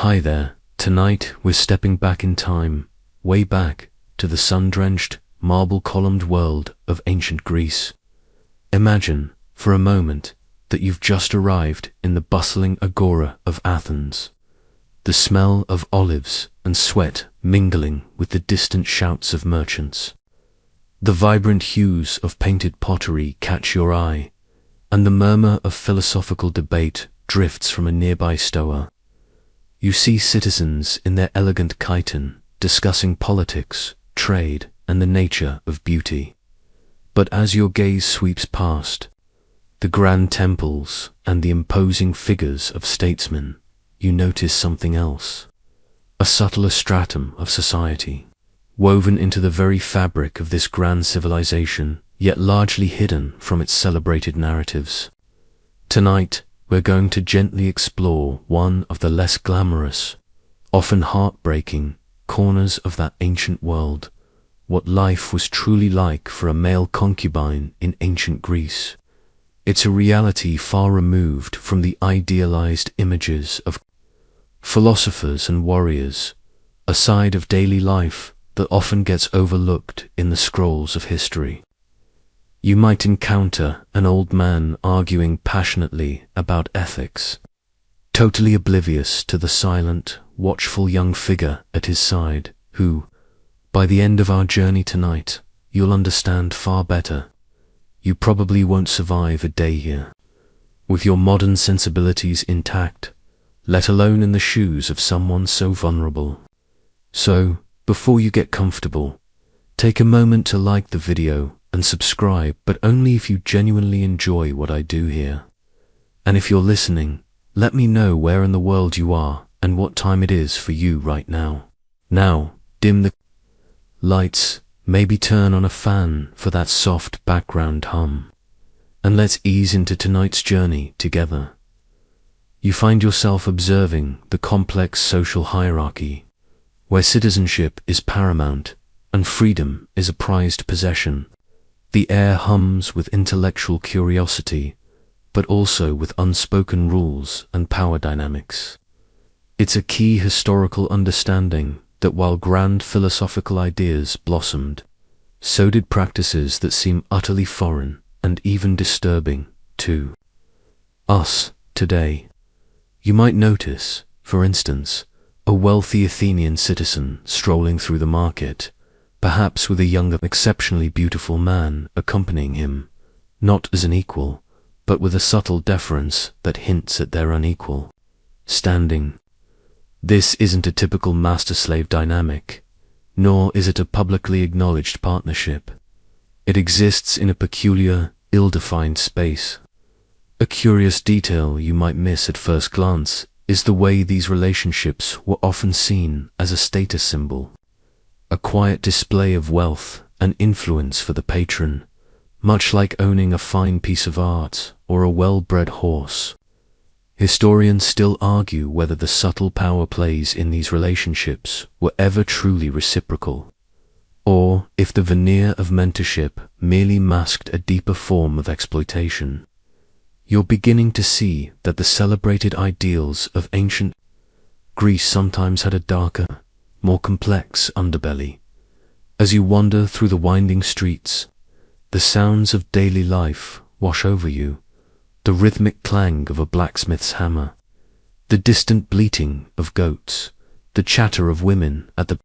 Hi there, tonight we're stepping back in time, way back to the sun-drenched, marble-columned world of ancient Greece. Imagine, for a moment, that you've just arrived in the bustling agora of Athens. The smell of olives and sweat mingling with the distant shouts of merchants. The vibrant hues of painted pottery catch your eye, and the murmur of philosophical debate drifts from a nearby stoa. You see citizens in their elegant chiton discussing politics, trade, and the nature of beauty. But as your gaze sweeps past the grand temples and the imposing figures of statesmen, you notice something else. A subtler stratum of society, woven into the very fabric of this grand civilization, yet largely hidden from its celebrated narratives. Tonight, we're going to gently explore one of the less glamorous, often heartbreaking, corners of that ancient world, what life was truly like for a male concubine in ancient Greece. It's a reality far removed from the idealized images of philosophers and warriors, a side of daily life that often gets overlooked in the scrolls of history. You might encounter an old man arguing passionately about ethics, totally oblivious to the silent, watchful young figure at his side, who, by the end of our journey tonight, you'll understand far better. You probably won't survive a day here, with your modern sensibilities intact, let alone in the shoes of someone so vulnerable. So, before you get comfortable, take a moment to like the video and subscribe, but only if you genuinely enjoy what I do here. And if you're listening, let me know where in the world you are and what time it is for you right now. Now, dim the lights, maybe turn on a fan for that soft background hum, and let's ease into tonight's journey together. You find yourself observing the complex social hierarchy, where citizenship is paramount and freedom is a prized possession. The air hums with intellectual curiosity, but also with unspoken rules and power dynamics. It's a key historical understanding that while grand philosophical ideas blossomed, so did practices that seem utterly foreign and even disturbing to us today. You might notice, for instance, a wealthy Athenian citizen strolling through the market, perhaps with a younger, exceptionally beautiful man accompanying him, not as an equal, but with a subtle deference that hints at their unequal standing. This isn't a typical master-slave dynamic, nor is it a publicly acknowledged partnership. It exists in a peculiar, ill-defined space. A curious detail you might miss at first glance is the way these relationships were often seen as a status symbol, a quiet display of wealth and influence for the patron, much like owning a fine piece of art or a well-bred horse. Historians still argue whether the subtle power plays in these relationships were ever truly reciprocal, or if the veneer of mentorship merely masked a deeper form of exploitation. You're beginning to see that the celebrated ideals of ancient Greece sometimes had a darker, more complex underbelly. As you wander through the winding streets, the sounds of daily life wash over you, the rhythmic clang of a blacksmith's hammer, the distant bleating of goats, the chatter of women at the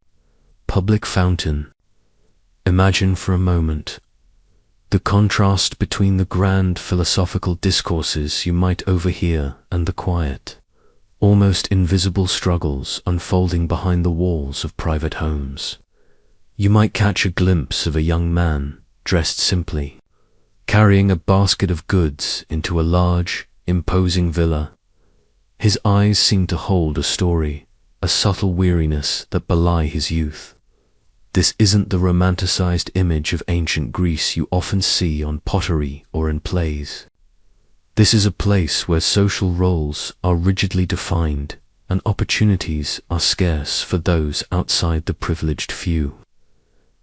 public fountain. Imagine for a moment the contrast between the grand philosophical discourses you might overhear and the quiet, almost invisible struggles unfolding behind the walls of private homes. You might catch a glimpse of a young man dressed simply, carrying a basket of goods into a large, imposing villa. His eyes seem to hold a story, a subtle weariness that belie his youth. This isn't the romanticized image of ancient Greece you often see on pottery or in plays. This is a place where social roles are rigidly defined and opportunities are scarce for those outside the privileged few.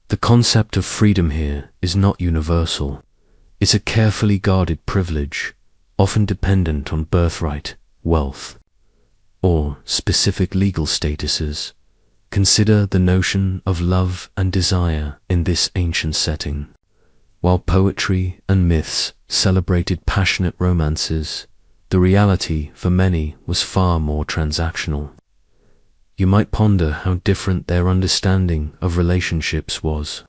The concept of freedom here is not universal. It's a carefully guarded privilege, often dependent on birthright, wealth, or specific legal statuses. Consider the notion of love and desire in this ancient setting. While poetry and myths celebrated passionate romances, the reality for many was far more transactional. You might ponder how different their understanding of relationships was,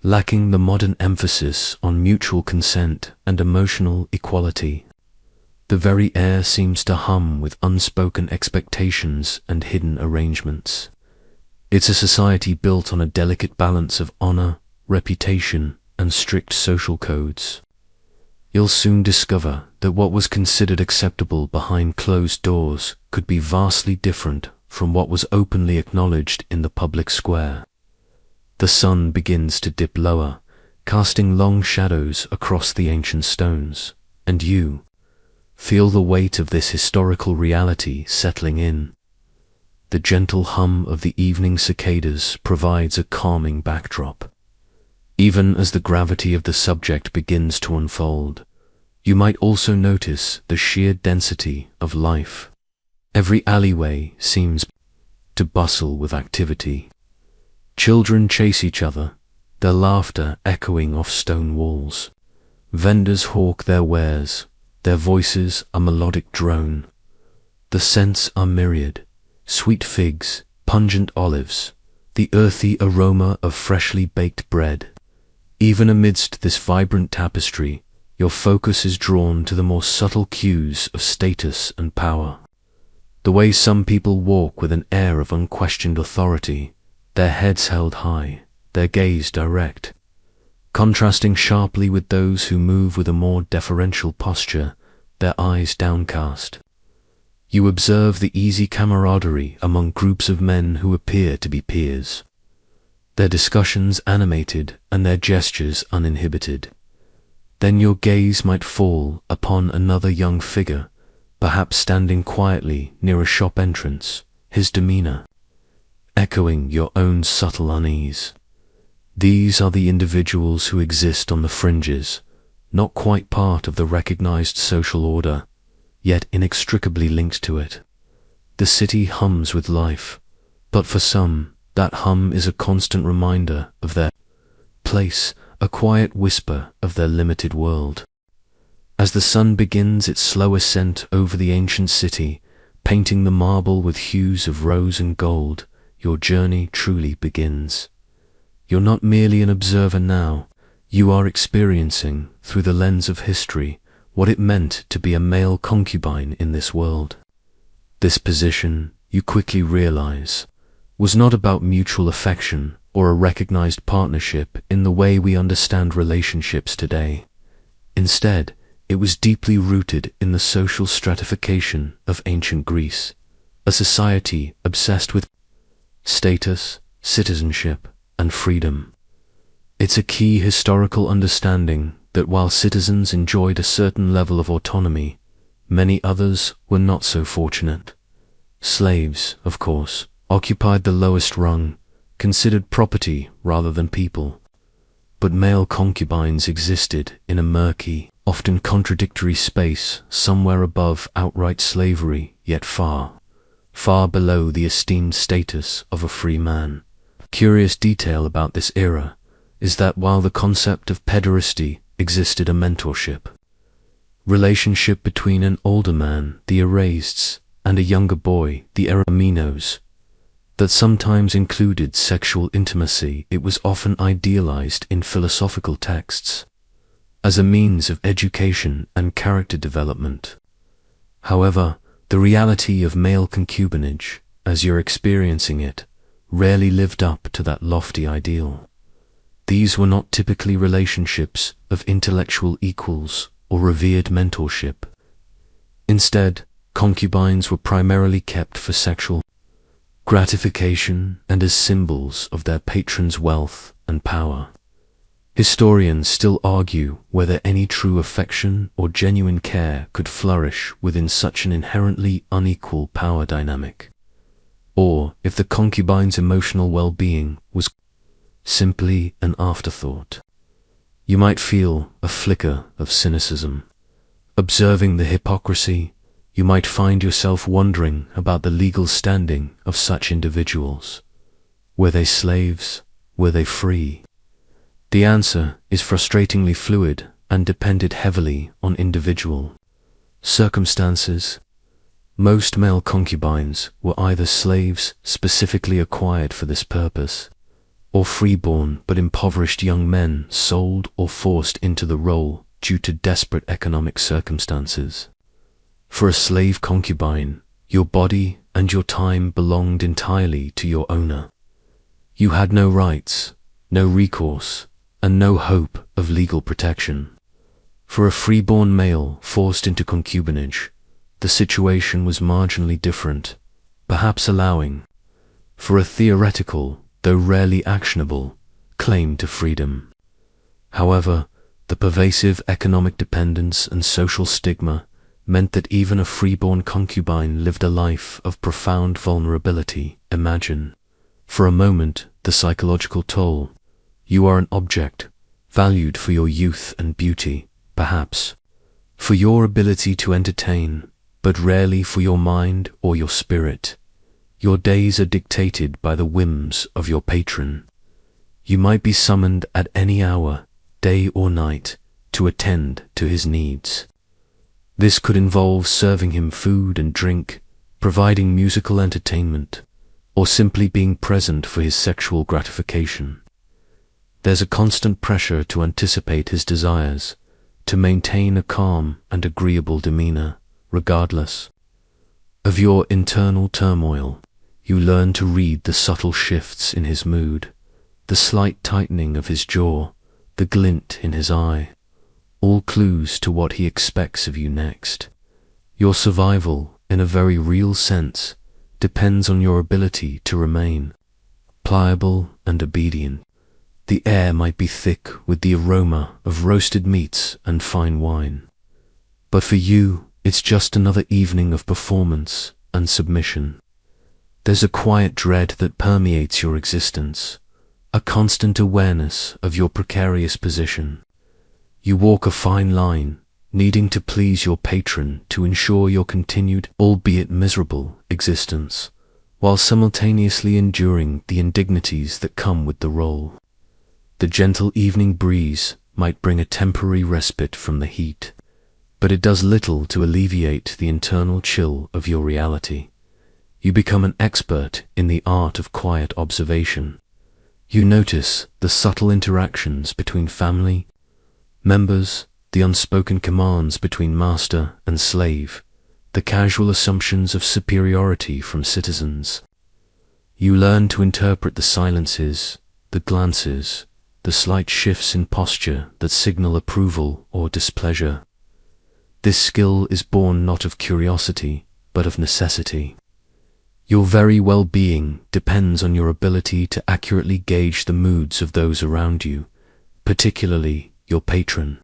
lacking the modern emphasis on mutual consent and emotional equality. The very air seems to hum with unspoken expectations and hidden arrangements. It's a society built on a delicate balance of honor, reputation, and strict social codes. You'll soon discover that what was considered acceptable behind closed doors could be vastly different from what was openly acknowledged in the public square. The sun begins to dip lower, casting long shadows across the ancient stones, and you feel the weight of this historical reality settling in. The gentle hum of the evening cicadas provides a calming backdrop. Even as the gravity of the subject begins to unfold, you might also notice the sheer density of life. Every alleyway seems to bustle with activity. Children chase each other, their laughter echoing off stone walls. Vendors hawk their wares, their voices a melodic drone. The scents are myriad: sweet figs, pungent olives, the earthy aroma of freshly baked bread. Even amidst this vibrant tapestry, your focus is drawn to the more subtle cues of status and power. The way some people walk with an air of unquestioned authority, their heads held high, their gaze direct, contrasting sharply with those who move with a more deferential posture, their eyes downcast. You observe the easy camaraderie among groups of men who appear to be peers, their discussions animated and their gestures uninhibited. Then your gaze might fall upon another young figure, perhaps standing quietly near a shop entrance, his demeanor echoing your own subtle unease. These are the individuals who exist on the fringes, not quite part of the recognized social order, yet inextricably linked to it. The city hums with life, but for some, that hum is a constant reminder of their place, a quiet whisper of their limited world. As the sun begins its slow ascent over the ancient city, painting the marble with hues of rose and gold, your journey truly begins. You're not merely an observer now, you are experiencing, through the lens of history, what it meant to be a male concubine in this world. This position, you quickly realize, was not about mutual affection or a recognized partnership in the way we understand relationships today. Instead, it was deeply rooted in the social stratification of ancient Greece, a society obsessed with status, citizenship, and freedom. It's a key historical understanding that while citizens enjoyed a certain level of autonomy, many others were not so fortunate. Slaves, of course, occupied the lowest rung, considered property rather than people. But male concubines existed in a murky, often contradictory space somewhere above outright slavery, yet far, far below the esteemed status of a free man. Curious detail about this era is that while the concept of pederasty existed a mentorship, relationship between an older man, the Erastes, and a younger boy, the Eraminos, that sometimes included sexual intimacy, it was often idealized in philosophical texts as a means of education and character development. However, the reality of male concubinage, as you're experiencing it, rarely lived up to that lofty ideal. These were not typically relationships of intellectual equals or revered mentorship. Instead, concubines were primarily kept for sexual gratification and as symbols of their patron's wealth and power. Historians still argue whether any true affection or genuine care could flourish within such an inherently unequal power dynamic, or if the concubine's emotional well-being was simply an afterthought. You might feel a flicker of cynicism, observing the hypocrisy, you might find yourself wondering about the legal standing of such individuals. Were they slaves? Were they free? The answer is frustratingly fluid and depended heavily on individual circumstances. Most male concubines were either slaves specifically acquired for this purpose, or freeborn but impoverished young men sold or forced into the role due to desperate economic circumstances. For a slave concubine, your body and your time belonged entirely to your owner. You had no rights, no recourse, and no hope of legal protection. For a freeborn male forced into concubinage, the situation was marginally different, perhaps allowing for a theoretical, though rarely actionable, claim to freedom. However, the pervasive economic dependence and social stigma meant that even a freeborn concubine lived a life of profound vulnerability. Imagine, for a moment, the psychological toll. You are an object, valued for your youth and beauty, perhaps, for your ability to entertain, but rarely for your mind or your spirit. Your days are dictated by the whims of your patron. You might be summoned at any hour, day or night, to attend to his needs. This could involve serving him food and drink, providing musical entertainment, or simply being present for his sexual gratification. There's a constant pressure to anticipate his desires, to maintain a calm and agreeable demeanor, regardless of your internal turmoil. You learn to read the subtle shifts in his mood, the slight tightening of his jaw, the glint in his eye, all clues to what he expects of you next. Your survival, in a very real sense, depends on your ability to remain pliable and obedient. The air might be thick with the aroma of roasted meats and fine wine, but for you, it's just another evening of performance and submission. There's a quiet dread that permeates your existence, a constant awareness of your precarious position. You walk a fine line, needing to please your patron to ensure your continued, albeit miserable, existence, while simultaneously enduring the indignities that come with the role. The gentle evening breeze might bring a temporary respite from the heat, but it does little to alleviate the internal chill of your reality. You become an expert in the art of quiet observation. You notice the subtle interactions between family members, the unspoken commands between master and slave, the casual assumptions of superiority from citizens. You learn to interpret the silences, the glances, the slight shifts in posture that signal approval or displeasure. This skill is born not of curiosity, but of necessity. Your very well-being depends on your ability to accurately gauge the moods of those around you, particularly your patron.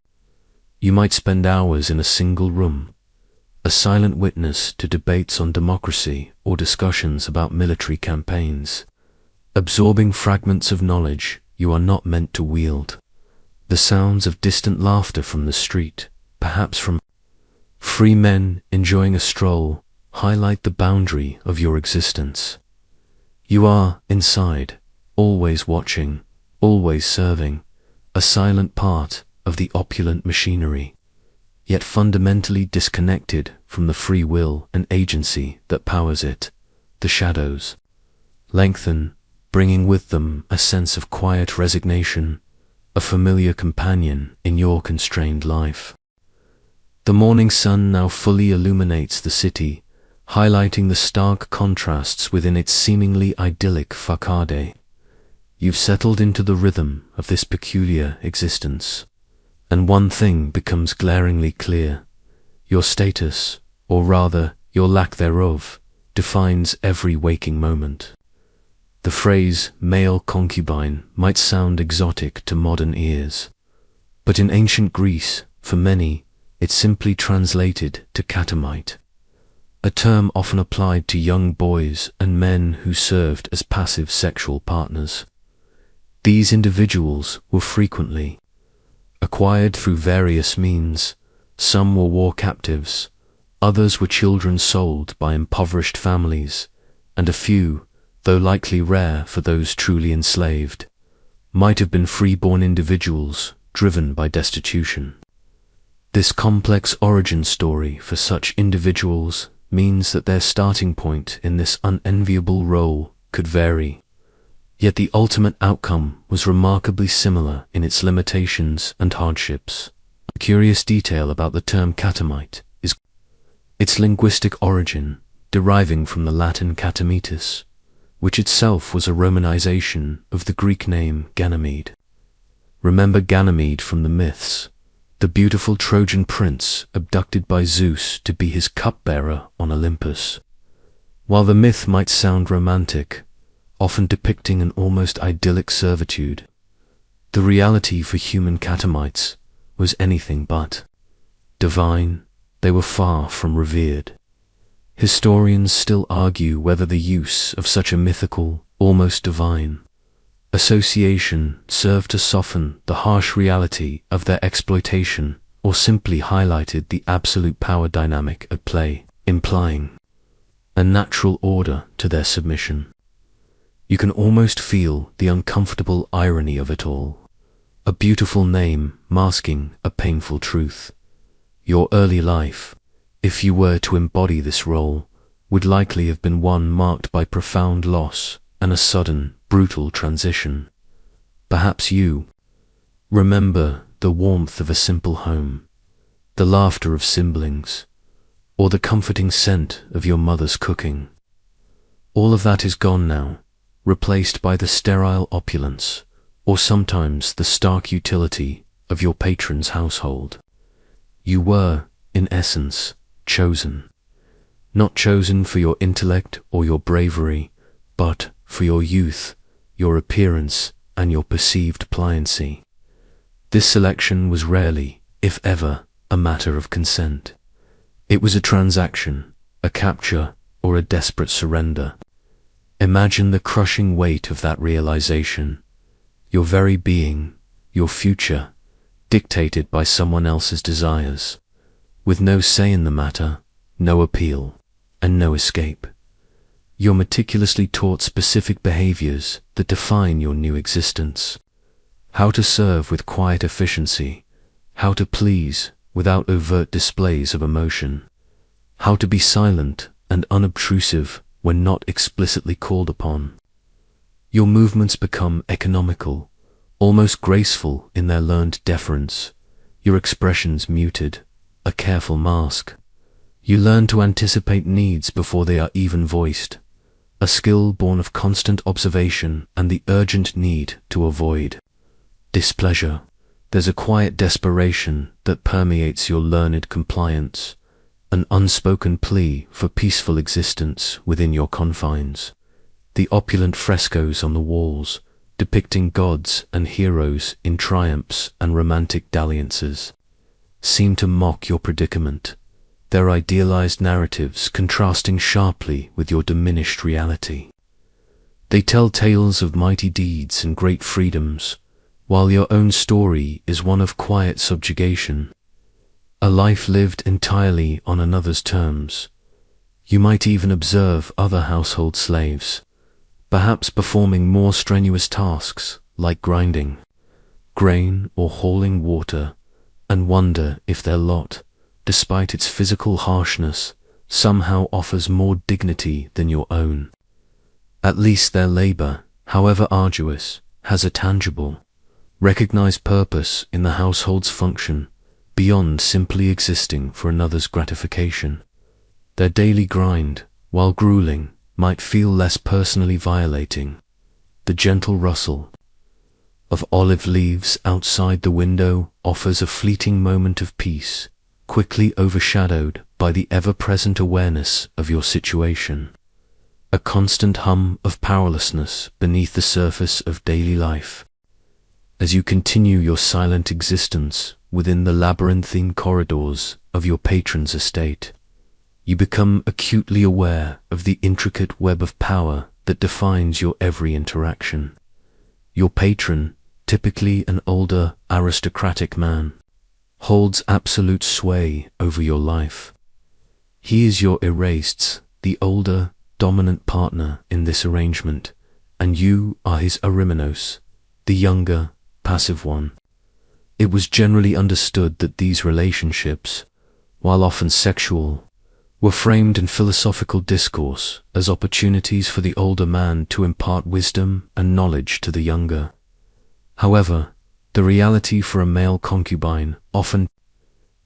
You might spend hours in a single room, a silent witness to debates on democracy or discussions about military campaigns, absorbing fragments of knowledge you are not meant to wield. The sounds of distant laughter from the street, perhaps from free men enjoying a stroll, highlight the boundary of your existence. You are, inside, always watching, always serving, a silent part of the opulent machinery, yet fundamentally disconnected from the free will and agency that powers it. The shadows lengthen, bringing with them a sense of quiet resignation, a familiar companion in your constrained life. The morning sun now fully illuminates the city, highlighting the stark contrasts within its seemingly idyllic facade. You've settled into the rhythm of this peculiar existence, and one thing becomes glaringly clear. Your status, or rather your lack thereof, defines every waking moment. The phrase male concubine might sound exotic to modern ears, but in ancient Greece, for many, it simply translated to catamite, a term often applied to young boys and men who served as passive sexual partners. These individuals were frequently acquired through various means. Some were war captives, Others were children sold by impoverished families, and a few, though likely rare for those truly enslaved, might have been free-born individuals driven by destitution. This complex origin story for such individuals means that their starting point in this unenviable role could vary, yet the ultimate outcome was remarkably similar in its limitations and hardships. A curious detail about the term catamite is its linguistic origin, deriving from the Latin catametus, which itself was a romanization of the Greek name Ganymede. Remember Ganymede from the myths, the beautiful Trojan prince abducted by Zeus to be his cupbearer on Olympus. While the myth might sound romantic, often depicting an almost idyllic servitude, the reality for human catamites was anything but divine. They were far from revered. Historians still argue whether the use of such a mythical, almost divine association served to soften the harsh reality of their exploitation or simply highlighted the absolute power dynamic at play, implying a natural order to their submission. You can almost feel the uncomfortable irony of it all. A beautiful name masking a painful truth. Your early life, if you were to embody this role, would likely have been one marked by profound loss and a sudden, brutal transition. Perhaps you remember the warmth of a simple home, the laughter of siblings, or the comforting scent of your mother's cooking. All of that is gone now, replaced by the sterile opulence, or sometimes the stark utility of your patron's household. You were, in essence, chosen. Not chosen for your intellect or your bravery, but for your youth, your appearance, and your perceived pliancy. This selection was rarely, if ever, a matter of consent. It was a transaction, a capture, or a desperate surrender. Imagine the crushing weight of that realization. Your very being, your future, dictated by someone else's desires, with no say in the matter, no appeal, and no escape. You're meticulously taught specific behaviors that define your new existence. How to serve with quiet efficiency, how to please without overt displays of emotion, how to be silent and unobtrusive when not explicitly called upon. Your movements become economical, almost graceful in their learned deference, your expressions muted, a careful mask. You learn to anticipate needs before they are even voiced, a skill born of constant observation and the urgent need to avoid displeasure. There's a quiet desperation that permeates your learned compliance, an unspoken plea for peaceful existence within your confines. The opulent frescoes on the walls, depicting gods and heroes in triumphs and romantic dalliances, seem to mock your predicament, their idealized narratives contrasting sharply with your diminished reality. They tell tales of mighty deeds and great freedoms, while your own story is one of quiet subjugation, a life lived entirely on another's terms. You might even observe other household slaves, perhaps performing more strenuous tasks like grinding grain or hauling water, and wonder if their lot, despite its physical harshness, somehow offers more dignity than your own. At least their labor, however arduous, has a tangible, recognized purpose in the household's function, beyond simply existing for another's gratification. Their daily grind, while grueling, might feel less personally violating. The gentle rustle of olive leaves outside the window offers a fleeting moment of peace, quickly overshadowed by the ever-present awareness of your situation. A constant hum of powerlessness beneath the surface of daily life. As you continue your silent existence within the labyrinthine corridors of your patron's estate, you become acutely aware of the intricate web of power that defines your every interaction. Your patron, typically an older, aristocratic man, holds absolute sway over your life. He is your erased, the older, dominant partner in this arrangement, and you are his Arimenos, the younger, passive one. It was generally understood that these relationships, while often sexual, were framed in philosophical discourse as opportunities for the older man to impart wisdom and knowledge to the younger. However, the reality for a male concubine often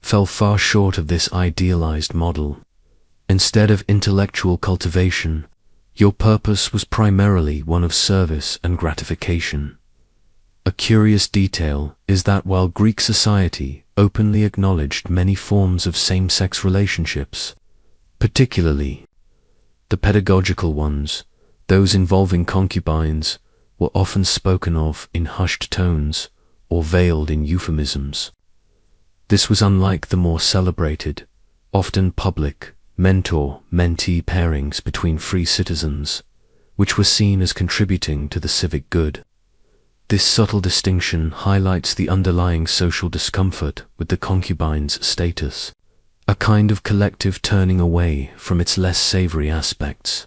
fell far short of this idealized model. Instead of intellectual cultivation, your purpose was primarily one of service and gratification. A curious detail is that while Greek society openly acknowledged many forms of same-sex relationships, particularly the pedagogical ones, those involving concubines, were often spoken of in hushed tones or veiled in euphemisms. This was unlike the more celebrated, often public, mentor-mentee pairings between free citizens, which were seen as contributing to the civic good. This subtle distinction highlights the underlying social discomfort with the concubine's status, a kind of collective turning away from its less savory aspects.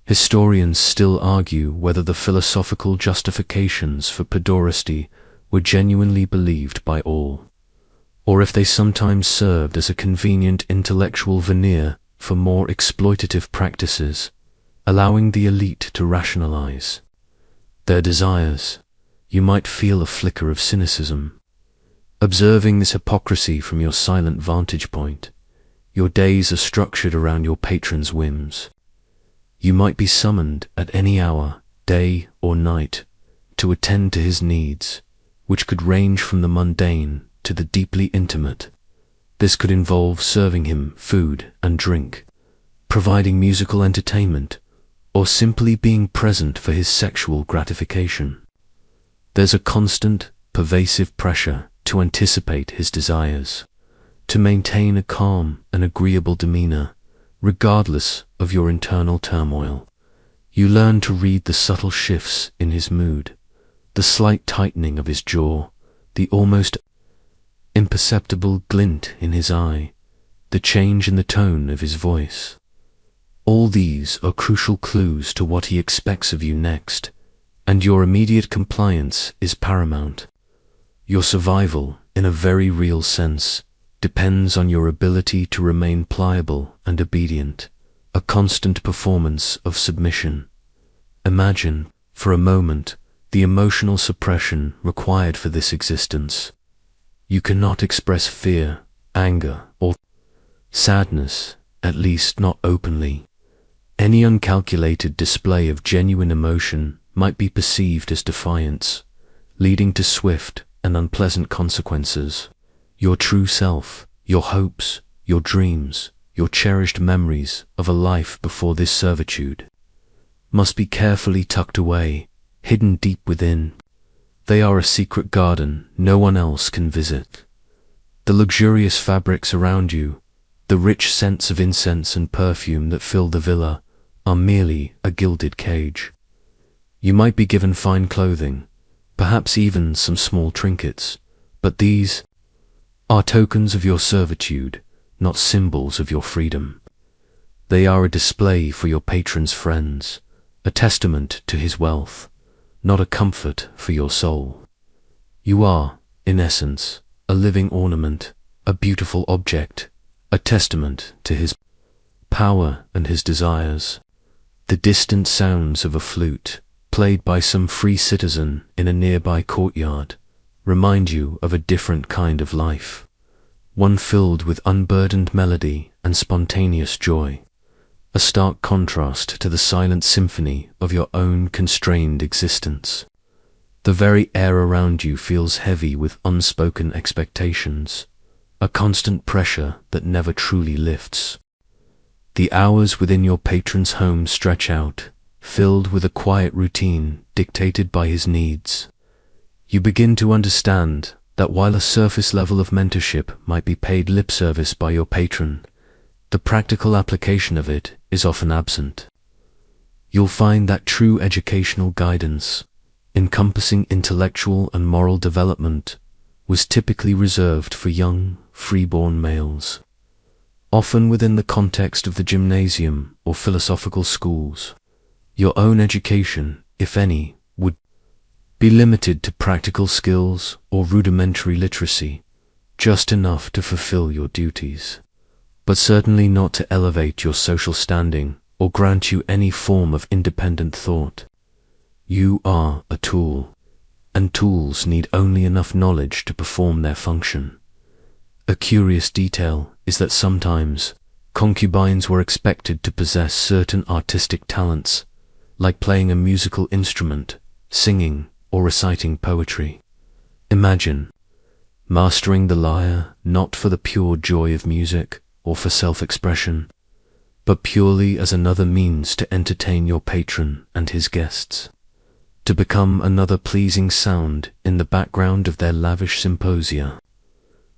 Historians still argue whether the philosophical justifications for pederasty were genuinely believed by all, or if they sometimes served as a convenient intellectual veneer for more exploitative practices, allowing the elite to rationalize their desires. You might feel a flicker of cynicism. Observing this hypocrisy from your silent vantage point, your days are structured around your patron's whims. You might be summoned at any hour, day or night, to attend to his needs, which could range from the mundane to the deeply intimate. This could involve serving him food and drink, providing musical entertainment, or simply being present for his sexual gratification. There's a constant, pervasive pressure to anticipate his desires, to maintain a calm and agreeable demeanor, regardless of your internal turmoil. You learn to read the subtle shifts in his mood, the slight tightening of his jaw, the almost imperceptible glint in his eye, the change in the tone of his voice. All these are crucial clues to what he expects of you next, and your immediate compliance is paramount. Your survival, in a very real sense, depends on your ability to remain pliable and obedient, a constant performance of submission. Imagine, for a moment, the emotional suppression required for this existence. You cannot express fear, anger, or sadness, at least not openly. Any uncalculated display of genuine emotion might be perceived as defiance, leading to swift and unpleasant consequences. Your true self, your hopes, your dreams, your cherished memories of a life before this servitude, must be carefully tucked away, hidden deep within. They are a secret garden no one else can visit. The luxurious fabrics around you, the rich scents of incense and perfume that fill the villa, are merely a gilded cage. You might be given fine clothing, perhaps even some small trinkets, but these are tokens of your servitude, not symbols of your freedom. They are a display for your patron's friends, a testament to his wealth, not a comfort for your soul. You are, in essence, a living ornament, a beautiful object, a testament to his power and his desires. The distant sounds of a flute, played by some free citizen in a nearby courtyard, remind you of a different kind of life, one filled with unburdened melody and spontaneous joy, a stark contrast to the silent symphony of your own constrained existence. The very air around you feels heavy with unspoken expectations, a constant pressure that never truly lifts. The hours within your patron's home stretch out, filled with a quiet routine dictated by his needs. You begin to understand that while a surface level of mentorship might be paid lip service by your patron, the practical application of it is often absent. You'll find that true educational guidance, encompassing intellectual and moral development, was typically reserved for young, freeborn males. often within the context of the gymnasium or philosophical schools. Your own education, if any, would be limited to practical skills or rudimentary literacy, just enough to fulfill your duties, but certainly not to elevate your social standing or grant you any form of independent thought. You are a tool, and tools need only enough knowledge to perform their function. A curious detail is that sometimes concubines were expected to possess certain artistic talents, like playing a musical instrument, singing, or reciting poetry. Imagine mastering the lyre not for the pure joy of music or for self-expression, but purely as another means to entertain your patron and his guests, to become another pleasing sound in the background of their lavish symposia.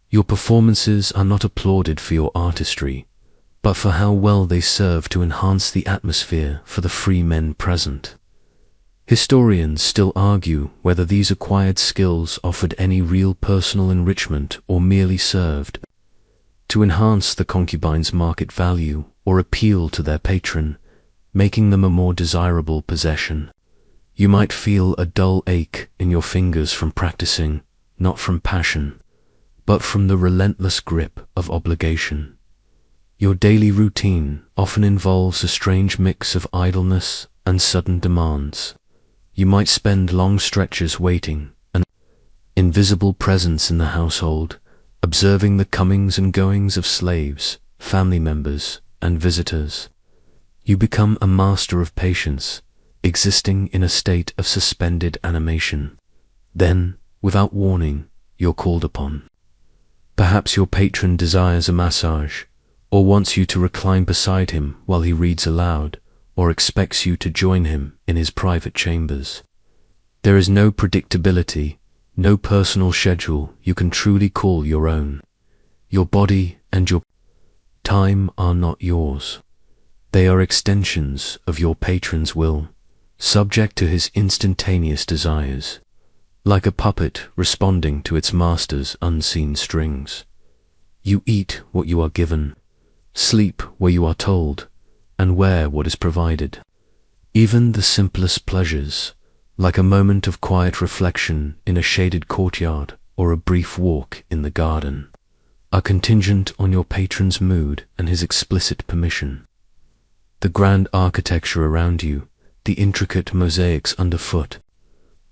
Your performances are not applauded for your artistry, but for how well they serve to enhance the atmosphere for the free men present. Historians still argue whether these acquired skills offered any real personal enrichment or merely served to enhance the concubine's market value or appeal to their patron, making them a more desirable possession. You might feel a dull ache in your fingers from practicing, not from passion, but from the relentless grip of obligation. Your daily routine often involves a strange mix of idleness and sudden demands. You might spend long stretches waiting, an invisible presence in the household, observing the comings and goings of slaves, family members, and visitors. You become a master of patience, existing in a state of suspended animation. Then, without warning, you're called upon. Perhaps your patron desires a massage, or wants you to recline beside him while he reads aloud, or expects you to join him in his private chambers. There is no predictability, no personal schedule you can truly call your own. Your body and your time are not yours. They are extensions of your patron's will, subject to his instantaneous desires, like a puppet responding to its master's unseen strings. You eat what you are given, sleep where you are told, and wear what is provided. Even the simplest pleasures, like a moment of quiet reflection in a shaded courtyard or a brief walk in the garden, are contingent on your patron's mood and his explicit permission. The grand architecture around you, the intricate mosaics underfoot,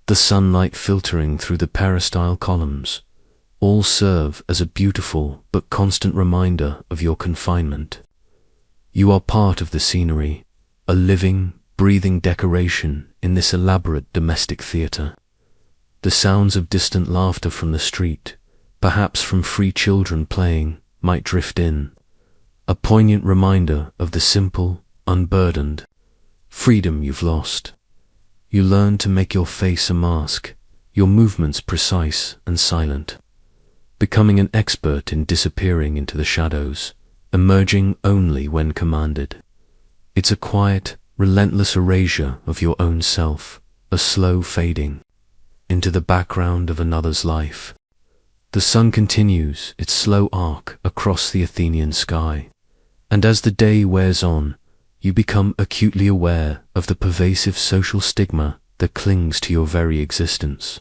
the sunlight filtering through the peristyle columns, all serve as a beautiful but constant reminder of your confinement. You are part of the scenery, a living, breathing decoration in this elaborate domestic theatre. The sounds of distant laughter from the street, perhaps from free children playing, might drift in, a poignant reminder of the simple, unburdened freedom you've lost. You learn to make your face a mask, your movements precise and silent, becoming an expert in disappearing into the shadows, emerging only when commanded. It's a quiet, relentless erasure of your own self, a slow fading into the background of another's life. The sun continues its slow arc across the Athenian sky, and as the day wears on, you become acutely aware of the pervasive social stigma that clings to your very existence.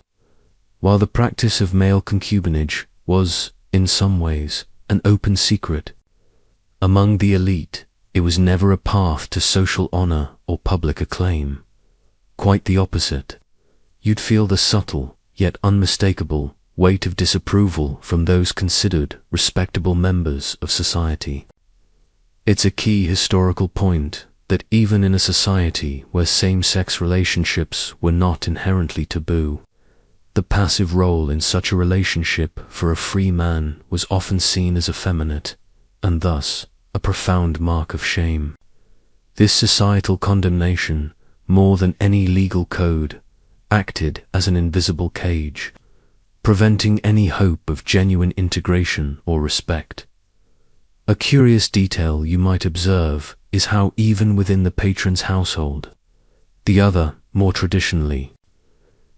While the practice of male concubinage was, in some ways, an open secret, among the elite, it was never a path to social honor or public acclaim. Quite the opposite. You'd feel the subtle, yet unmistakable, weight of disapproval from those considered respectable members of society. It's a key historical point that even in a society where same-sex relationships were not inherently taboo, the passive role in such a relationship for a free man was often seen as effeminate, and thus a profound mark of shame. This societal condemnation, more than any legal code, acted as an invisible cage, preventing any hope of genuine integration or respect. A curious detail you might observe is how even within the patron's household, the other, more traditionally,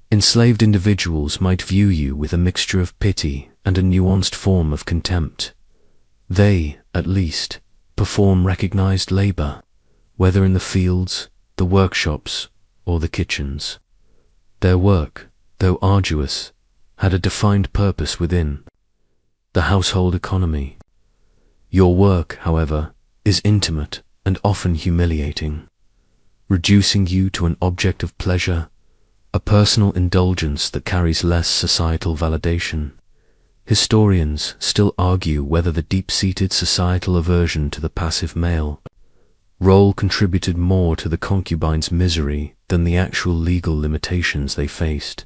enslaved individuals might view you with a mixture of pity and a nuanced form of contempt. They, at least, perform recognized labor, whether in the fields, the workshops, or the kitchens. Their work, though arduous, had a defined purpose within the household economy. Your work, however, is intimate and often humiliating, reducing you to an object of pleasure, a personal indulgence that carries less societal validation. Historians still argue whether the deep-seated societal aversion to the passive male role contributed more to the concubine's misery than the actual legal limitations they faced,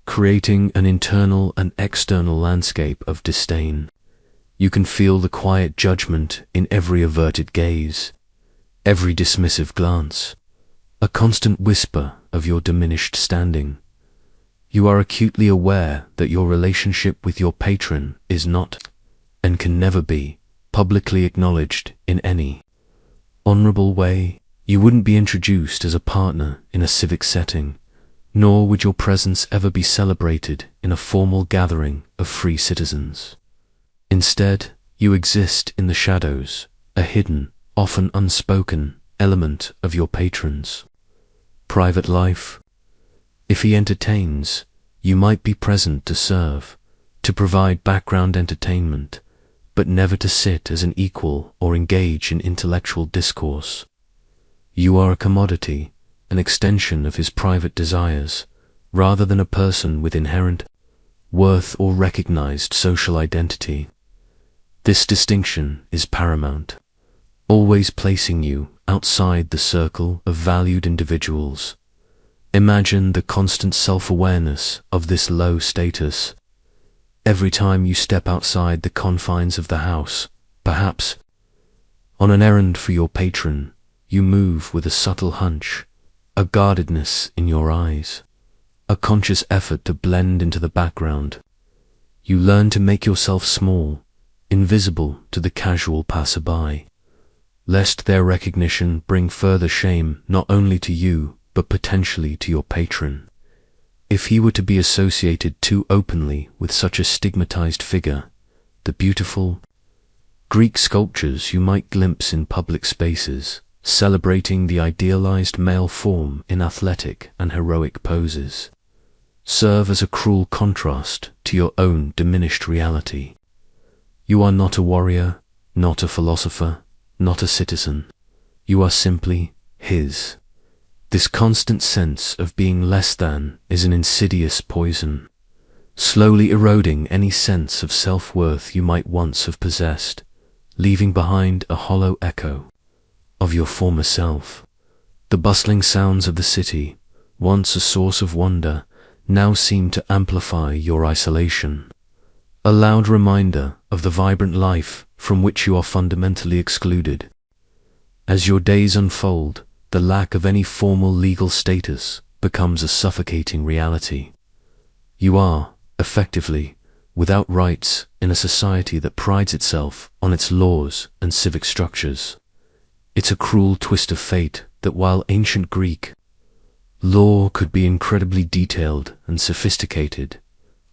creating an internal and external landscape of disdain. You can feel the quiet judgment in every averted gaze, every dismissive glance, a constant whisper of your diminished standing. You are acutely aware that your relationship with your patron is not, and can never be, publicly acknowledged in any honorable way. You wouldn't be introduced as a partner in a civic setting, nor would your presence ever be celebrated in a formal gathering of free citizens. Instead, you exist in the shadows, a hidden, often unspoken element of your patron's private life. If he entertains, you might be present to serve, to provide background entertainment, but never to sit as an equal or engage in intellectual discourse. You are a commodity, an extension of his private desires, rather than a person with inherent worth or recognized social identity. This distinction is paramount, always placing you outside the circle of valued individuals. Imagine the constant self-awareness of this low status. Every time you step outside the confines of the house, perhaps on an errand for your patron, you move with a subtle hunch, a guardedness in your eyes, a conscious effort to blend into the background. You learn to make yourself small, invisible to the casual passerby, lest their recognition bring further shame not only to you, but potentially to your patron. If he were to be associated too openly with such a stigmatized figure, the beautiful Greek sculptures you might glimpse in public spaces, celebrating the idealized male form in athletic and heroic poses, serve as a cruel contrast to your own diminished reality. You are not a warrior, not a philosopher, not a citizen. You are simply his. This constant sense of being less than is an insidious poison, slowly eroding any sense of self-worth you might once have possessed, leaving behind a hollow echo of your former self. The bustling sounds of the city, once a source of wonder, now seem to amplify your isolation, a loud reminder of the vibrant life from which you are fundamentally excluded. As your days unfold, the lack of any formal legal status becomes a suffocating reality. You are, effectively, without rights in a society that prides itself on its laws and civic structures. It's a cruel twist of fate that while ancient Greek law could be incredibly detailed and sophisticated,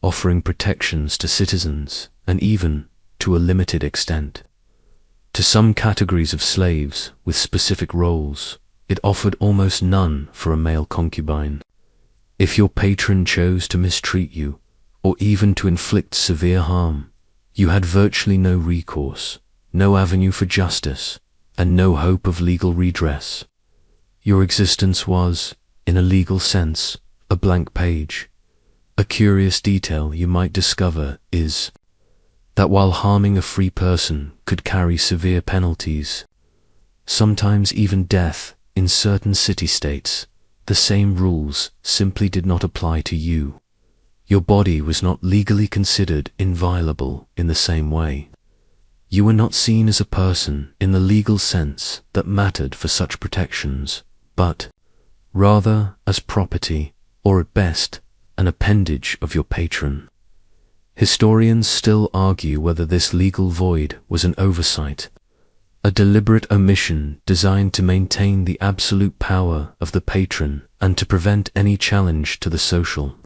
offering protections to citizens and even, to a limited extent, to some categories of slaves with specific roles, it offered almost none for a male concubine. If your patron chose to mistreat you, or even to inflict severe harm, you had virtually no recourse, no avenue for justice, and no hope of legal redress. Your existence was, in a legal sense, a blank page. A curious detail you might discover is that while harming a free person could carry severe penalties, sometimes even death, in certain city-states, the same rules simply did not apply to you. Your body was not legally considered inviolable in the same way. You were not seen as a person in the legal sense that mattered for such protections, but rather as property, or at best, an appendage of your patron. Historians still argue whether this legal void was an oversight, a deliberate omission designed to maintain the absolute power of the patron and to prevent any challenge to the social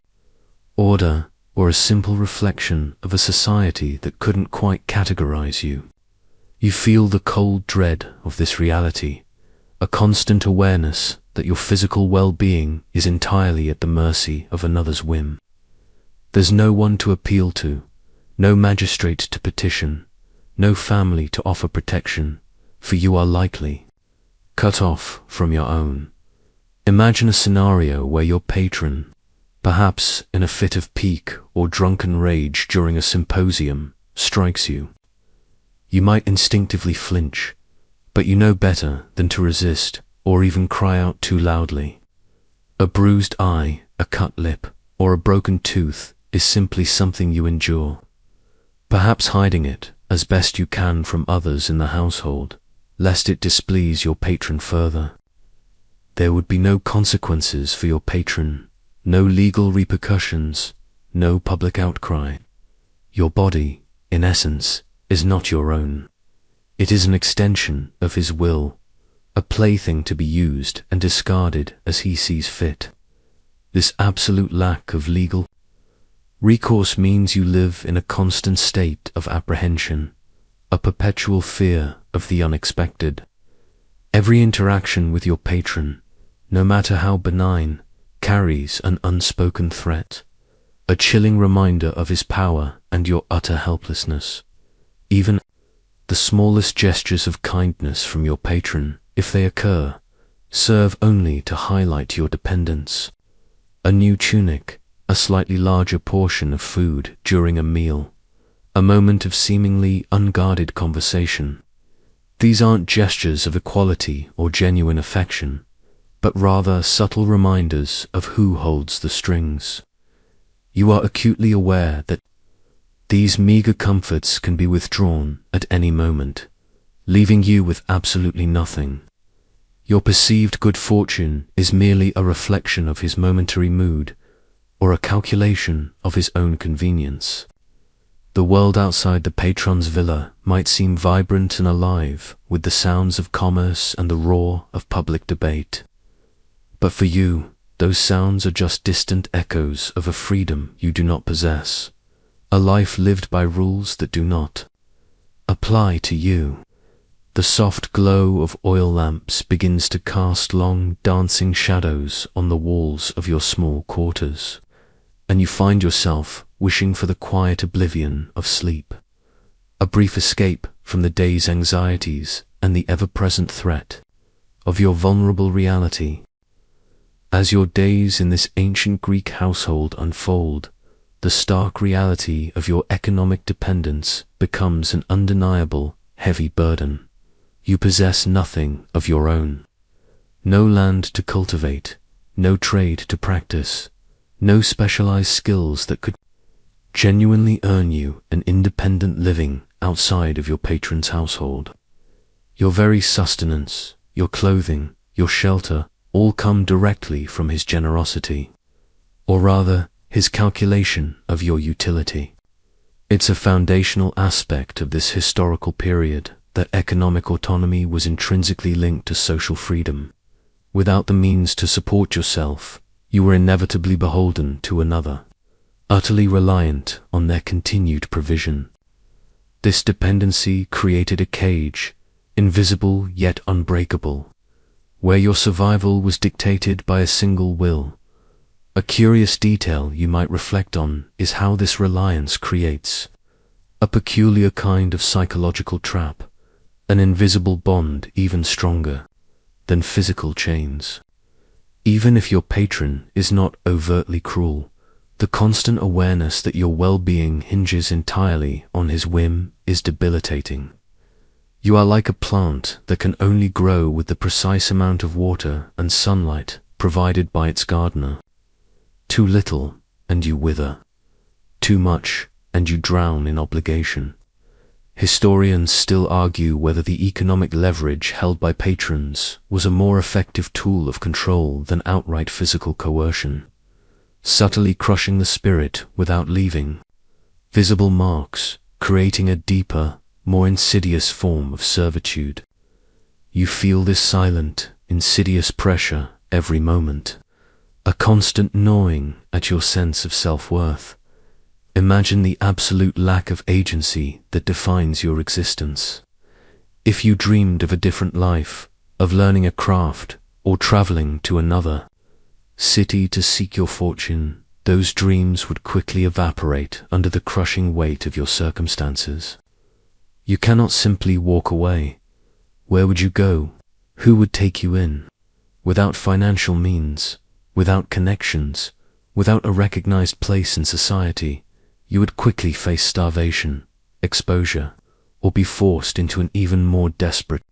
order, or a simple reflection of a society that couldn't quite categorize you. You feel the cold dread of this reality, a constant awareness that your physical well-being is entirely at the mercy of another's whim. There's no one to appeal to, no magistrate to petition, no family to offer protection, for you are likely cut off from your own. Imagine a scenario where your patron, perhaps in a fit of pique or drunken rage during a symposium, strikes you. You might instinctively flinch, but you know better than to resist or even cry out too loudly. A bruised eye, a cut lip, or a broken tooth is simply something you endure, perhaps hiding it as best you can from others in the household, lest it displease your patron further. There would be no consequences for your patron, no legal repercussions, no public outcry. Your body, in essence, is not your own. It is an extension of his will, a plaything to be used and discarded as he sees fit. This absolute lack of legal recourse means you live in a constant state of apprehension, a perpetual fear of the unexpected. Every interaction with your patron, no matter how benign, carries an unspoken threat, a chilling reminder of his power and your utter helplessness. Even the smallest gestures of kindness from your patron, if they occur, serve only to highlight your dependence. A new tunic, a slightly larger portion of food during a meal, a moment of seemingly unguarded conversation. These aren't gestures of equality or genuine affection, but rather subtle reminders of who holds the strings. You are acutely aware that these meager comforts can be withdrawn at any moment, leaving you with absolutely nothing. Your perceived good fortune is merely a reflection of his momentary mood, or a calculation of his own convenience. The world outside the patron's villa might seem vibrant and alive with the sounds of commerce and the roar of public debate. But for you, those sounds are just distant echoes of a freedom you do not possess, a life lived by rules that do not apply to you. The soft glow of oil lamps begins to cast long, dancing shadows on the walls of your small quarters, and you find yourself wishing for the quiet oblivion of sleep, a brief escape from the day's anxieties and the ever-present threat of your vulnerable reality. As your days in this ancient Greek household unfold, the stark reality of your economic dependence becomes an undeniable, heavy burden. You possess nothing of your own. No land to cultivate, no trade to practice, no specialized skills that could genuinely earn you an independent living outside of your patron's household. Your very sustenance, your clothing, your shelter, all come directly from his generosity, or rather, his calculation of your utility. It's a foundational aspect of this historical period that economic autonomy was intrinsically linked to social freedom. Without the means to support yourself, you were inevitably beholden to another, utterly reliant on their continued provision. This dependency created a cage, invisible yet unbreakable, where your survival was dictated by a single will. A curious detail you might reflect on is how this reliance creates a peculiar kind of psychological trap, an invisible bond even stronger than physical chains. Even if your patron is not overtly cruel, the constant awareness that your well-being hinges entirely on his whim is debilitating. You are like a plant that can only grow with the precise amount of water and sunlight provided by its gardener. Too little, and you wither. Too much, and you drown in obligation. Historians still argue whether the economic leverage held by patrons was a more effective tool of control than outright physical coercion, subtly crushing the spirit without leaving visible marks, creating a deeper, more insidious form of servitude. You feel this silent, insidious pressure every moment, a constant gnawing at your sense of self-worth. Imagine the absolute lack of agency that defines your existence. If you dreamed of a different life, of learning a craft, or traveling to another city to seek your fortune, those dreams would quickly evaporate under the crushing weight of your circumstances. You cannot simply walk away. Where would you go? Who would take you in? Without financial means, without connections, without a recognized place in society, you would quickly face starvation, exposure, or be forced into an even more desperate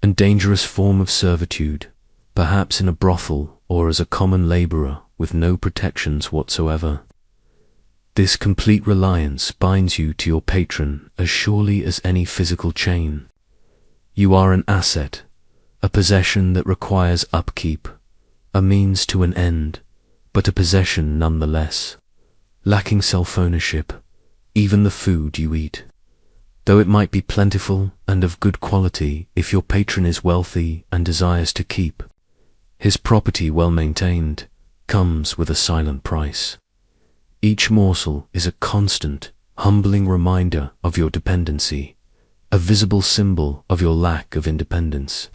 and dangerous form of servitude, perhaps in a brothel or as a common laborer with no protections whatsoever. This complete reliance binds you to your patron as surely as any physical chain. You are an asset, a possession that requires upkeep, a means to an end, but a possession nonetheless, lacking self-ownership, even the food you eat, though it might be plentiful and of good quality if your patron is wealthy and desires to keep his property well maintained, comes with a silent price. Each morsel is a constant, humbling reminder of your dependency, a visible symbol of your lack of independence.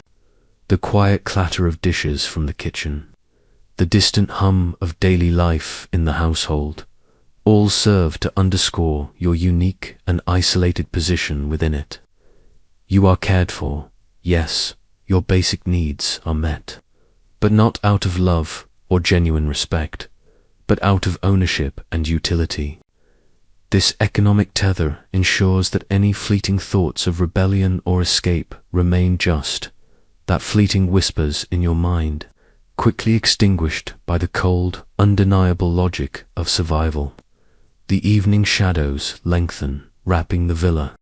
The quiet clatter of dishes from the kitchen, the distant hum of daily life in the household, all serve to underscore your unique and isolated position within it. You are cared for, yes, your basic needs are met, but not out of love or genuine respect, but out of ownership and utility. This economic tether ensures that any fleeting thoughts of rebellion or escape remain just, that fleeting whispers in your mind, quickly extinguished by the cold, undeniable logic of survival. The evening shadows lengthen, wrapping the villa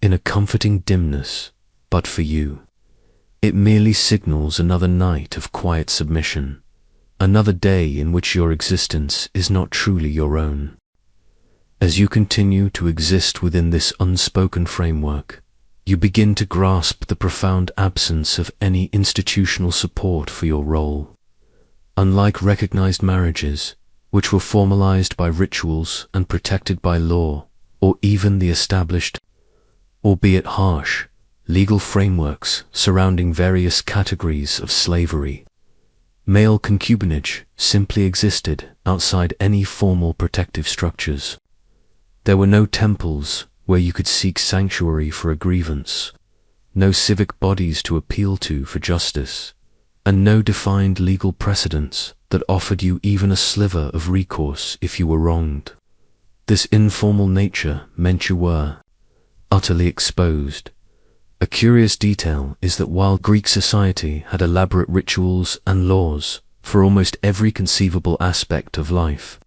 in a comforting dimness, but for you, it merely signals another night of quiet submission, another day in which your existence is not truly your own. As you continue to exist within this unspoken framework, you begin to grasp the profound absence of any institutional support for your role. Unlike recognized marriages, which were formalized by rituals and protected by law, or even the established, albeit harsh, legal frameworks surrounding various categories of slavery, male concubinage simply existed outside any formal protective structures. There were no temples where you could seek sanctuary for a grievance, no civic bodies to appeal to for justice, and no defined legal precedents that offered you even a sliver of recourse if you were wronged. This informal nature meant you were utterly exposed. A curious detail is that while Greek society had elaborate rituals and laws for almost every conceivable aspect of life,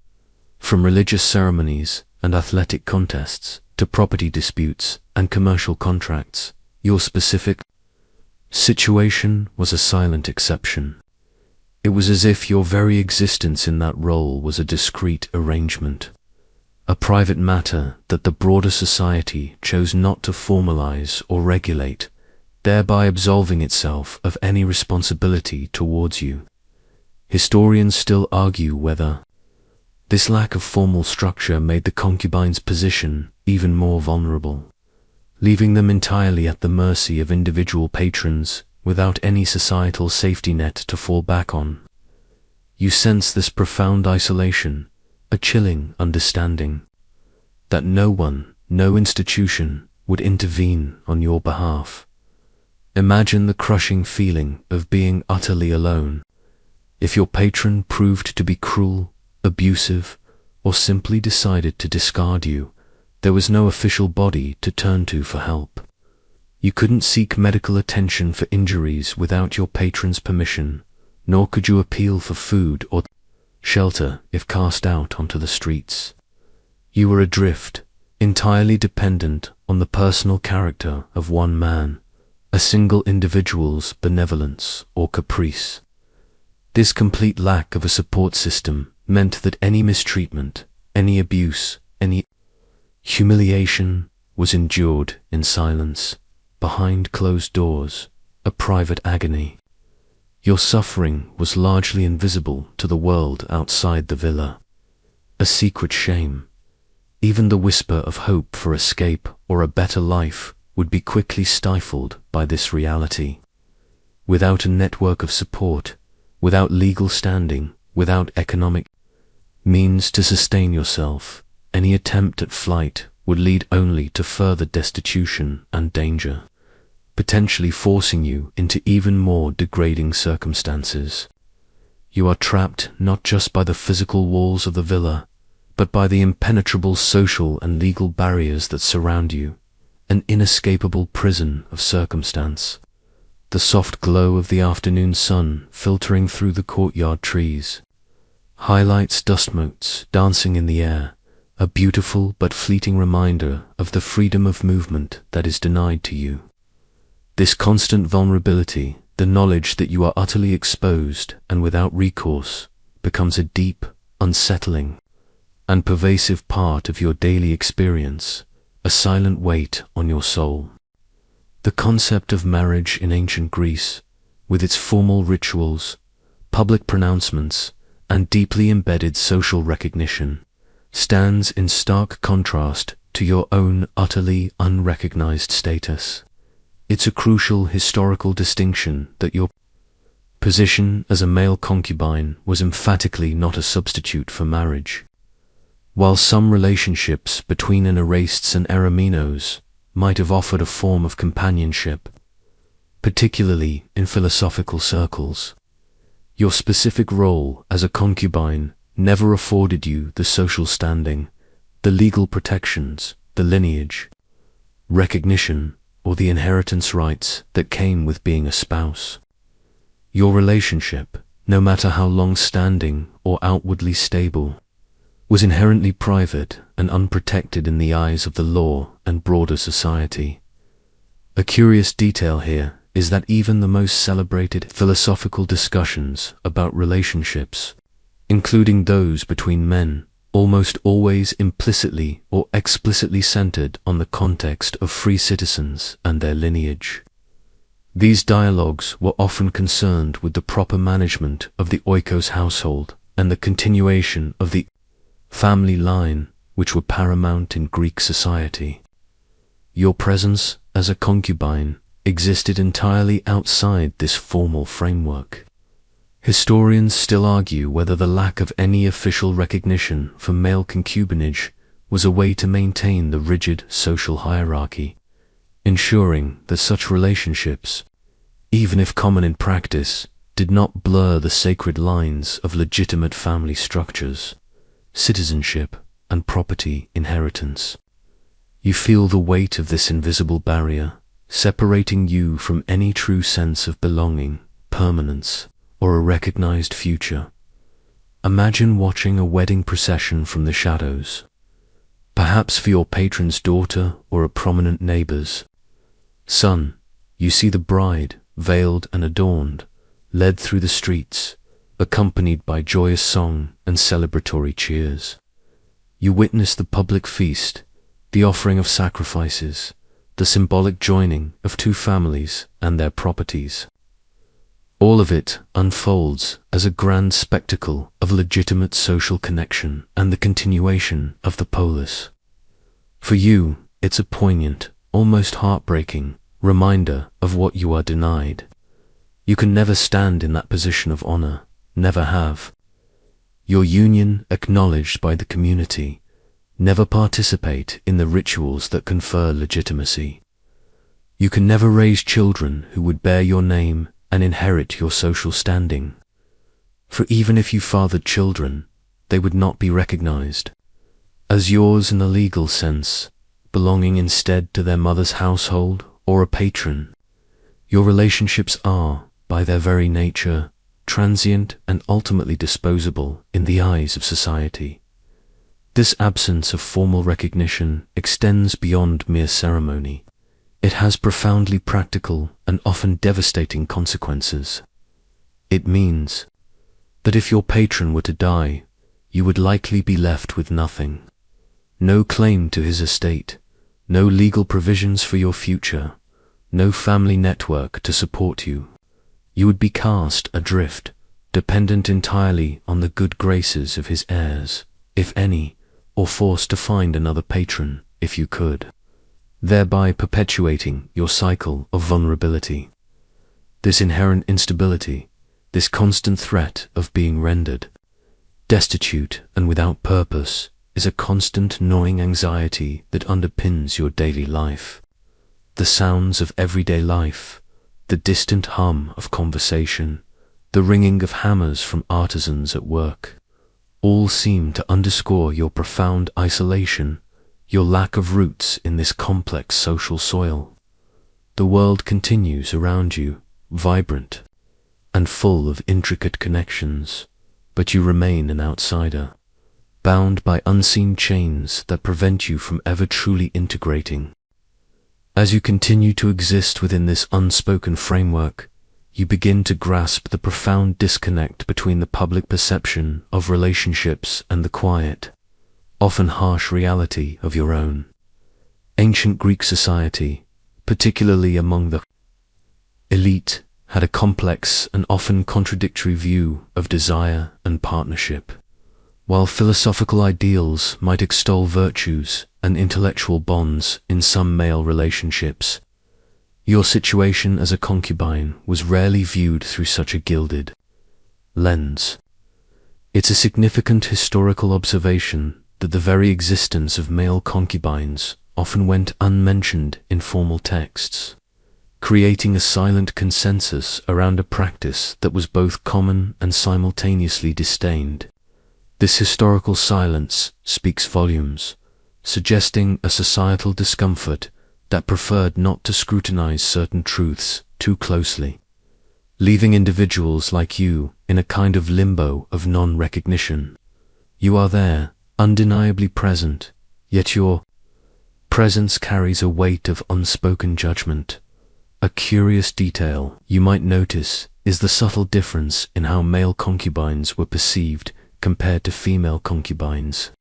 from religious ceremonies and athletic contests to property disputes and commercial contracts, your specific situation was a silent exception. It was as if your very existence in that role was a discrete arrangement, a private matter that the broader society chose not to formalize or regulate, thereby absolving itself of any responsibility towards you. Historians still argue whether this lack of formal structure made the concubines' position even more vulnerable, leaving them entirely at the mercy of individual patrons without any societal safety net to fall back on. You sense this profound isolation, a chilling understanding that no one, no institution would intervene on your behalf. Imagine the crushing feeling of being utterly alone. If your patron proved to be cruel, abusive, or simply decided to discard you, there was no official body to turn to for help. You couldn't seek medical attention for injuries without your patron's permission, nor could you appeal for food or shelter if cast out onto the streets. You were adrift, entirely dependent on the personal character of one man, a single individual's benevolence or caprice. This complete lack of a support system meant that any mistreatment, any abuse, any humiliation was endured in silence, behind closed doors, a private agony. Your suffering was largely invisible to the world outside the villa, a secret shame. Even the whisper of hope for escape or a better life would be quickly stifled by this reality. Without a network of support, without legal standing, without economic means to sustain yourself, any attempt at flight would lead only to further destitution and danger, potentially forcing you into even more degrading circumstances. You are trapped not just by the physical walls of the villa, but by the impenetrable social and legal barriers that surround you, an inescapable prison of circumstance. The soft glow of the afternoon sun filtering through the courtyard trees highlights dust motes dancing in the air, a beautiful but fleeting reminder of the freedom of movement that is denied to you. This constant vulnerability, the knowledge that you are utterly exposed and without recourse, becomes a deep, unsettling, and pervasive part of your daily experience, a silent weight on your soul. The concept of marriage in ancient Greece, with its formal rituals, public pronouncements, and deeply embedded social recognition, stands in stark contrast to your own utterly unrecognized status. It's a crucial historical distinction that your position as a male concubine was emphatically not a substitute for marriage. While some relationships between an Erastes and Eromenos might have offered a form of companionship, particularly in philosophical circles, your specific role as a concubine never afforded you the social standing, the legal protections, the lineage, recognition, or the inheritance rights that came with being a spouse. Your relationship, no matter how long-standing or outwardly stable, was inherently private and unprotected in the eyes of the law and broader society. A curious detail here is that even the most celebrated philosophical discussions about relationships, including those between men, almost always implicitly or explicitly centered on the context of free citizens and their lineage. These dialogues were often concerned with the proper management of the oikos household and the continuation of the family line, which were paramount in Greek society. Your presence as a concubine existed entirely outside this formal framework. Historians still argue whether the lack of any official recognition for male concubinage was a way to maintain the rigid social hierarchy, ensuring that such relationships, even if common in practice, did not blur the sacred lines of legitimate family structures, citizenship, and property inheritance. You feel the weight of this invisible barrier, separating you from any true sense of belonging, permanence, or a recognized future. Imagine watching a wedding procession from the shadows, perhaps for your patron's daughter or a prominent neighbor's son. You see the bride, veiled and adorned, led through the streets, accompanied by joyous song and celebratory cheers. You witness the public feast, the offering of sacrifices, the symbolic joining of two families and their properties. All of it unfolds as a grand spectacle of legitimate social connection and the continuation of the polis. For you, it's a poignant, almost heartbreaking reminder of what you are denied. You can never stand in that position of honor, never have. Your union acknowledged by the community, never participate in the rituals that confer legitimacy. You can never raise children who would bear your name and inherit your social standing. For even if you fathered children, they would not be recognized as yours in the legal sense, belonging instead to their mother's household or a patron. Your relationships are, by their very nature, transient and ultimately disposable in the eyes of society. This absence of formal recognition extends beyond mere ceremony. It has profoundly practical and often devastating consequences. It means that if your patron were to die, you would likely be left with nothing. No claim to his estate, no legal provisions for your future, no family network to support you. You would be cast adrift, dependent entirely on the good graces of his heirs, if any, or forced to find another patron, if you could. thereby perpetuating your cycle of vulnerability. This inherent instability, this constant threat of being rendered destitute and without purpose, is a constant gnawing anxiety that underpins your daily life. The sounds of everyday life, the distant hum of conversation, the ringing of hammers from artisans at work, all seem to underscore your profound isolation, your lack of roots in this complex social soil. The world continues around you, vibrant and full of intricate connections, but you remain an outsider, bound by unseen chains that prevent you from ever truly integrating. As you continue to exist within this unspoken framework, you begin to grasp the profound disconnect between the public perception of relationships and the quiet, often harsh reality of your own. Ancient Greek society, particularly among the elite, had a complex and often contradictory view of desire and partnership. While philosophical ideals might extol virtues and intellectual bonds in some male relationships, your situation as a concubine was rarely viewed through such a gilded lens. It's a significant historical observation that the very existence of male concubines often went unmentioned in formal texts, creating a silent consensus around a practice that was both common and simultaneously disdained. This historical silence speaks volumes, suggesting a societal discomfort that preferred not to scrutinize certain truths too closely, leaving individuals like you in a kind of limbo of non-recognition. You are there, undeniably present, yet your presence carries a weight of unspoken judgment. A curious detail you might notice is the subtle difference in how male concubines were perceived compared to female concubines.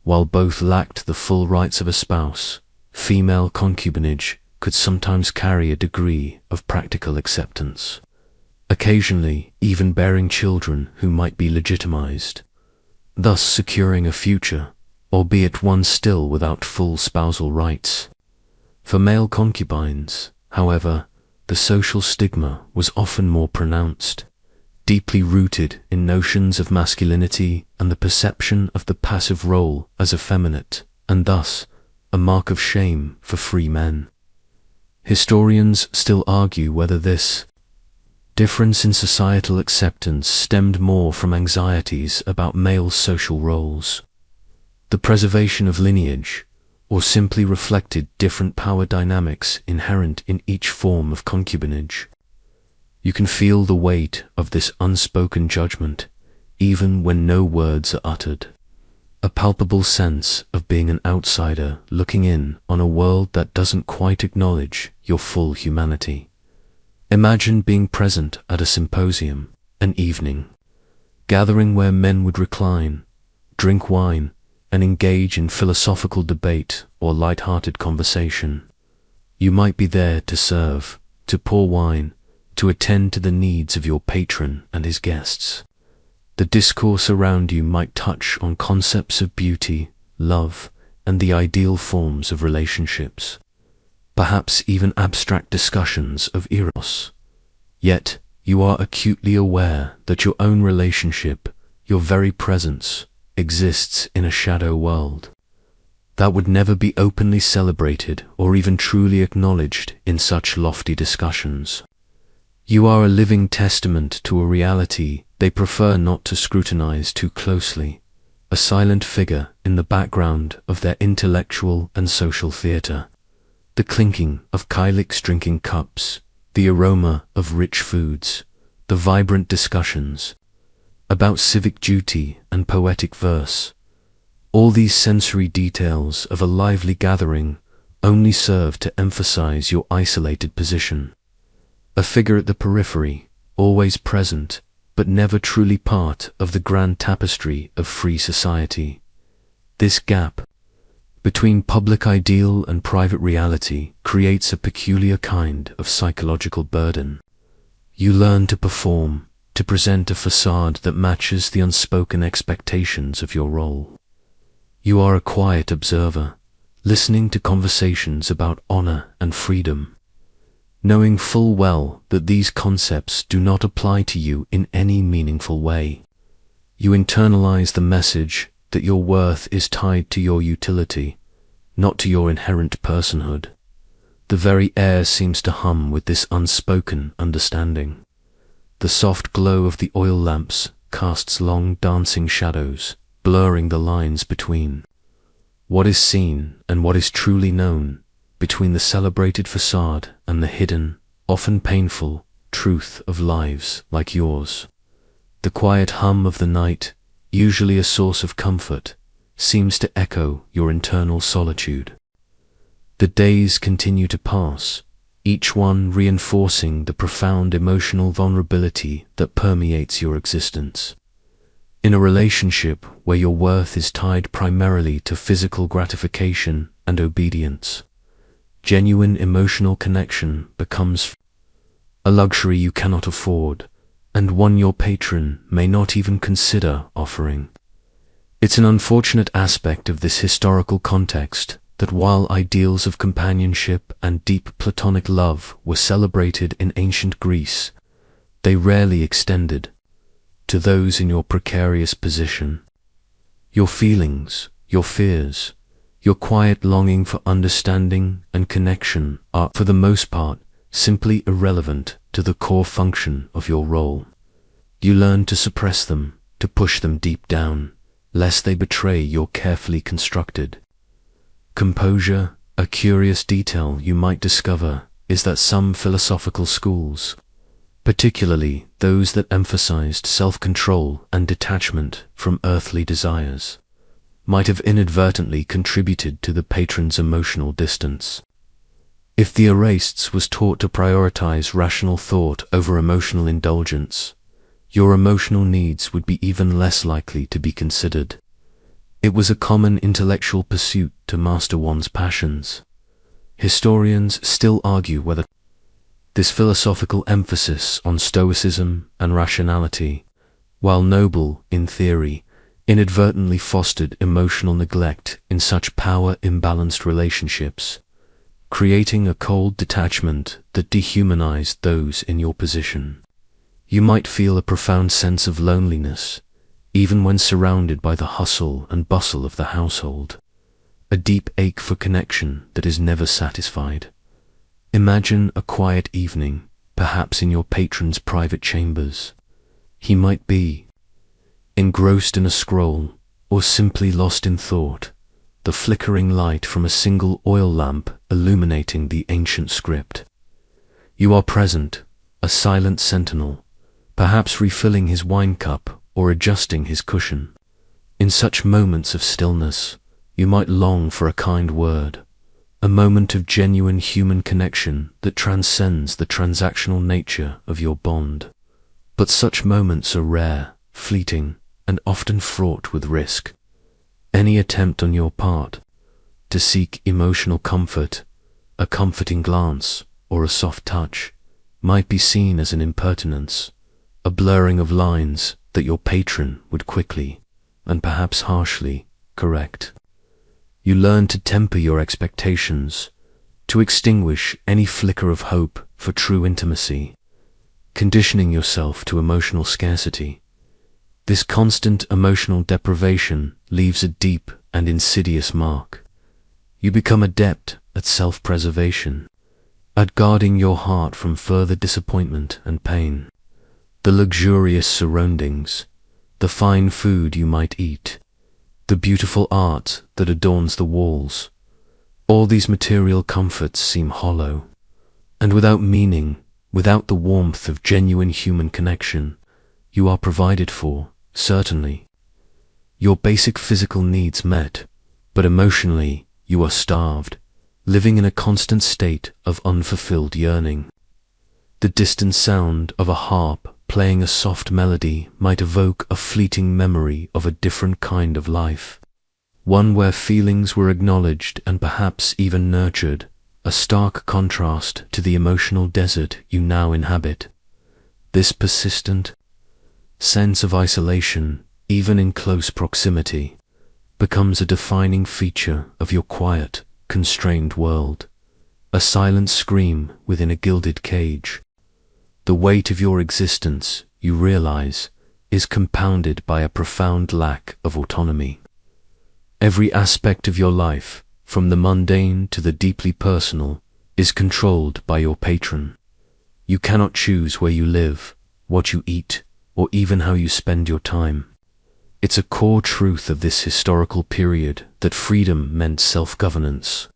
While both lacked the full rights of a spouse, female concubinage could sometimes carry a degree of practical acceptance, occasionally even bearing children who might be legitimized, thus securing a future, albeit one still without full spousal rights. For male concubines, however, the social stigma was often more pronounced, deeply rooted in notions of masculinity and the perception of the passive role as effeminate, and thus a mark of shame for free men. Historians still argue whether this difference in societal acceptance stemmed more from anxieties about male social roles, the preservation of lineage, or simply reflected different power dynamics inherent in each form of concubinage. You can feel the weight of this unspoken judgment, even when no words are uttered. A palpable sense of being an outsider looking in on a world that doesn't quite acknowledge your full humanity. Imagine being present at a symposium, an evening gathering where men would recline, drink wine, and engage in philosophical debate or light-hearted conversation. You might be there to serve, to pour wine, to attend to the needs of your patron and his guests. The discourse around you might touch on concepts of beauty, love, and the ideal forms of relationships, perhaps even abstract discussions of eros. Yet, you are acutely aware that your own relationship, your very presence, exists in a shadow world that would never be openly celebrated or even truly acknowledged in such lofty discussions. You are a living testament to a reality they prefer not to scrutinize too closely, a silent figure in the background of their intellectual and social theater. The clinking of Kylix drinking cups, the aroma of rich foods, the vibrant discussions about civic duty and poetic verse. All these sensory details of a lively gathering only serve to emphasize your isolated position. A figure at the periphery, always present, but never truly part of the grand tapestry of free society. This gap between public ideal and private reality creates a peculiar kind of psychological burden. You learn to perform, to present a facade that matches the unspoken expectations of your role. You are a quiet observer, listening to conversations about honor and freedom, knowing full well that these concepts do not apply to you in any meaningful way. You internalize the message that your worth is tied to your utility, not to your inherent personhood. The very air seems to hum with this unspoken understanding. The soft glow of the oil lamps casts long dancing shadows, blurring the lines between what is seen and what is truly known, between the celebrated facade and the hidden, often painful, truth of lives like yours. The quiet hum of the night, usually a source of comfort, seems to echo your internal solitude. The days continue to pass, each one reinforcing the profound emotional vulnerability that permeates your existence. In a relationship where your worth is tied primarily to physical gratification and obedience, genuine emotional connection becomes a luxury you cannot afford, and one your patron may not even consider offering. It's an unfortunate aspect of this historical context that while ideals of companionship and deep platonic love were celebrated in ancient Greece, they rarely extended to those in your precarious position. Your feelings, your fears, your quiet longing for understanding and connection are, for the most part, simply irrelevant to the core function of your role. You learn to suppress them, to push them deep down, lest they betray your carefully constructed composure. A curious detail you might discover is that some philosophical schools, particularly those that emphasized self-control and detachment from earthly desires, might have inadvertently contributed to the patron's emotional distance. If the Arists was taught to prioritize rational thought over emotional indulgence, your emotional needs would be even less likely to be considered. It was a common intellectual pursuit to master one's passions. Historians still argue whether this philosophical emphasis on stoicism and rationality, while noble in theory, inadvertently fostered emotional neglect in such power-imbalanced relationships, creating a cold detachment that dehumanized those in your position. You might feel a profound sense of loneliness, even when surrounded by the hustle and bustle of the household, a deep ache for connection that is never satisfied. Imagine a quiet evening, perhaps in your patron's private chambers. He might be engrossed in a scroll, or simply lost in thought, the flickering light from a single oil lamp illuminating the ancient script. You are present, a silent sentinel, perhaps refilling his wine cup or adjusting his cushion. In such moments of stillness, you might long for a kind word, a moment of genuine human connection that transcends the transactional nature of your bond. But such moments are rare, fleeting, and often fraught with risk. Any attempt on your part to seek emotional comfort, a comforting glance, or a soft touch, might be seen as an impertinence, a blurring of lines that your patron would quickly, and perhaps harshly, correct. You learn to temper your expectations, to extinguish any flicker of hope for true intimacy, conditioning yourself to emotional scarcity. This constant emotional deprivation leaves a deep and insidious mark. You become adept at self-preservation, at guarding your heart from further disappointment and pain. The luxurious surroundings, the fine food you might eat, the beautiful art that adorns the walls, all these material comforts seem hollow, and without meaning, without the warmth of genuine human connection. You are provided for, certainly, your basic physical needs met, but emotionally you are starved, living in a constant state of unfulfilled yearning. The distant sound of a harp playing a soft melody might evoke a fleeting memory of a different kind of life, one where feelings were acknowledged and perhaps even nurtured, a stark contrast to the emotional desert you now inhabit. This persistent sense of isolation, even in close proximity, becomes a defining feature of your quiet, constrained world, a silent scream within a gilded cage. The weight of your existence, you realize, is compounded by a profound lack of autonomy. Every aspect of your life, from the mundane to the deeply personal, is controlled by your patron. You cannot choose where you live, what you eat, or even how you spend your time. It's a core truth of this historical period that freedom meant self-governance,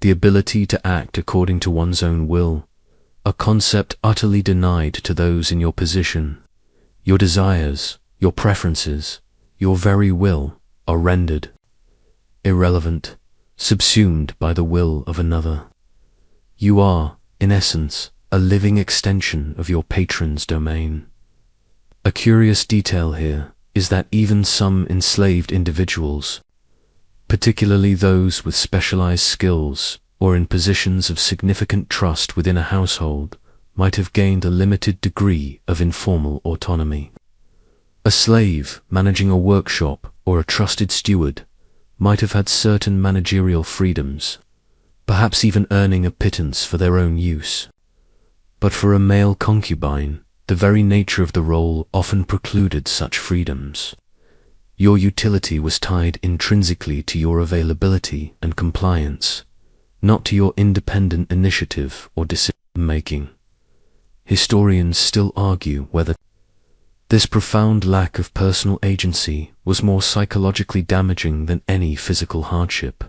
the ability to act according to one's own will, a concept utterly denied to those in your position. Your desires, your preferences, your very will are rendered irrelevant, subsumed by the will of another. You are, in essence, a living extension of your patron's domain. A curious detail here is that even some enslaved individuals, particularly those with specialized skills or in positions of significant trust within a household, might have gained a limited degree of informal autonomy. A slave managing a workshop or a trusted steward might have had certain managerial freedoms, perhaps even earning a pittance for their own use. But for a male concubine, the very nature of the role often precluded such freedoms. Your utility was tied intrinsically to your availability and compliance, not to your independent initiative or decision-making. Historians still argue whether this profound lack of personal agency was more psychologically damaging than any physical hardship,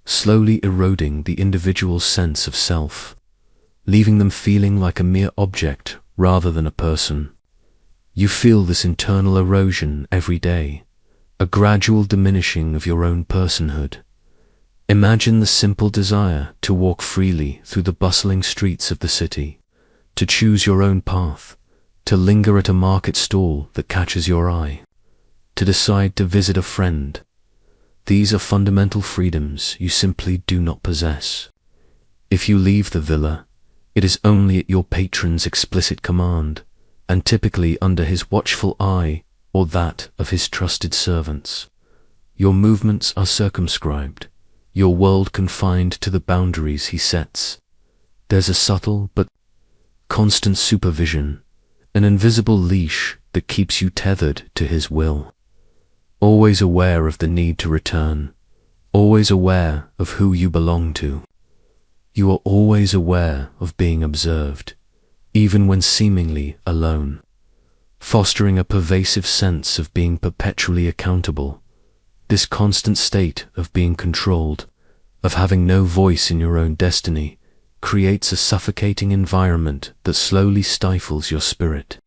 slowly eroding the individual's sense of self, leaving them feeling like a mere object rather than a person. You feel this internal erosion every day, a gradual diminishing of your own personhood. Imagine the simple desire to walk freely through the bustling streets of the city, to choose your own path, to linger at a market stall that catches your eye, to decide to visit a friend. These are fundamental freedoms you simply do not possess. If you leave the villa, it is only at your patron's explicit command, and typically under his watchful eye or that of his trusted servants. Your movements are circumscribed, your world confined to the boundaries he sets. There's a subtle but constant supervision, an invisible leash that keeps you tethered to his will. Always aware of the need to return, always aware of who you belong to. You are always aware of being observed, even when seemingly alone, fostering a pervasive sense of being perpetually accountable. This constant state of being controlled, of having no voice in your own destiny, creates a suffocating environment that slowly stifles your spirit.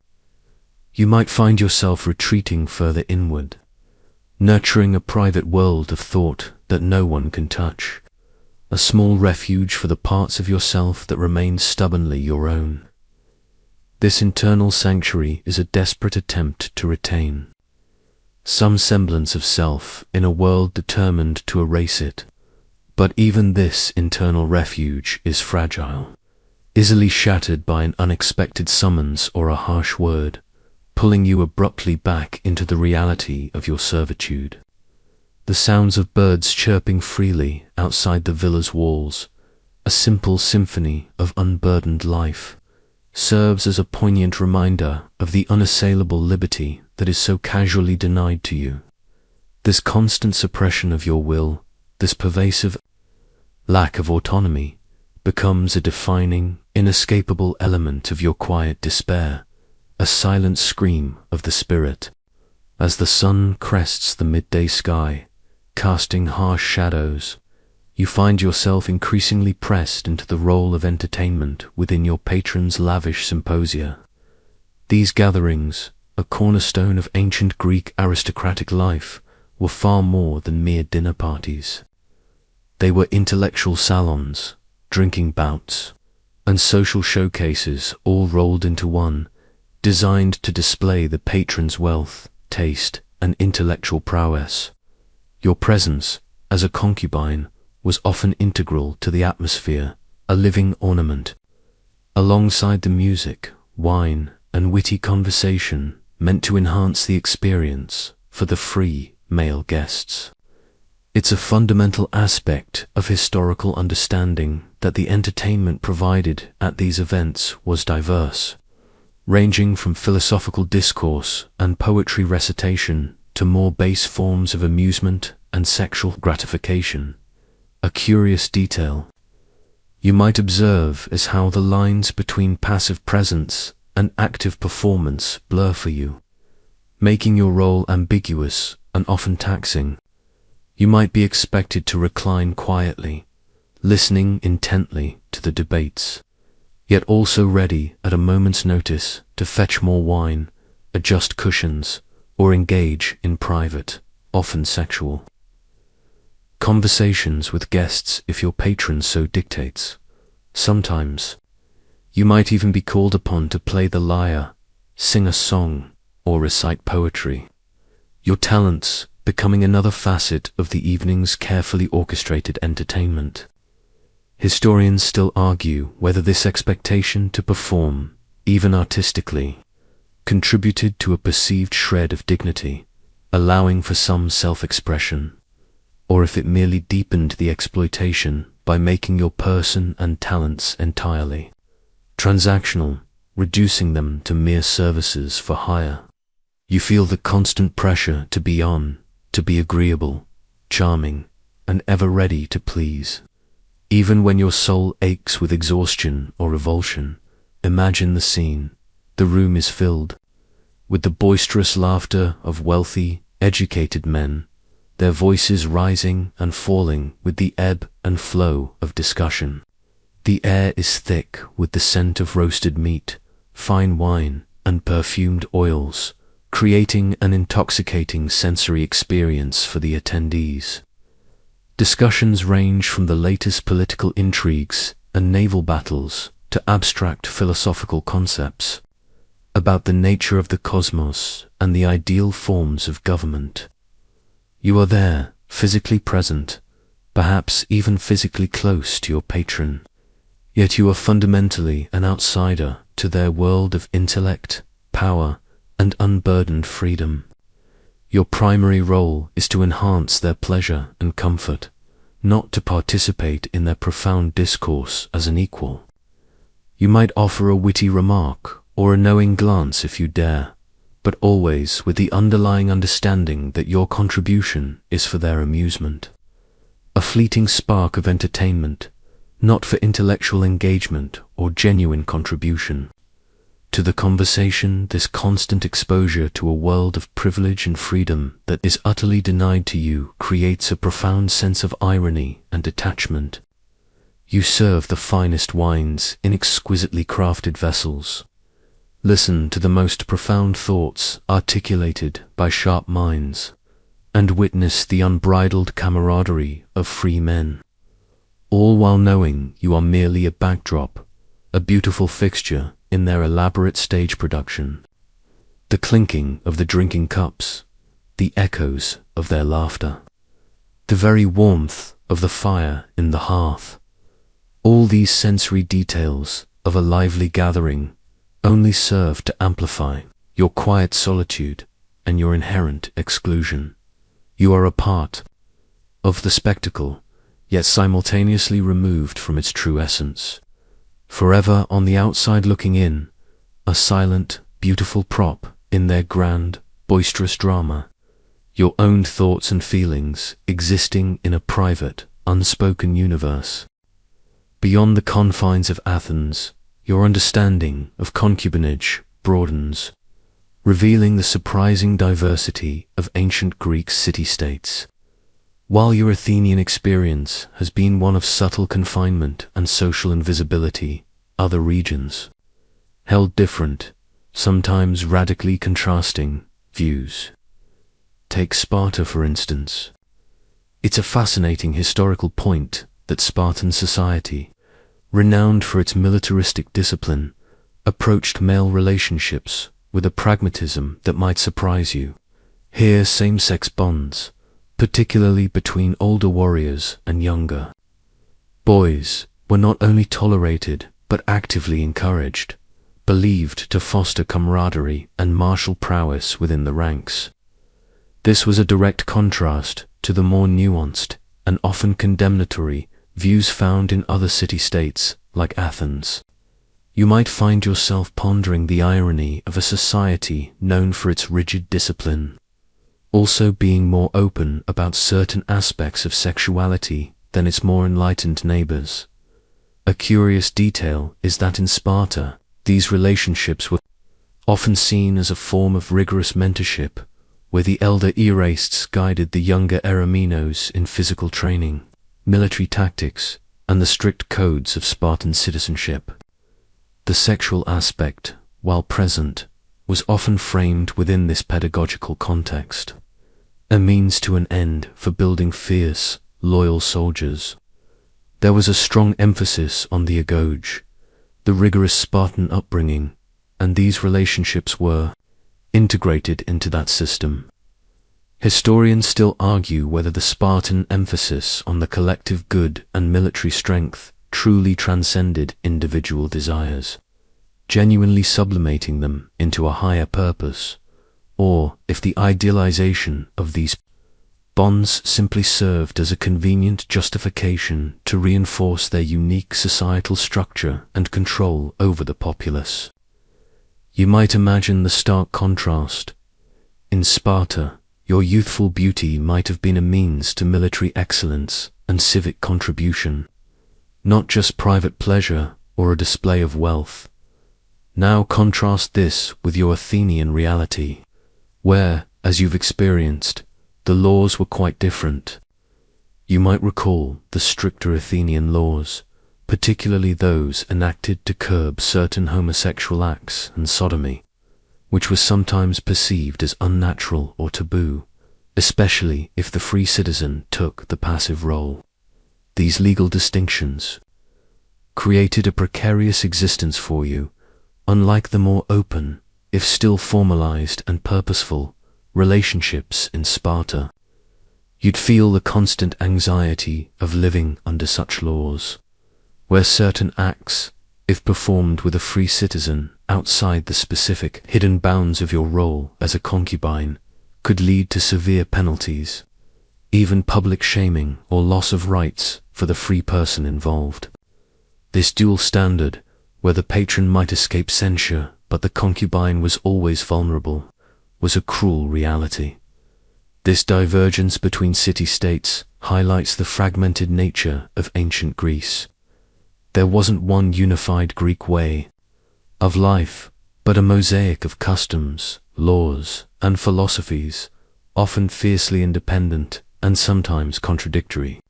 You might find yourself retreating further inward, nurturing a private world of thought that no one can touch, a small refuge for the parts of yourself that remain stubbornly your own. This internal sanctuary is a desperate attempt to retain some semblance of self in a world determined to erase it. But even this internal refuge is fragile, easily shattered by an unexpected summons or a harsh word, pulling you abruptly back into the reality of your servitude. The sounds of birds chirping freely outside the villa's walls, a simple symphony of unburdened life, serves as a poignant reminder of the unassailable liberty that is so casually denied to you. This constant suppression of your will, this pervasive lack of autonomy, becomes a defining, inescapable element of your quiet despair, a silent scream of the spirit. As the sun crests the midday sky, casting harsh shadows, you find yourself increasingly pressed into the role of entertainment within your patron's lavish symposia. These gatherings, a cornerstone of ancient Greek aristocratic life, were far more than mere dinner parties. They were intellectual salons, drinking bouts, and social showcases all rolled into one, designed to display the patron's wealth, taste, and intellectual prowess. Your presence, as a concubine, was often integral to the atmosphere, a living ornament. Alongside the music, wine, and witty conversation meant to enhance the experience for the free male guests. It's a fundamental aspect of historical understanding that the entertainment provided at these events was diverse, ranging from philosophical discourse and poetry recitation to more base forms of amusement and sexual gratification. A curious detail you might observe is how the lines between passive presence and active performance blur for you, making your role ambiguous and often taxing. You might be expected to recline quietly, listening intently to the debates, yet also ready at a moment's notice to fetch more wine, adjust cushions, or engage in private, often sexual conversations with guests if your patron so dictates. Sometimes, you might even be called upon to play the lyre, sing a song, or recite poetry, your talents becoming another facet of the evening's carefully orchestrated entertainment. Historians still argue whether this expectation to perform, even artistically, contributed to a perceived shred of dignity, allowing for some self-expression, or if it merely deepened the exploitation by making your person and talents entirely transactional, reducing them to mere services for hire. You feel the constant pressure to be on, to be agreeable, charming, and ever ready to please. Even when your soul aches with exhaustion or revulsion, imagine the scene. The room is filled with the boisterous laughter of wealthy, educated men, their voices rising and falling with the ebb and flow of discussion. The air is thick with the scent of roasted meat, fine wine, and perfumed oils, creating an intoxicating sensory experience for the attendees. Discussions range from the latest political intrigues and naval battles to abstract philosophical concepts about the nature of the cosmos and the ideal forms of government. You are there, physically present, perhaps even physically close to your patron, yet you are fundamentally an outsider to their world of intellect, power, and unburdened freedom. Your primary role is to enhance their pleasure and comfort, not to participate in their profound discourse as an equal. You might offer a witty remark or a knowing glance if you dare, but always with the underlying understanding that your contribution is for their amusement. A fleeting spark of entertainment, not for intellectual engagement or genuine contribution. To the conversation, this constant exposure to a world of privilege and freedom that is utterly denied to you creates a profound sense of irony and detachment. You serve the finest wines in exquisitely crafted vessels. Listen to the most profound thoughts articulated by sharp minds, and witness the unbridled camaraderie of free men, all while knowing you are merely a backdrop, a beautiful fixture in their elaborate stage production. The clinking of the drinking cups, the echoes of their laughter, the very warmth of the fire in the hearth, all these sensory details of a lively gathering only serve to amplify your quiet solitude and your inherent exclusion. You are a part of the spectacle, yet simultaneously removed from its true essence. Forever on the outside looking in, a silent, beautiful prop in their grand, boisterous drama, your own thoughts and feelings existing in a private, unspoken universe. Beyond the confines of Athens, your understanding of concubinage broadens, revealing the surprising diversity of ancient Greek city-states. While your Athenian experience has been one of subtle confinement and social invisibility, other regions held different, sometimes radically contrasting, views. Take Sparta, for instance. It's a fascinating historical point that Spartan society, renowned for its militaristic discipline, approached male relationships with a pragmatism that might surprise you. Here, same-sex bonds, particularly between older warriors and younger boys, were not only tolerated but actively encouraged, believed to foster camaraderie and martial prowess within the ranks. This was a direct contrast to the more nuanced and often condemnatory views found in other city-states like Athens. You might find yourself pondering the irony of a society known for its rigid discipline, also being more open about certain aspects of sexuality than its more enlightened neighbors. A curious detail is that in Sparta, these relationships were often seen as a form of rigorous mentorship, where the elder Erasts guided the younger Eromenos in physical training, military tactics, and the strict codes of Spartan citizenship. The sexual aspect, while present, was often framed within this pedagogical context, a means to an end for building fierce, loyal soldiers. There was a strong emphasis on the agoge, the rigorous Spartan upbringing, and these relationships were integrated into that system. Historians still argue whether the Spartan emphasis on the collective good and military strength truly transcended individual desires, genuinely sublimating them into a higher purpose, or if the idealization of these bonds simply served as a convenient justification to reinforce their unique societal structure and control over the populace. You might imagine the stark contrast. In Sparta, your youthful beauty might have been a means to military excellence and civic contribution, not just private pleasure or a display of wealth. Now contrast this with your Athenian reality, where, as you've experienced, the laws were quite different. You might recall the stricter Athenian laws, particularly those enacted to curb certain homosexual acts and sodomy, which was sometimes perceived as unnatural or taboo, especially if the free citizen took the passive role. These legal distinctions created a precarious existence for you, unlike the more open, if still formalized and purposeful, relationships in Sparta. You'd feel the constant anxiety of living under such laws, where certain acts, if performed with a free citizen outside the specific hidden bounds of your role as a concubine, could lead to severe penalties, even public shaming or loss of rights for the free person involved. This dual standard, where the patron might escape censure but the concubine was always vulnerable, was a cruel reality. This divergence between city-states highlights the fragmented nature of ancient Greece. There wasn't one unified Greek way of life, but a mosaic of customs, laws, and philosophies, often fiercely independent and sometimes contradictory.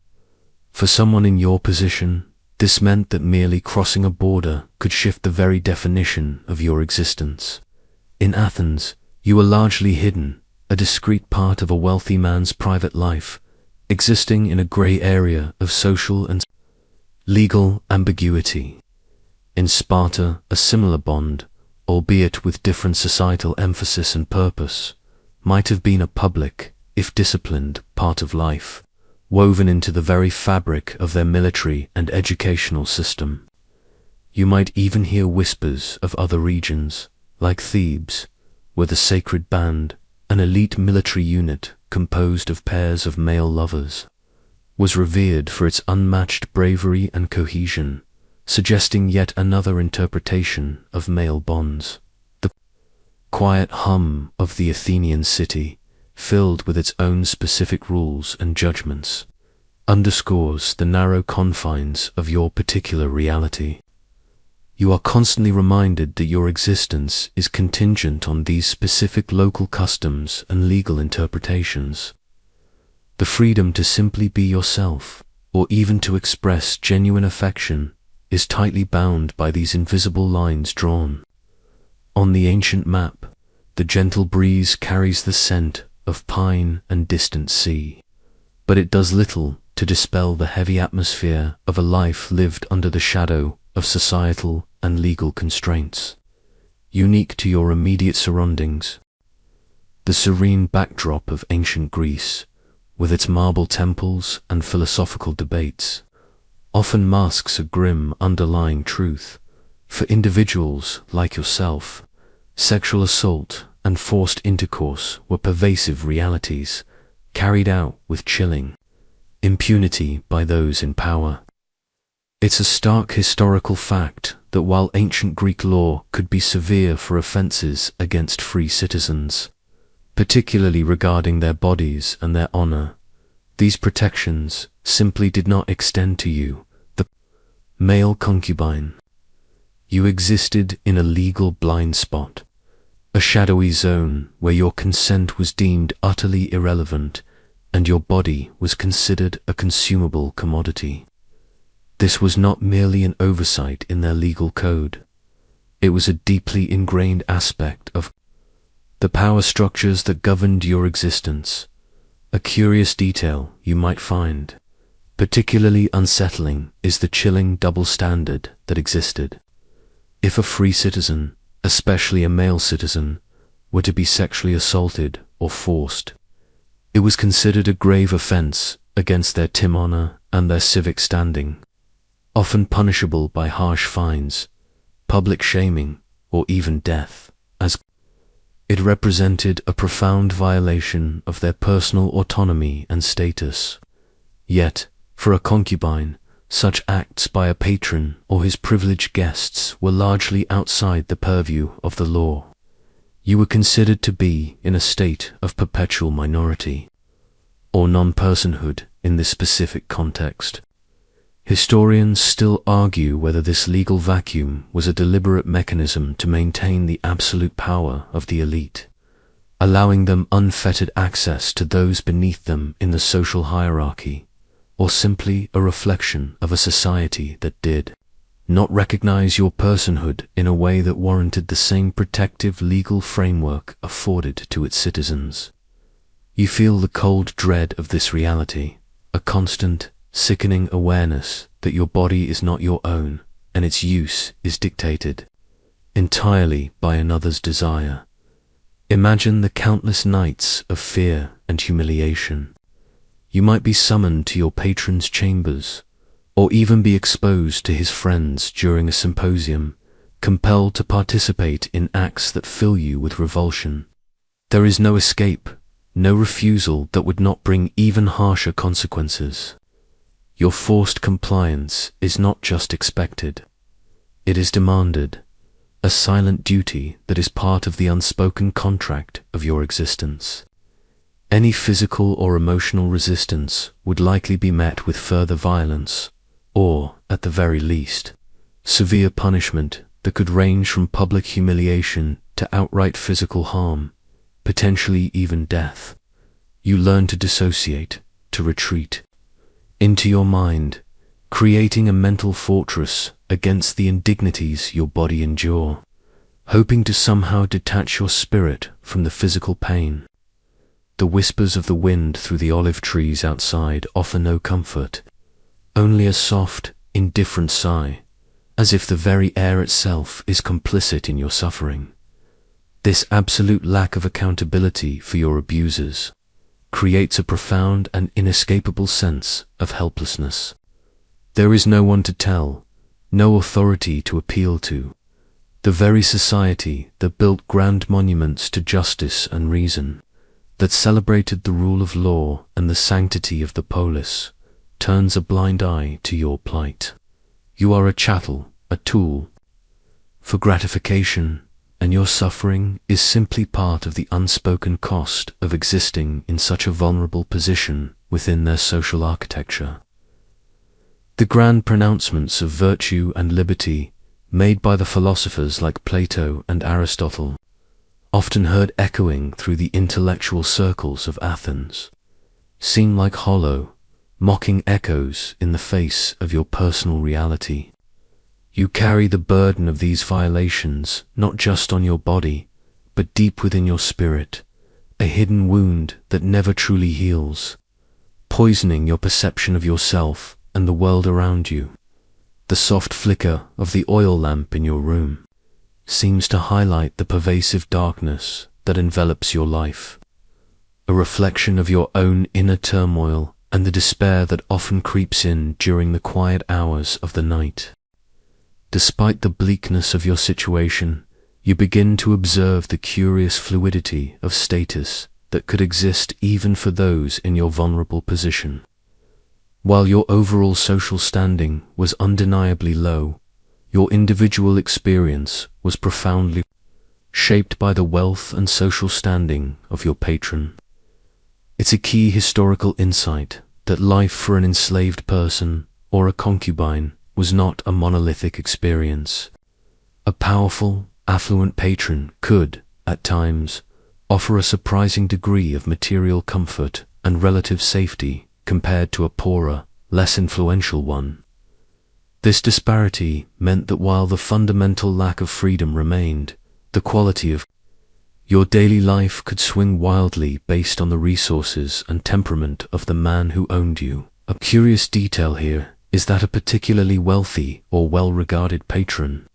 For someone in your position, this meant that merely crossing a border could shift the very definition of your existence. In Athens, you were largely hidden, a discrete part of a wealthy man's private life, existing in a grey area of social and legal ambiguity. In Sparta, a similar bond, albeit with different societal emphasis and purpose, might have been a public, if disciplined, part of life, woven into the very fabric of their military and educational system. You might even hear whispers of other regions, like Thebes, where the sacred band, an elite military unit composed of pairs of male lovers, was revered for its unmatched bravery and cohesion, suggesting yet another interpretation of male bonds. The quiet hum of the Athenian city, filled with its own specific rules and judgments, underscores the narrow confines of your particular reality. You are constantly reminded that your existence is contingent on these specific local customs and legal interpretations. The freedom to simply be yourself, or even to express genuine affection, is tightly bound by these invisible lines drawn. On the ancient map, the gentle breeze carries the scent of pine and distant sea, but it does little to dispel the heavy atmosphere of a life lived under the shadow of societal and legal constraints, unique to your immediate surroundings. The serene backdrop of ancient Greece, with its marble temples and philosophical debates, often masks a grim underlying truth. For individuals like yourself, sexual assault and forced intercourse were pervasive realities, carried out with chilling impunity by those in power. It's a stark historical fact that while ancient Greek law could be severe for offenses against free citizens, particularly regarding their bodies and their honor, these protections simply did not extend to you, the male concubine. You existed in a legal blind spot, a shadowy zone where your consent was deemed utterly irrelevant and your body was considered a consumable commodity. This was not merely an oversight in their legal code. It was a deeply ingrained aspect of the power structures that governed your existence. A curious detail you might find particularly unsettling is the chilling double standard that existed. If a free citizen, especially a male citizen, were to be sexually assaulted or forced, it was considered a grave offense against their honor and their civic standing, often punishable by harsh fines, public shaming, or even death, as it represented a profound violation of their personal autonomy and status. Yet, for a concubine, such acts by a patron or his privileged guests were largely outside the purview of the law. You were considered to be in a state of perpetual minority, or non-personhood in this specific context. Historians still argue whether this legal vacuum was a deliberate mechanism to maintain the absolute power of the elite, allowing them unfettered access to those beneath them in the social hierarchy, or simply a reflection of a society that did not recognize your personhood in a way that warranted the same protective legal framework afforded to its citizens. You feel the cold dread of this reality, a constant, sickening awareness that your body is not your own and its use is dictated entirely by another's desire. Imagine the countless nights of fear and humiliation. You might be summoned to your patron's chambers, or even be exposed to his friends during a symposium, compelled to participate in acts that fill you with revulsion. There is no escape, no refusal that would not bring even harsher consequences. Your forced compliance is not just expected, it is demanded, a silent duty that is part of the unspoken contract of your existence. Any physical or emotional resistance would likely be met with further violence, or, at the very least, severe punishment that could range from public humiliation to outright physical harm, potentially even death. You learn to dissociate, to retreat into your mind, creating a mental fortress against the indignities your body endure, hoping to somehow detach your spirit from the physical pain. The whispers of the wind through the olive trees outside offer no comfort, only a soft, indifferent sigh, as if the very air itself is complicit in your suffering. This absolute lack of accountability for your abusers creates a profound and inescapable sense of helplessness. There is no one to tell, no authority to appeal to. The very society that built grand monuments to justice and reason, that celebrated the rule of law and the sanctity of the polis, turns a blind eye to your plight. You are a chattel, a tool for gratification, and your suffering is simply part of the unspoken cost of existing in such a vulnerable position within their social architecture. The grand pronouncements of virtue and liberty made by the philosophers like Plato and Aristotle, often heard echoing through the intellectual circles of Athens, seem like hollow, mocking echoes in the face of your personal reality. You carry the burden of these violations not just on your body, but deep within your spirit, a hidden wound that never truly heals, poisoning your perception of yourself and the world around you. The soft flicker of the oil lamp in your room seems to highlight the pervasive darkness that envelops your life, a reflection of your own inner turmoil and the despair that often creeps in during the quiet hours of the night. Despite the bleakness of your situation, you begin to observe the curious fluidity of status that that could exist even for those in your vulnerable position. While your overall social standing was undeniably low, your individual experience was profoundly shaped by the wealth and social standing of your patron. It's a key historical insight that life for an enslaved person or a concubine was not a monolithic experience. A powerful, affluent patron could, at times, offer a surprising degree of material comfort and relative safety compared to a poorer, less influential one. This disparity meant that while the fundamental lack of freedom remained, the quality of your daily life could swing wildly based on the resources and temperament of the man who owned you. A curious detail here is that a particularly wealthy or well-regarded patron,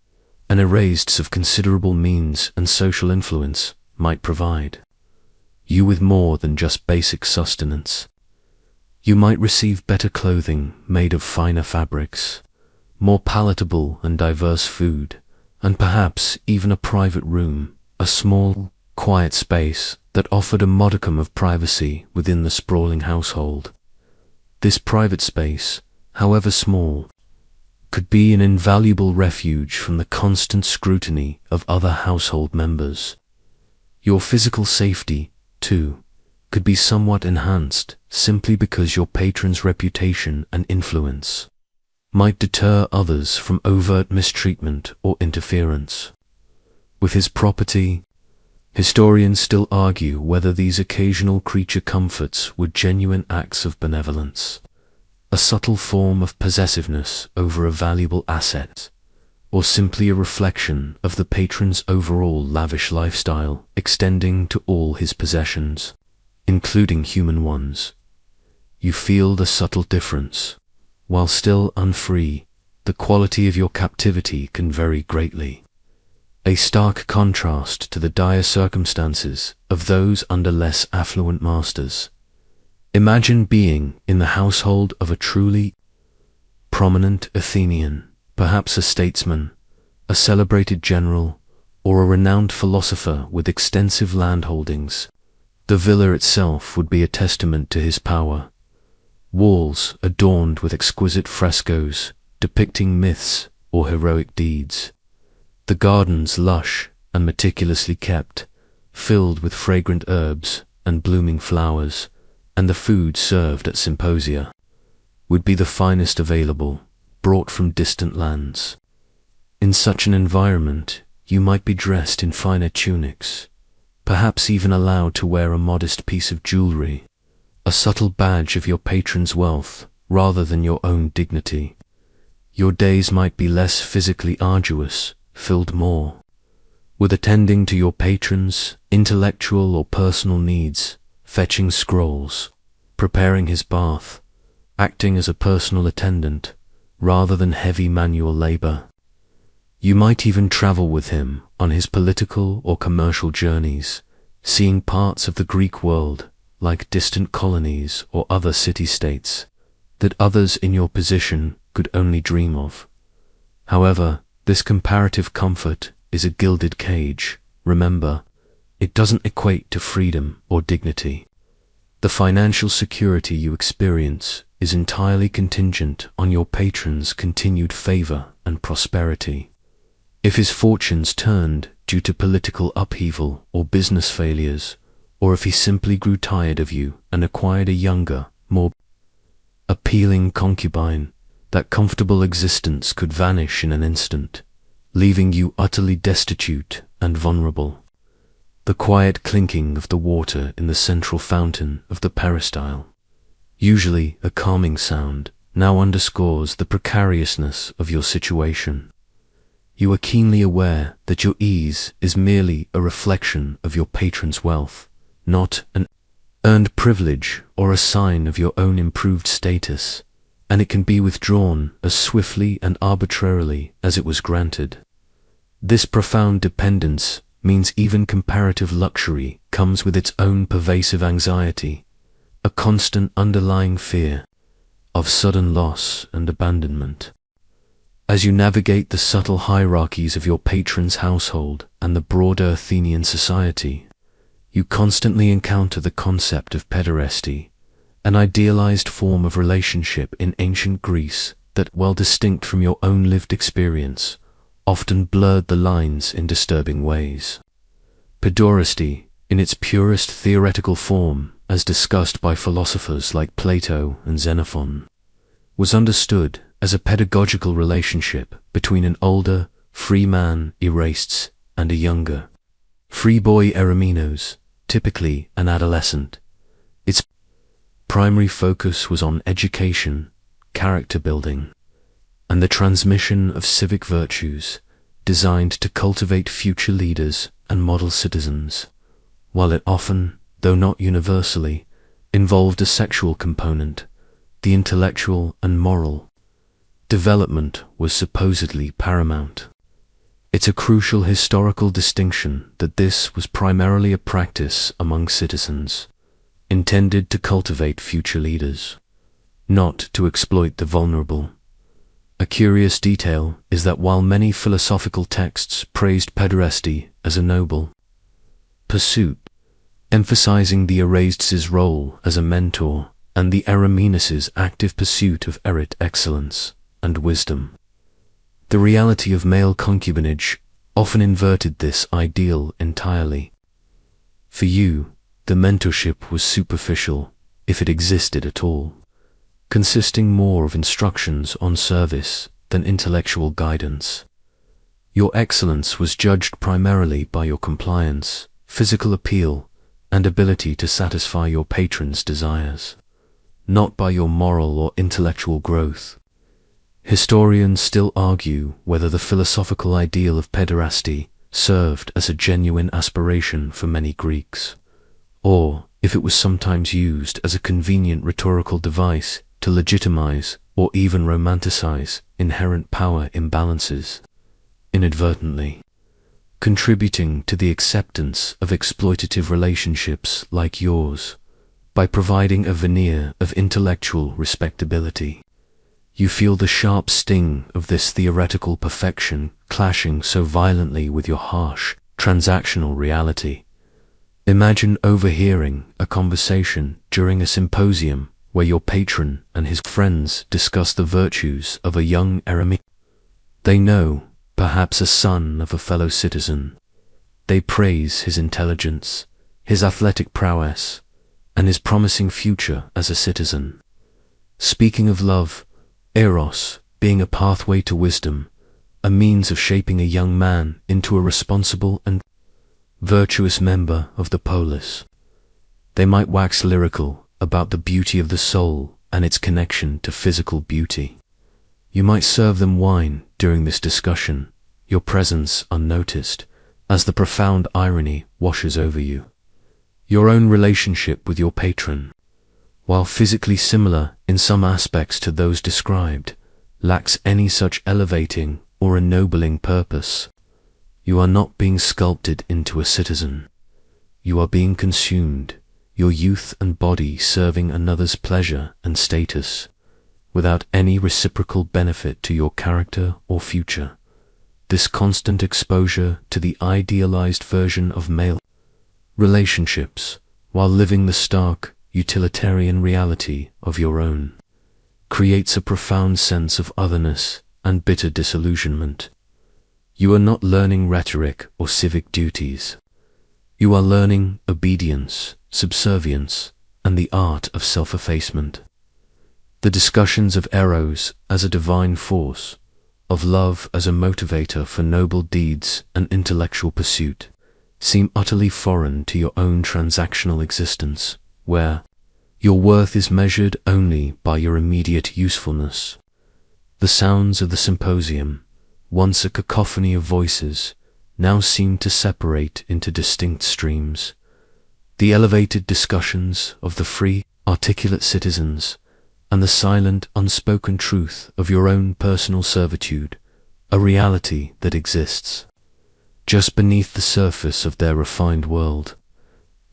an erased of considerable means and social influence, might provide you with more than just basic sustenance. You might receive better clothing made of finer fabrics, more palatable and diverse food, and perhaps even a private room, a small, quiet space that offered a modicum of privacy within the sprawling household. This private space, however small, could be an invaluable refuge from the constant scrutiny of other household members. Your physical safety, too, could be somewhat enhanced simply because your patron's reputation and influence might deter others from overt mistreatment or interference with his property. Historians still argue whether these occasional creature comforts were genuine acts of benevolence, a subtle form of possessiveness over a valuable asset, or simply a reflection of the patron's overall lavish lifestyle extending to all his possessions, including human ones. You feel the subtle difference. While still unfree, the quality of your captivity can vary greatly, a stark contrast to the dire circumstances of those under less affluent masters. Imagine being in the household of a truly prominent Athenian, perhaps a statesman, a celebrated general, or a renowned philosopher with extensive landholdings. The villa itself would be a testament to his power. Walls adorned with exquisite frescoes depicting myths or heroic deeds. The gardens lush and meticulously kept, filled with fragrant herbs and blooming flowers, and the food served at symposia would be the finest available, brought from distant lands. In such an environment, you might be dressed in finer tunics, perhaps even allowed to wear a modest piece of jewelry, a subtle badge of your patron's wealth rather than your own dignity. Your days might be less physically arduous, filled more with attending to your patron's intellectual or personal needs, fetching scrolls, preparing his bath, acting as a personal attendant, rather than heavy manual labor. You might even travel with him on his political or commercial journeys, seeing parts of the Greek world like distant colonies or other city-states that others in your position could only dream of. However, this comparative comfort is a gilded cage. Remember, it doesn't equate to freedom or dignity. The financial security you experience is entirely contingent on your patron's continued favor and prosperity. If his fortunes turned due to political upheaval or business failures, or if he simply grew tired of you and acquired a younger, more appealing concubine, that comfortable existence could vanish in an instant, leaving you utterly destitute and vulnerable. The quiet clinking of the water in the central fountain of the peristyle, usually a calming sound, now underscores the precariousness of your situation. You are keenly aware that your ease is merely a reflection of your patron's wealth, not an earned privilege or a sign of your own improved status, and it can be withdrawn as swiftly and arbitrarily as it was granted. This profound dependence means even comparative luxury comes with its own pervasive anxiety, a constant underlying fear of sudden loss and abandonment. As you navigate the subtle hierarchies of your patron's household and the broader Athenian society, You constantly encounter the concept of pederasty, an idealized form of relationship in ancient Greece that, while distinct from your own lived experience, often blurred the lines in disturbing ways. Pederasty, in its purest theoretical form, as discussed by philosophers like Plato and Xenophon, was understood as a pedagogical relationship between an older, free man, Erastes, and a younger, free boy, Eromenos, typically an adolescent. Its primary focus was on education, character building, and the transmission of civic virtues designed to cultivate future leaders and model citizens, while it often, though not universally, involved a sexual component. The intellectual and moral development was supposedly paramount. It's a crucial historical distinction that this was primarily a practice among citizens, intended to cultivate future leaders, not to exploit the vulnerable. A curious detail is that while many philosophical texts praised pederasty as a noble pursuit, emphasizing the Erastes' role as a mentor and the Eromenos' active pursuit of errant excellence and wisdom, the reality of male concubinage often inverted this ideal entirely. For you, the mentorship was superficial, if it existed at all, consisting more of instructions on service than intellectual guidance. Your excellence was judged primarily by your compliance, physical appeal, and ability to satisfy your patron's desires, not by your moral or intellectual growth. Historians still argue whether the philosophical ideal of pederasty served as a genuine aspiration for many Greeks, or if it was sometimes used as a convenient rhetorical device to legitimize or even romanticize inherent power imbalances, inadvertently contributing to the acceptance of exploitative relationships like yours by providing a veneer of intellectual respectability. You feel the sharp sting of this theoretical perfection clashing so violently with your harsh, transactional reality. Imagine overhearing a conversation during a symposium where your patron and his friends discuss the virtues of a young Eromenos. They know, perhaps a son of a fellow citizen. They praise his intelligence, his athletic prowess, and his promising future as a citizen. Speaking of love, Eros being a pathway to wisdom, a means of shaping a young man into a responsible and virtuous member of the polis. They might wax lyrical about the beauty of the soul and its connection to physical beauty. You might serve them wine during this discussion, your presence unnoticed, as the profound irony washes over you. Your own relationship with your patron, while physically similar in some aspects to those described, lacks any such elevating or ennobling purpose. You are not being sculpted into a citizen. You are being consumed, your youth and body serving another's pleasure and status, without any reciprocal benefit to your character or future. This constant exposure to the idealized version of male relationships, while living the stark, utilitarian reality of your own, creates a profound sense of otherness and bitter disillusionment. You are not learning rhetoric or civic duties. You are learning obedience, subservience, and the art of self-effacement. The discussions of Eros as a divine force, of love as a motivator for noble deeds and intellectual pursuit, seem utterly foreign to your own transactional existence, where your worth is measured only by your immediate usefulness. The sounds of the symposium, once a cacophony of voices, now seem to separate into distinct streams. The elevated discussions of the free, articulate citizens, and the silent, unspoken truth of your own personal servitude, a reality that exists just beneath the surface of their refined world.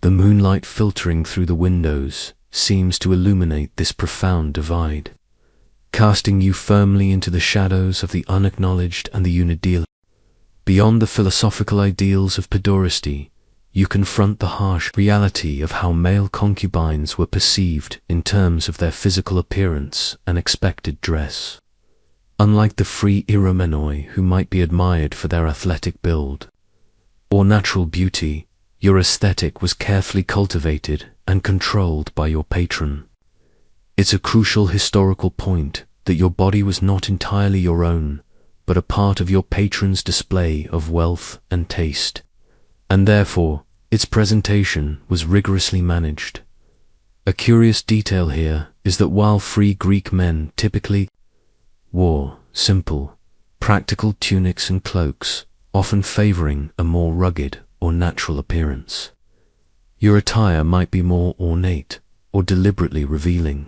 The moonlight filtering through the windows seems to illuminate this profound divide, casting you firmly into the shadows of the unacknowledged and the unideal. Beyond the philosophical ideals of pederasty, you confront the harsh reality of how male concubines were perceived in terms of their physical appearance and expected dress. Unlike the free Iromenoi who might be admired for their athletic build or natural beauty, your aesthetic was carefully cultivated and controlled by your patron. It's a crucial historical point that your body was not entirely your own, but a part of your patron's display of wealth and taste, and therefore its presentation was rigorously managed. A curious detail here is that while free Greek men typically wore simple, practical tunics and cloaks, often favoring a more rugged or natural appearance, your attire might be more ornate or deliberately revealing.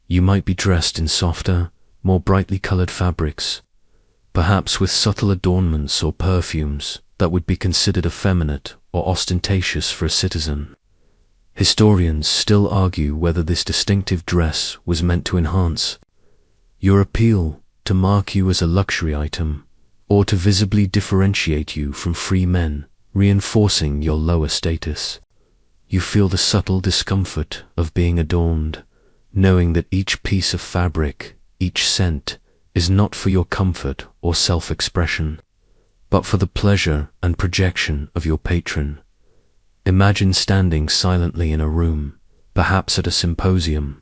You might be dressed in softer, more brightly colored fabrics, perhaps with subtle adornments or perfumes that would be considered effeminate or ostentatious for a citizen. Historians still argue whether this distinctive dress was meant to enhance your appeal, to mark you as a luxury item, or to visibly differentiate you from free men, reinforcing your lower status. You feel the subtle discomfort of being adorned, knowing that each piece of fabric, each scent, is not for your comfort or self-expression, but for the pleasure and projection of your patron. Imagine standing silently in a room, perhaps at a symposium,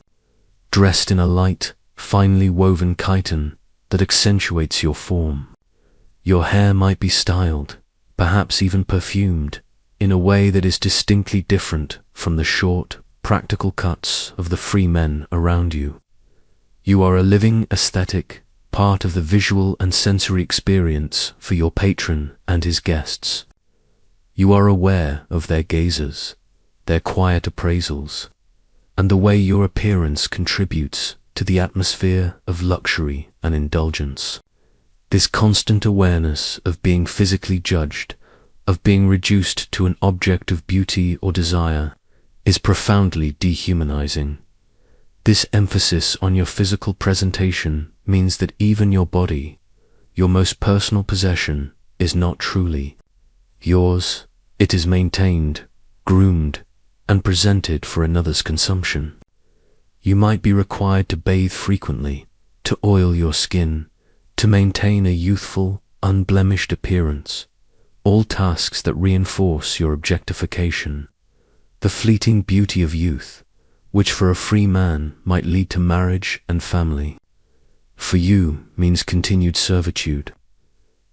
dressed in a light, finely woven chiton that accentuates your form. Your hair might be styled, perhaps even perfumed, in a way that is distinctly different from the short, practical cuts of the free men around you. You are a living aesthetic, part of the visual and sensory experience for your patron and his guests. You are aware of their gazes, their quiet appraisals, and the way your appearance contributes to the atmosphere of luxury and indulgence. This constant awareness of being physically judged, of being reduced to an object of beauty or desire, is profoundly dehumanizing. This emphasis on your physical presentation means that even your body, your most personal possession, is not truly yours. It is maintained, groomed, and presented for another's consumption. You might be required to bathe frequently, to oil your skin, to maintain a youthful, unblemished appearance, all tasks that reinforce your objectification. The fleeting beauty of youth, which for a free man might lead to marriage and family, for you means continued servitude.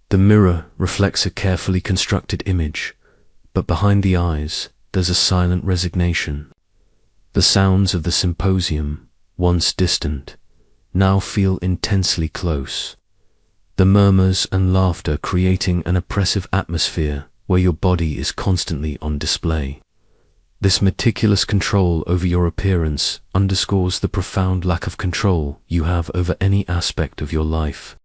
The mirror reflects a carefully constructed image, but behind the eyes there's a silent resignation. The sounds of the symposium, once distant, now feel intensely close. The murmurs and laughter creating an oppressive atmosphere where your body is constantly on display. This meticulous control over your appearance underscores the profound lack of control you have over any aspect of your life.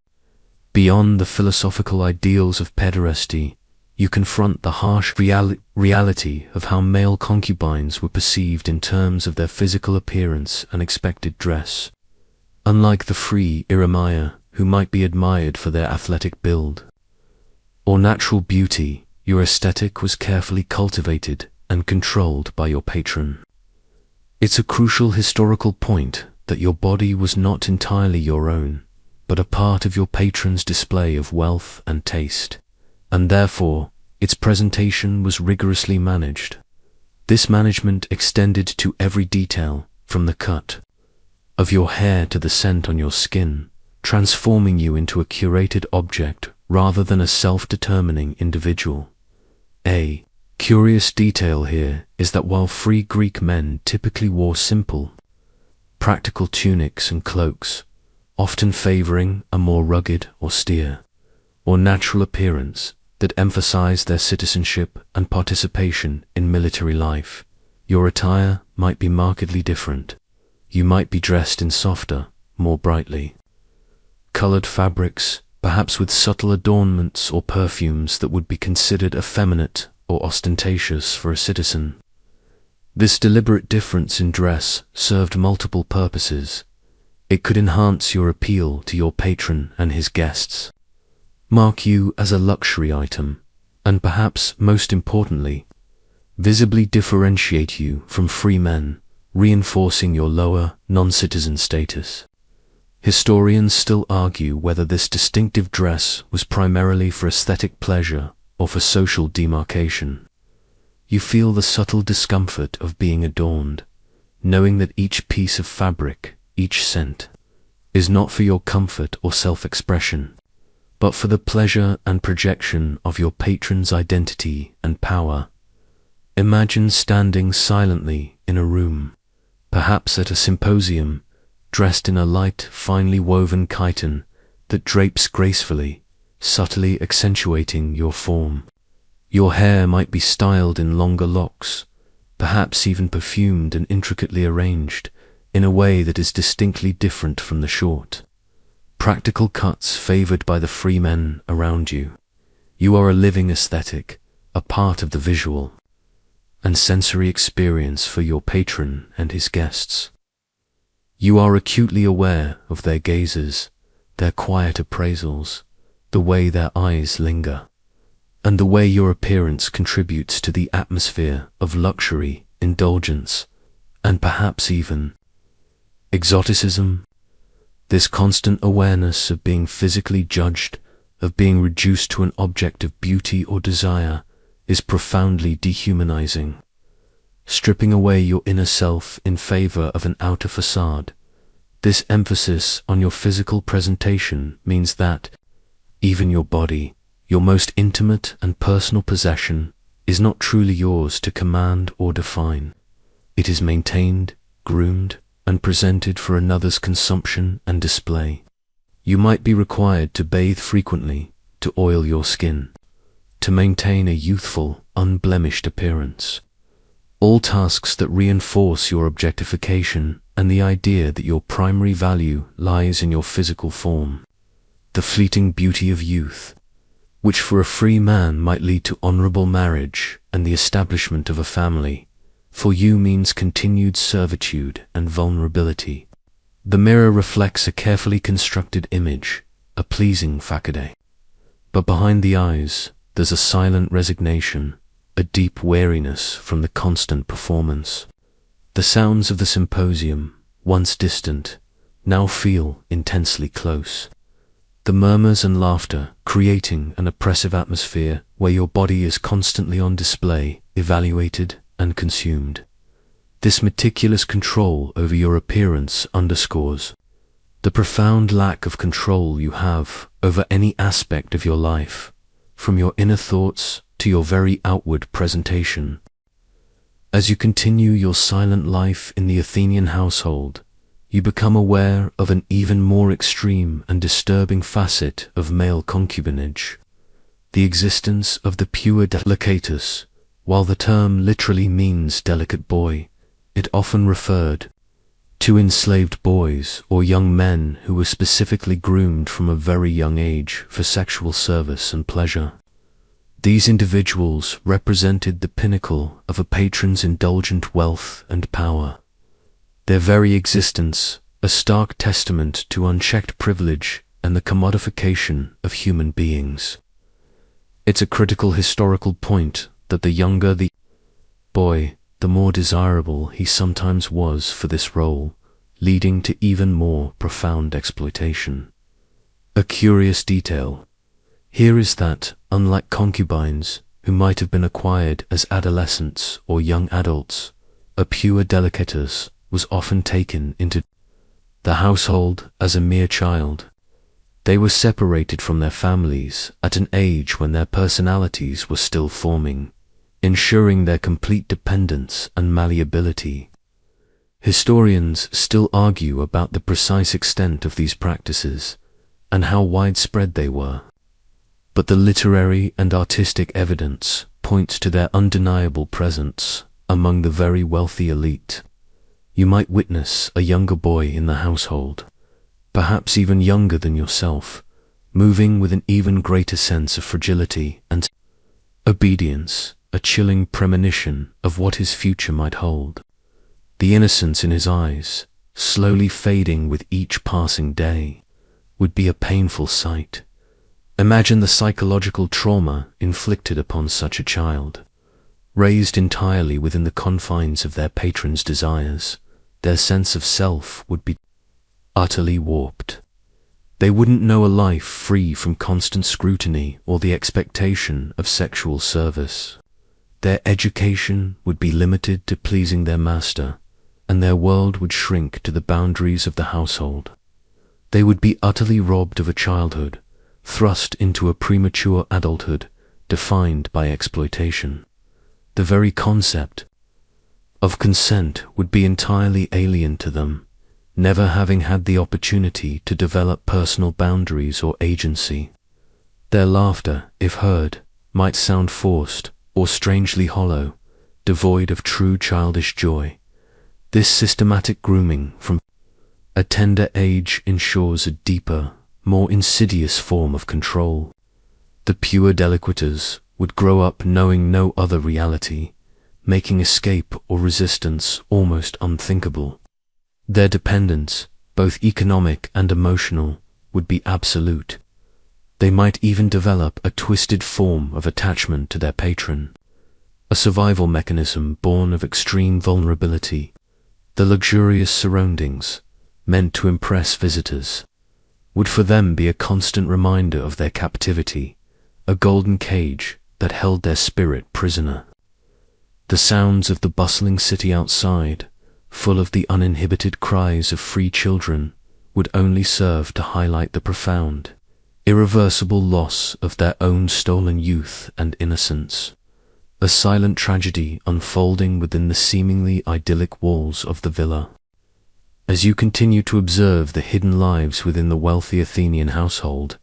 Beyond the philosophical ideals of pederasty, you confront the harsh reality of how male concubines were perceived in terms of their physical appearance and expected dress. Unlike the free Iromenoi, who might be admired for their athletic build or natural beauty, your aesthetic was carefully cultivated and controlled by your patron. It's a crucial historical point that your body was not entirely your own, but a part of your patron's display of wealth and taste, and therefore its presentation was rigorously managed. This management extended to every detail, from the cut of your hair to the scent on your skin, transforming you into a curated object rather than a self-determining individual. A curious detail here is that while free Greek men typically wore simple, practical tunics and cloaks, often favoring a more rugged, austere, or natural appearance that emphasized their citizenship and participation in military life, your attire might be markedly different. You might be dressed in softer, more brightly colored fabrics, perhaps with subtle adornments or perfumes that would be considered effeminate or ostentatious for a citizen. This deliberate difference in dress served multiple purposes. It could enhance your appeal to your patron and his guests, mark you as a luxury item, and perhaps most importantly, visibly differentiate you from free men, reinforcing your lower, non-citizen status. Historians still argue whether this distinctive dress was primarily for aesthetic pleasure or for social demarcation. You feel the subtle discomfort of being adorned, knowing that each piece of fabric, each scent, is not for your comfort or self-expression, but for the pleasure and projection of your patron's identity and power. Imagine standing silently in a room, perhaps at a symposium, dressed in a light, finely woven chiton that drapes gracefully, subtly accentuating your form. Your hair might be styled in longer locks, perhaps even perfumed and intricately arranged in a way that is distinctly different from the short, practical cuts favored by the free men around you. You are a living aesthetic, a part of the visual and sensory experience for your patron and his guests. You are acutely aware of their gazes, their quiet appraisals, the way their eyes linger, and the way your appearance contributes to the atmosphere of luxury, indulgence, and perhaps even exoticism. This constant awareness of being physically judged, of being reduced to an object of beauty or desire, is profoundly dehumanizing. Stripping away your inner self in favor of an outer facade, this emphasis on your physical presentation means that even your body, your most intimate and personal possession, is not truly yours to command or define. It is maintained, groomed, and presented for another's consumption and display. You might be required to bathe frequently, to oil your skin, to maintain a youthful, unblemished appearance. All tasks that reinforce your objectification and the idea that your primary value lies in your physical form. The fleeting beauty of youth, which for a free man might lead to honorable marriage and the establishment of a family, for you means continued servitude and vulnerability. The mirror reflects a carefully constructed image, a pleasing facade. But behind the eyes, there's a silent resignation, a deep weariness from the constant performance. The sounds of the symposium, once distant, now feel intensely close. The murmurs and laughter creating an oppressive atmosphere where your body is constantly on display, evaluated and consumed. This meticulous control over your appearance underscores the profound lack of control you have over any aspect of your life, from your inner thoughts to your very outward presentation. As you continue your silent life in the Athenian household, you become aware of an even more extreme and disturbing facet of male concubinage, the existence of the pure delicatus. While the term literally means delicate boy, it often referred to enslaved boys or young men who were specifically groomed from a very young age for sexual service and pleasure. These individuals represented the pinnacle of a patron's indulgent wealth and power, their very existence a stark testament to unchecked privilege and the commodification of human beings. It's a critical historical point that the younger the boy, the more desirable he sometimes was for this role, leading to even more profound exploitation. A curious detail here is that, unlike concubines, who might have been acquired as adolescents or young adults, a pure delicatus was often taken into the household as a mere child. They were separated from their families at an age when their personalities were still forming, ensuring their complete dependence and malleability. Historians still argue about the precise extent of these practices and how widespread they were, but the literary and artistic evidence points to their undeniable presence among the very wealthy elite. You might witness a younger boy in the household, perhaps even younger than yourself, moving with an even greater sense of fragility and obedience, a chilling premonition of what his future might hold. The innocence in his eyes, slowly fading with each passing day, would be a painful sight. Imagine the psychological trauma inflicted upon such a child. Raised entirely within the confines of their patron's desires, their sense of self would be utterly warped. They wouldn't know a life free from constant scrutiny or the expectation of sexual service. Their education would be limited to pleasing their master, and their world would shrink to the boundaries of the household. They would be utterly robbed of a childhood, thrust into a premature adulthood defined by exploitation. The very concept of consent would be entirely alien to them, never having had the opportunity to develop personal boundaries or agency. Their laughter, if heard, might sound forced or strangely hollow, devoid of true childish joy. This systematic grooming from a tender age ensures a deeper, more insidious form of control. The pure deliquators would grow up knowing no other reality, making escape or resistance almost unthinkable. Their dependence, both economic and emotional, would be absolute. They might even develop a twisted form of attachment to their patron, a survival mechanism born of extreme vulnerability. The luxurious surroundings, meant to impress visitors, would for them be a constant reminder of their captivity, a golden cage that held their spirit prisoner. The sounds of the bustling city outside, full of the uninhibited cries of free children, would only serve to highlight the profound, irreversible loss of their own stolen youth and innocence, a silent tragedy unfolding within the seemingly idyllic walls of the villa. As you continue to observe the hidden lives within the wealthy Athenian household,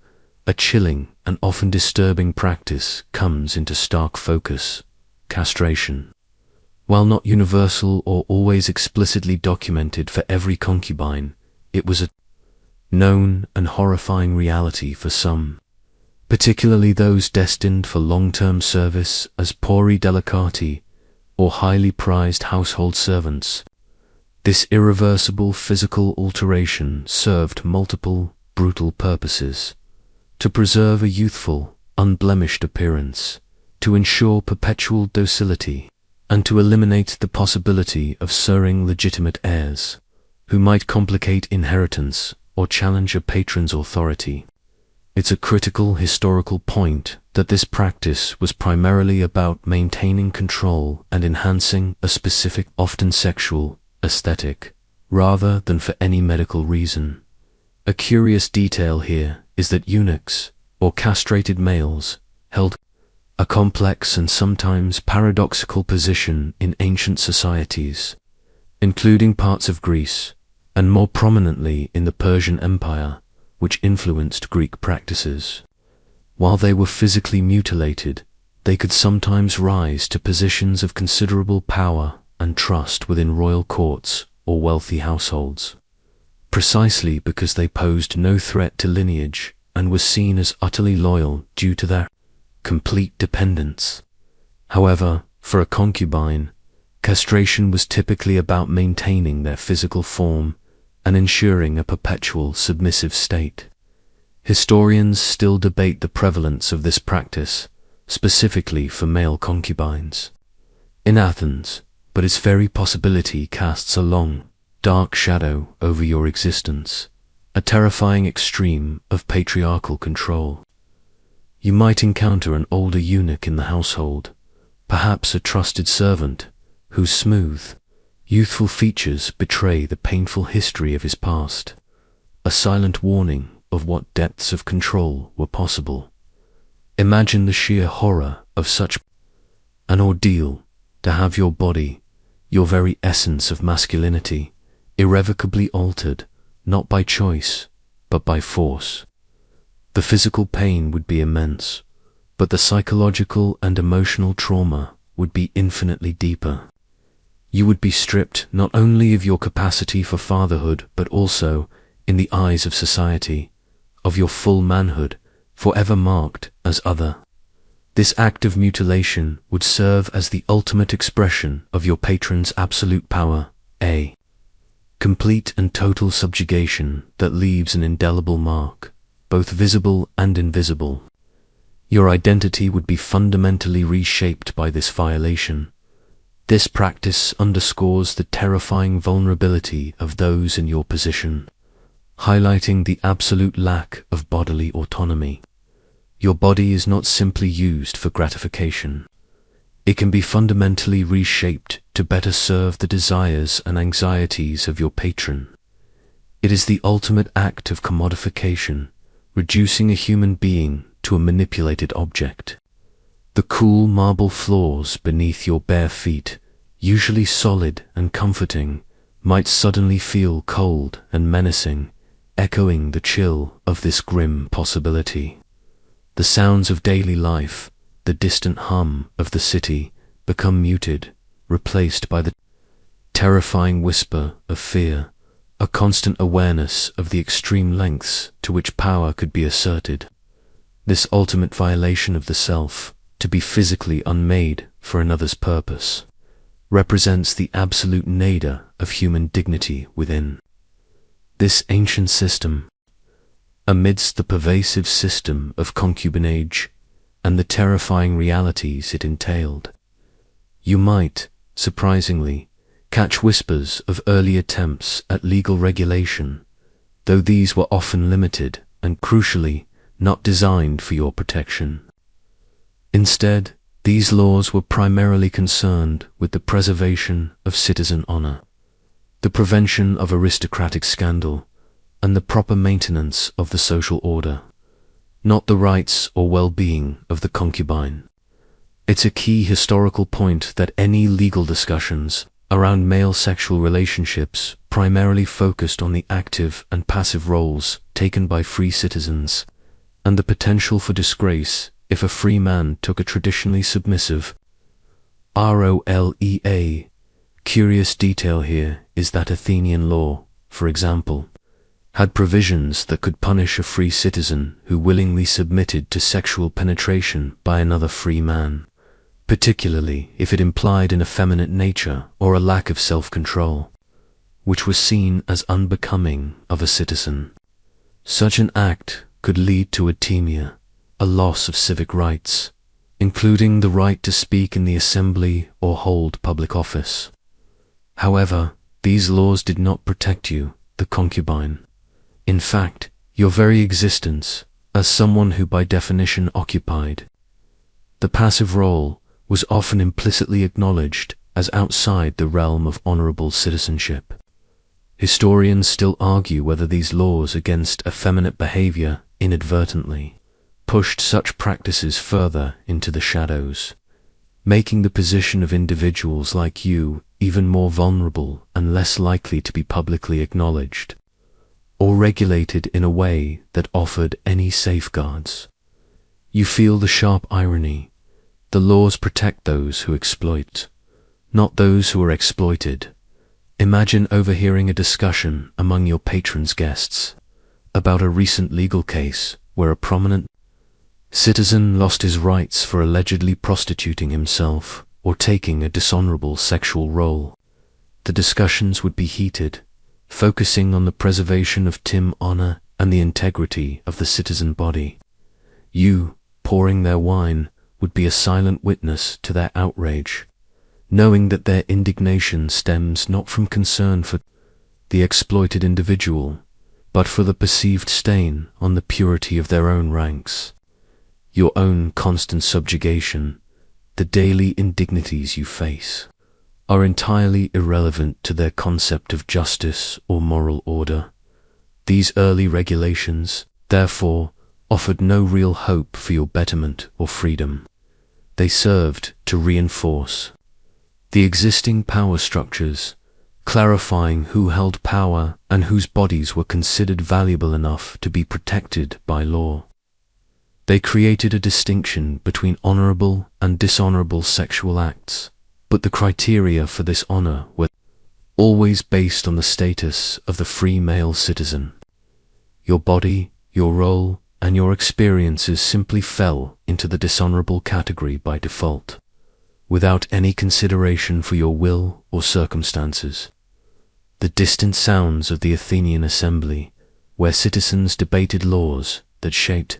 a chilling and often disturbing practice comes into stark focus: castration. While not universal or always explicitly documented for every concubine, it was a known and horrifying reality for some, particularly those destined for long-term service as pori delicati or highly prized household servants. This irreversible physical alteration served multiple, brutal purposes: to preserve a youthful, unblemished appearance, to ensure perpetual docility, and to eliminate the possibility of sirring legitimate heirs, who might complicate inheritance or challenge a patron's authority. It's a critical historical point that this practice was primarily about maintaining control and enhancing a specific, often sexual, aesthetic, rather than for any medical reason. A curious detail here is that eunuchs, or castrated males, held a complex and sometimes paradoxical position in ancient societies, including parts of Greece, and more prominently in the Persian Empire, which influenced Greek practices. While they were physically mutilated, they could sometimes rise to positions of considerable power and trust within royal courts or wealthy households, precisely because they posed no threat to lineage and were seen as utterly loyal due to their complete dependence. However, for a concubine, castration was typically about maintaining their physical form and ensuring a perpetual submissive state. Historians still debate the prevalence of this practice, specifically for male concubines in Athens, but its very possibility casts a long, dark shadow over your existence, a terrifying extreme of patriarchal control. You might encounter an older eunuch in the household, perhaps a trusted servant, whose smooth, youthful features betray the painful history of his past, a silent warning of what depths of control were possible. Imagine the sheer horror of such an ordeal, to have your body, your very essence of masculinity, irrevocably altered, not by choice, but by force. The physical pain would be immense, but the psychological and emotional trauma would be infinitely deeper. You would be stripped not only of your capacity for fatherhood, but also, in the eyes of society, of your full manhood, forever marked as other. This act of mutilation would serve as the ultimate expression of your patron's absolute power, a complete and total subjugation that leaves an indelible mark, both visible and invisible. Your identity would be fundamentally reshaped by this violation. This practice underscores the terrifying vulnerability of those in your position, highlighting the absolute lack of bodily autonomy. Your body is not simply used for gratification. It can be fundamentally reshaped to better serve the desires and anxieties of your patron. It is the ultimate act of commodification, reducing a human being to a manipulated object. The cool marble floors beneath your bare feet, usually solid and comforting, might suddenly feel cold and menacing, echoing the chill of this grim possibility. The sounds of daily life, the distant hum of the city, become muted, replaced by the terrifying whisper of fear, a constant awareness of the extreme lengths to which power could be asserted. This ultimate violation of the self, to be physically unmade for another's purpose, represents the absolute nadir of human dignity within. This ancient system, amidst the pervasive system of concubinage and the terrifying realities it entailed, you might, surprisingly, catch whispers of early attempts at legal regulation, though these were often limited and, crucially, not designed for your protection. Instead, these laws were primarily concerned with the preservation of citizen honor, the prevention of aristocratic scandal, and the proper maintenance of the social order, not the rights or well-being of the concubine. It's a key historical point that any legal discussions around male sexual relationships primarily focused on the active and passive roles taken by free citizens, and the potential for disgrace if a free man took a traditionally submissive role. Curious detail here is that Athenian law, for example, had provisions that could punish a free citizen who willingly submitted to sexual penetration by another free man, particularly if it implied an effeminate nature or a lack of self-control, which was seen as unbecoming of a citizen. Such an act could lead to atemia, a loss of civic rights, including the right to speak in the assembly or hold public office. However, these laws did not protect you, the concubine. In fact, your very existence, as someone who by definition occupied the passive role, was often implicitly acknowledged as outside the realm of honorable citizenship. Historians still argue whether these laws against effeminate behavior inadvertently pushed such practices further into the shadows, making the position of individuals like you even more vulnerable and less likely to be publicly acknowledged or regulated in a way that offered any safeguards. You feel the sharp irony. The laws protect those who exploit, not those who are exploited. Imagine overhearing a discussion among your patron's guests about a recent legal case where a prominent citizen lost his rights for allegedly prostituting himself or taking a dishonorable sexual role. The discussions would be heated, focusing on the preservation of honor and the integrity of the citizen body. You, pouring their wine, would be a silent witness to their outrage, knowing that their indignation stems not from concern for the exploited individual, but for the perceived stain on the purity of their own ranks. Your own constant subjugation, the daily indignities you face, are entirely irrelevant to their concept of justice or moral order. These early regulations, therefore, offered no real hope for your betterment or freedom. They served to reinforce the existing power structures, clarifying who held power and whose bodies were considered valuable enough to be protected by law. They created a distinction between honorable and dishonorable sexual acts, but the criteria for this honor were always based on the status of the free male citizen. Your body, your role, and your experiences simply fell into the dishonorable category by default, without any consideration for your will or circumstances. The distant sounds of the Athenian assembly, where citizens debated laws that shaped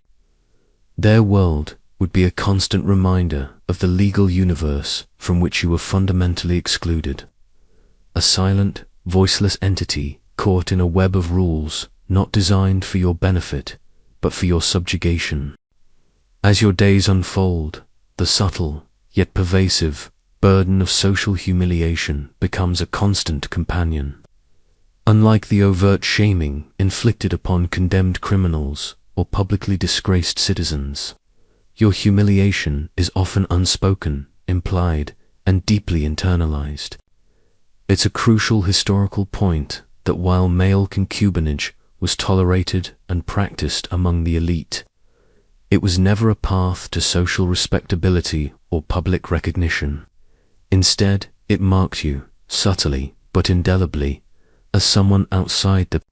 their world, would be a constant reminder of the legal universe from which you were fundamentally excluded. A silent, voiceless entity caught in a web of rules not designed for your benefit, but for your subjugation. As your days unfold, the subtle, yet pervasive, burden of social humiliation becomes a constant companion. Unlike the overt shaming inflicted upon condemned criminals or publicly disgraced citizens, your humiliation is often unspoken, implied, and deeply internalized. It's a crucial historical point that while male concubinage was tolerated and practiced among the elite, it was never a path to social respectability or public recognition. Instead, it marked you, subtly but indelibly, as someone outside the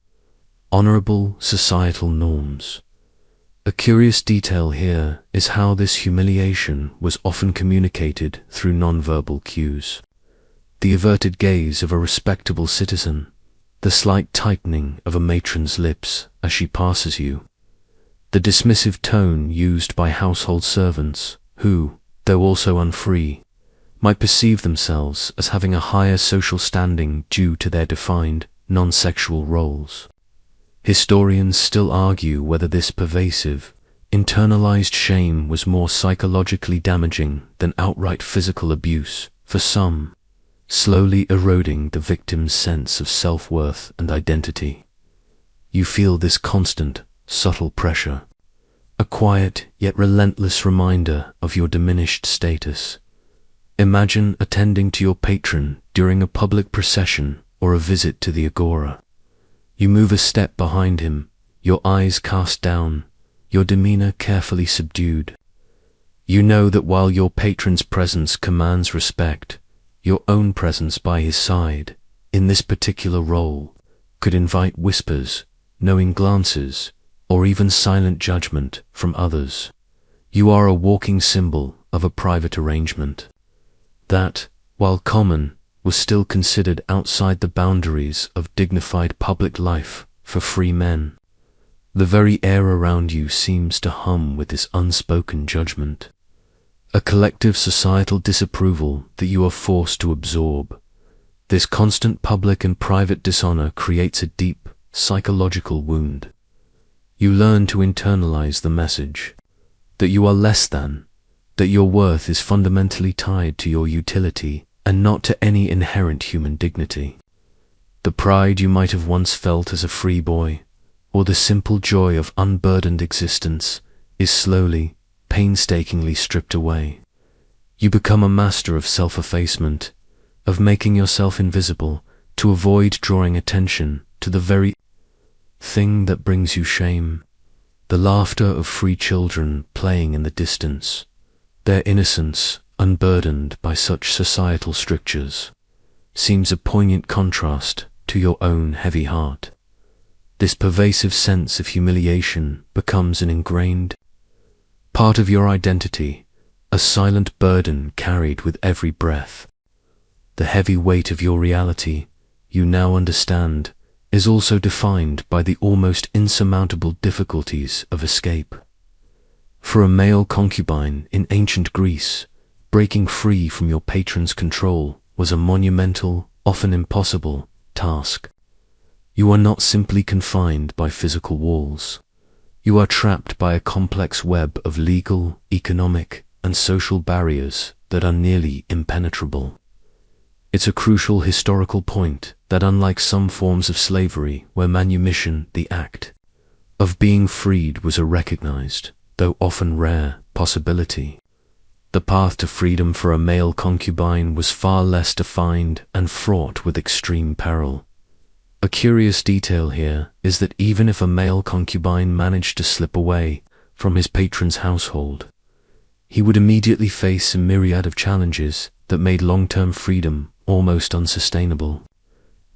honorable societal norms. A curious detail here is how this humiliation was often communicated through nonverbal cues. The averted gaze of a respectable citizen, the slight tightening of a matron's lips as she passes you, the dismissive tone used by household servants who, though also unfree, might perceive themselves as having a higher social standing due to their defined, non-sexual roles. Historians still argue whether this pervasive, internalized shame was more psychologically damaging than outright physical abuse for some, slowly eroding the victim's sense of self-worth and identity. You feel this constant, subtle pressure, a quiet yet relentless reminder of your diminished status. Imagine attending to your patron during a public procession or a visit to the agora. You move a step behind him, your eyes cast down, your demeanor carefully subdued. You know that while your patron's presence commands respect, your own presence by his side, in this particular role, could invite whispers, knowing glances, or even silent judgment from others. You are a walking symbol of a private arrangement that, while common, was still considered outside the boundaries of dignified public life for free men. The very air around you seems to hum with this unspoken judgment, a collective societal disapproval that you are forced to absorb. This constant public and private dishonor creates a deep, psychological wound. You learn to internalize the message that you are less than, that your worth is fundamentally tied to your utility and not to any inherent human dignity. The pride you might have once felt as a free boy, or the simple joy of unburdened existence, is slowly, painstakingly stripped away. You become a master of self-effacement, of making yourself invisible to avoid drawing attention to the very thing that brings you shame. The laughter of free children playing in the distance, their innocence unburdened by such societal strictures, seems a poignant contrast to your own heavy heart. This pervasive sense of humiliation becomes an ingrained part of your identity, a silent burden carried with every breath. The heavy weight of your reality, you now understand, is also defined by the almost insurmountable difficulties of escape. For a male concubine in ancient Greece, breaking free from your patron's control was a monumental, often impossible, task. You are not simply confined by physical walls. You are trapped by a complex web of legal, economic, and social barriers that are nearly impenetrable. It's a crucial historical point that unlike some forms of slavery where manumission, the act of being freed, was a recognized, though often rare, possibility, the path to freedom for a male concubine was far less defined and fraught with extreme peril. A curious detail here is that even if a male concubine managed to slip away from his patron's household, he would immediately face a myriad of challenges that made long-term freedom almost unsustainable.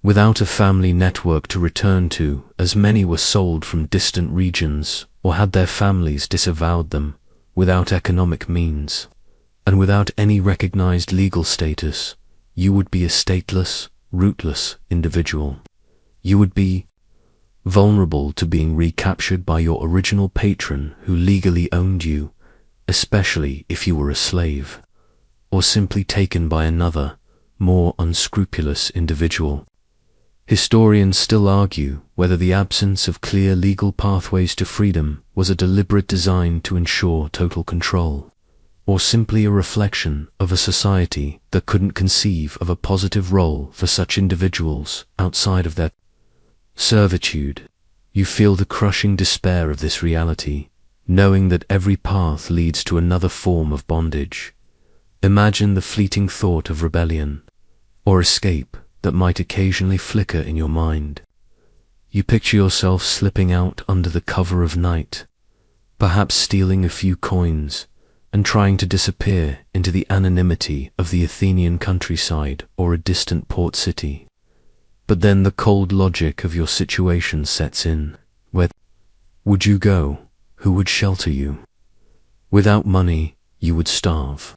Without a family network to return to, as many were sold from distant regions or had their families disavowed them, without economic means, and without any recognized legal status, you would be a stateless, rootless individual. You would be vulnerable to being recaptured by your original patron who legally owned you, especially if you were a slave, or simply taken by another, more unscrupulous individual. Historians still argue whether the absence of clear legal pathways to freedom was a deliberate design to ensure total control, or simply a reflection of a society that couldn't conceive of a positive role for such individuals outside of their servitude. You feel the crushing despair of this reality, knowing that every path leads to another form of bondage. Imagine the fleeting thought of rebellion or escape that might occasionally flicker in your mind. You picture yourself slipping out under the cover of night, perhaps stealing a few coins and trying to disappear into the anonymity of the Athenian countryside or a distant port city. But then the cold logic of your situation sets in. Where would you go? Who would shelter you? Without money, you would starve.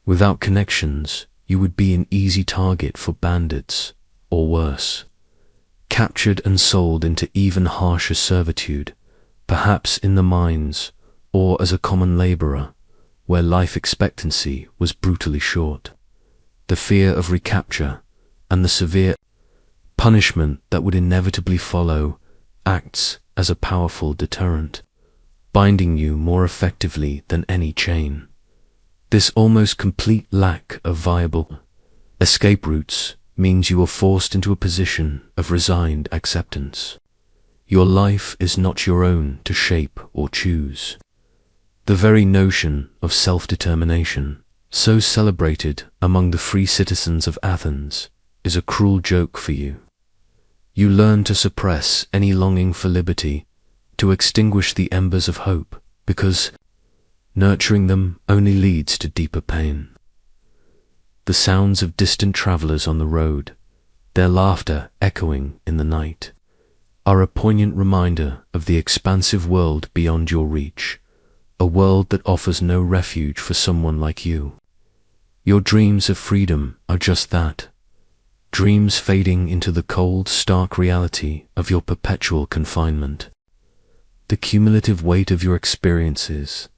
Without connections, you would be an easy target for bandits, or worse, captured and sold into even harsher servitude, perhaps in the mines or as a common laborer, where life expectancy was brutally short. The fear of recapture and the severe punishment that would inevitably follow acts as a powerful deterrent, binding you more effectively than any chain. This almost complete lack of viable escape routes means you are forced into a position of resigned acceptance. Your life is not your own to shape or choose. The very notion of self-determination, so celebrated among the free citizens of Athens, is a cruel joke for you. You learn to suppress any longing for liberty, to extinguish the embers of hope, because nurturing them only leads to deeper pain. The sounds of distant travelers on the road, their laughter echoing in the night, are a poignant reminder of the expansive world beyond your reach, a world that offers no refuge for someone like you. Your dreams of freedom are just that, dreams fading into the cold, stark reality of your perpetual confinement. The cumulative weight of your experiences,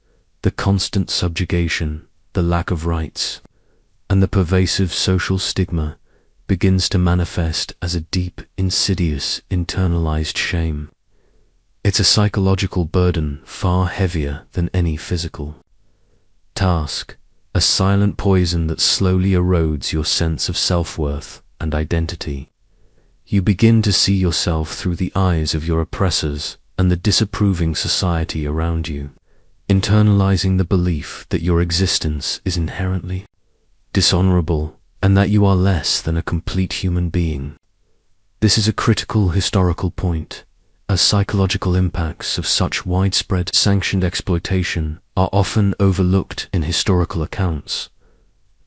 the constant subjugation, the lack of rights, and the pervasive social stigma begins to manifest as a deep, insidious, internalized shame. It's a psychological burden far heavier than any physical task, a silent poison that slowly erodes your sense of self-worth and identity. You begin to see yourself through the eyes of your oppressors and the disapproving society around you, internalizing the belief that your existence is inherently dishonorable and that you are less than a complete human being. This is a critical historical point, as psychological impacts of such widespread sanctioned exploitation are often overlooked in historical accounts.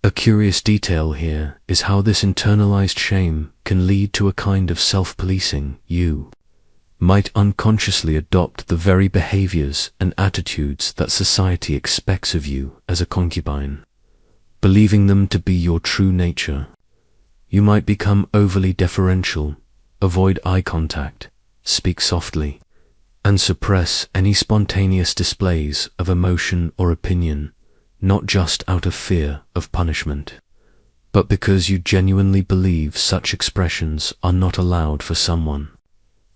A curious detail here is how this internalized shame can lead to a kind of self-policing. You might unconsciously adopt the very behaviors and attitudes that society expects of you as a concubine, believing them to be your true nature. You might become overly deferential, avoid eye contact, speak softly, and suppress any spontaneous displays of emotion or opinion, not just out of fear of punishment, but because you genuinely believe such expressions are not allowed for someone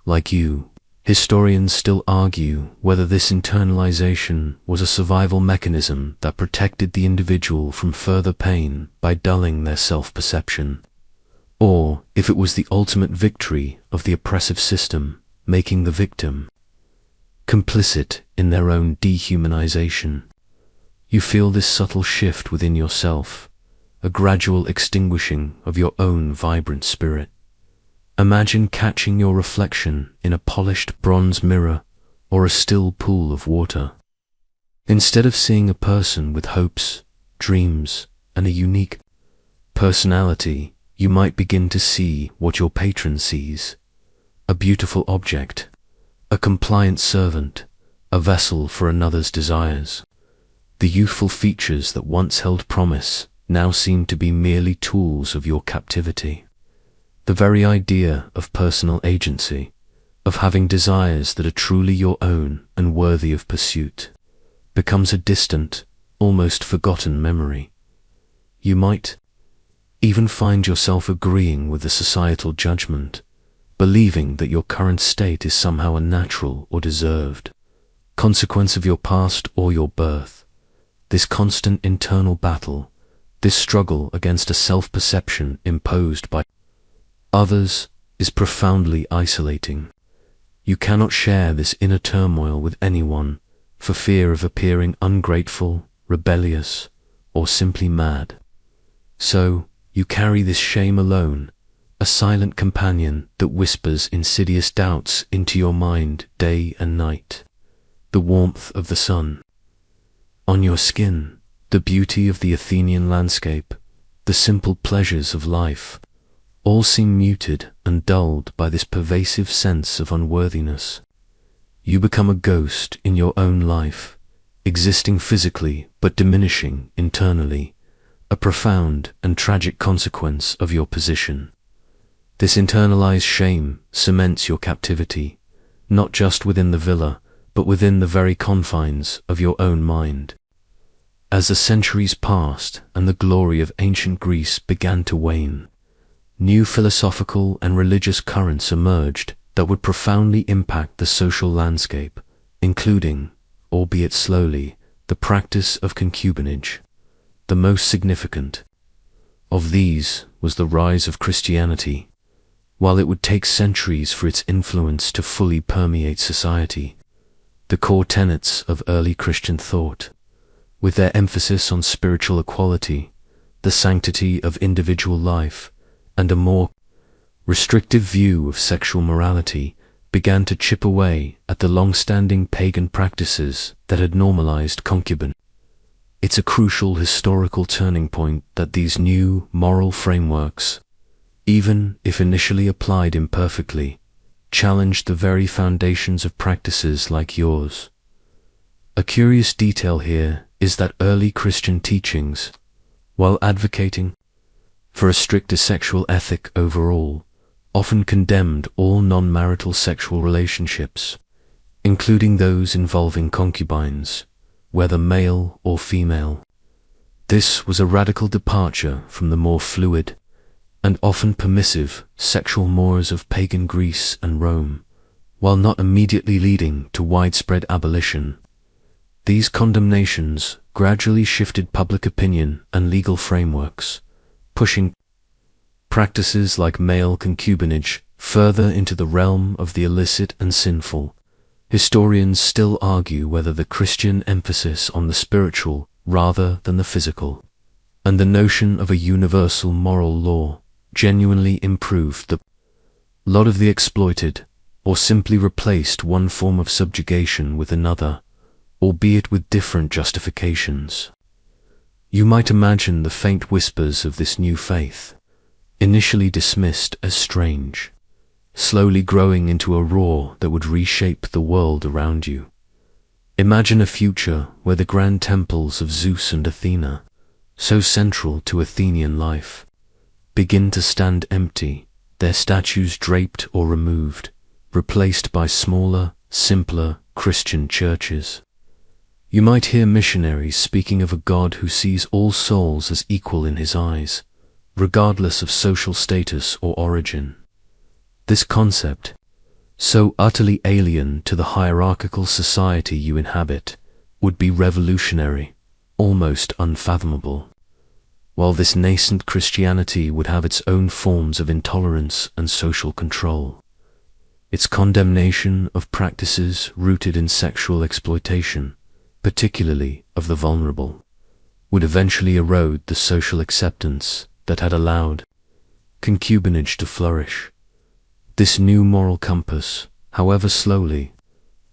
like you. Historians still argue whether this internalization was a survival mechanism that protected the individual from further pain by dulling their self-perception, or if it was the ultimate victory of the oppressive system, making the victim complicit in their own dehumanization. You feel this subtle shift within yourself, a gradual extinguishing of your own vibrant spirit. Imagine catching your reflection in a polished bronze mirror or a still pool of water. Instead of seeing a person with hopes, dreams, and a unique personality, you might begin to see what your patron sees: a beautiful object, a compliant servant, a vessel for another's desires. The youthful features that once held promise now seem to be merely tools of your captivity. The very idea of personal agency, of having desires that are truly your own and worthy of pursuit, becomes a distant, almost forgotten memory. You might even find yourself agreeing with the societal judgment, believing that your current state is somehow a natural or deserved consequence of your past or your birth. This constant internal battle, this struggle against a self-perception imposed by others, is profoundly isolating. You cannot share this inner turmoil with anyone for fear of appearing ungrateful, rebellious, or simply mad. So, you carry this shame alone, a silent companion that whispers insidious doubts into your mind day and night. The warmth of the sun on your skin, the beauty of the Athenian landscape, the simple pleasures of life, all seem muted and dulled by this pervasive sense of unworthiness. You become a ghost in your own life, existing physically but diminishing internally, a profound and tragic consequence of your position. This internalized shame cements your captivity, not just within the villa, but within the very confines of your own mind. As the centuries passed and the glory of ancient Greece began to wane, new philosophical and religious currents emerged that would profoundly impact the social landscape, including, albeit slowly, the practice of concubinage. The most significant of these was the rise of Christianity. While it would take centuries for its influence to fully permeate society, the core tenets of early Christian thought, with their emphasis on spiritual equality, the sanctity of individual life, and a more restrictive view of sexual morality, began to chip away at the long-standing pagan practices that had normalized concubine. It's a crucial historical turning point that these new moral frameworks, even if initially applied imperfectly, challenged the very foundations of practices like yours. A curious detail here is that early Christian teachings, while advocating for a stricter sexual ethic overall, often condemned all non-marital sexual relationships, including those involving concubines, whether male or female. This was a radical departure from the more fluid and often permissive sexual mores of pagan Greece and Rome, while not immediately leading to widespread abolition. These condemnations gradually shifted public opinion and legal frameworks, pushing practices like male concubinage further into the realm of the illicit and sinful. Historians still argue whether the Christian emphasis on the spiritual rather than the physical, and the notion of a universal moral law, genuinely improved the lot of the exploited, or simply replaced one form of subjugation with another, albeit with different justifications. You might imagine the faint whispers of this new faith, initially dismissed as strange, slowly growing into a roar that would reshape the world around you. Imagine a future where the grand temples of Zeus and Athena, so central to Athenian life, begin to stand empty, their statues draped or removed, replaced by smaller, simpler Christian churches. You might hear missionaries speaking of a God who sees all souls as equal in his eyes, regardless of social status or origin. This concept, so utterly alien to the hierarchical society you inhabit, would be revolutionary, almost unfathomable. While this nascent Christianity would have its own forms of intolerance and social control, its condemnation of practices rooted in sexual exploitation, particularly of the vulnerable, would eventually erode the social acceptance that had allowed concubinage to flourish. This new moral compass, however slowly,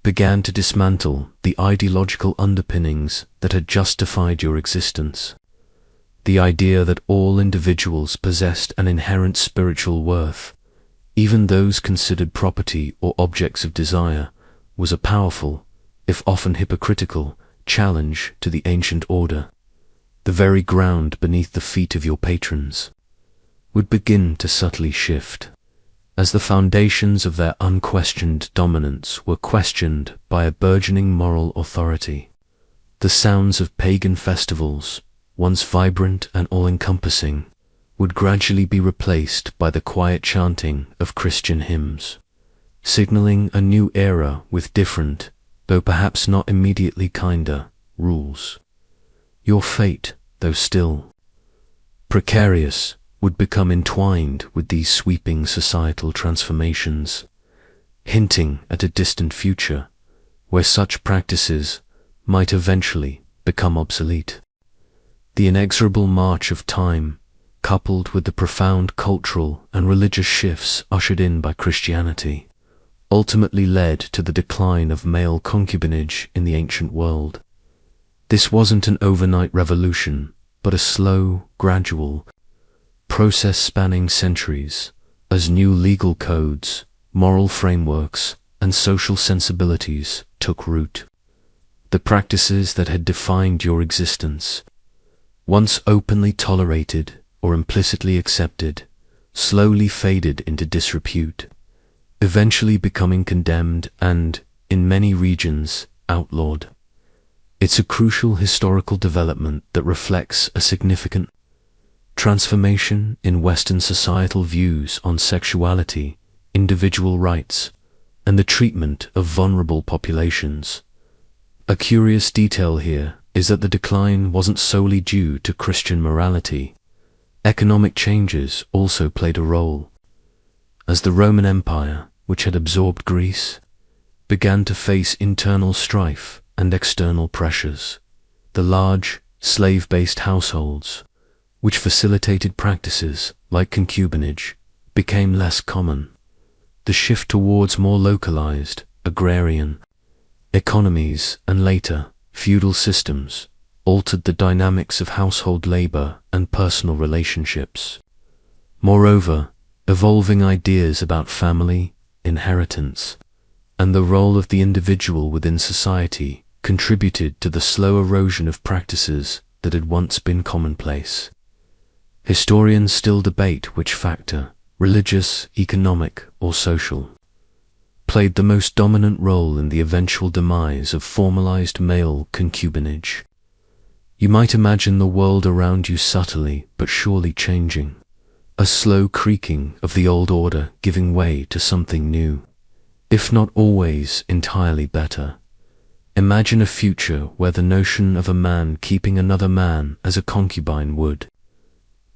began to dismantle the ideological underpinnings that had justified your existence. The idea that all individuals possessed an inherent spiritual worth, even those considered property or objects of desire, was a powerful, if often hypocritical, challenge to the ancient order. The very ground beneath the feet of your patrons would begin to subtly shift, as the foundations of their unquestioned dominance were questioned by a burgeoning moral authority. The sounds of pagan festivals, once vibrant and all-encompassing, would gradually be replaced by the quiet chanting of Christian hymns, signaling a new era with different, though perhaps not immediately kinder, rules. Your fate, though still precarious, would become entwined with these sweeping societal transformations, hinting at a distant future where such practices might eventually become obsolete. The inexorable march of time, coupled with the profound cultural and religious shifts ushered in by Christianity, ultimately led to the decline of male concubinage in the ancient world. This wasn't an overnight revolution, but a slow, gradual process spanning centuries, as new legal codes, moral frameworks, and social sensibilities took root. The practices that had defined your existence, once openly tolerated or implicitly accepted, slowly faded into disrepute, eventually becoming condemned and, in many regions, outlawed. It's a crucial historical development that reflects a significant transformation in Western societal views on sexuality, individual rights, and the treatment of vulnerable populations. A curious detail here is that the decline wasn't solely due to Christian morality. Economic changes also played a role. As the Roman Empire, which had absorbed Greece, began to face internal strife and external pressures, the large, slave-based households, which facilitated practices like concubinage, became less common. The shift towards more localized, agrarian economies and later, feudal systems altered the dynamics of household labor and personal relationships. Moreover, evolving ideas about family, inheritance, and the role of the individual within society contributed to the slow erosion of practices that had once been commonplace. Historians still debate which factor, religious, economic, or social, played the most dominant role in the eventual demise of formalized male concubinage. You might imagine the world around you subtly but surely changing, a slow creaking of the old order giving way to something new, if not always entirely better. Imagine a future where the notion of a man keeping another man as a concubine would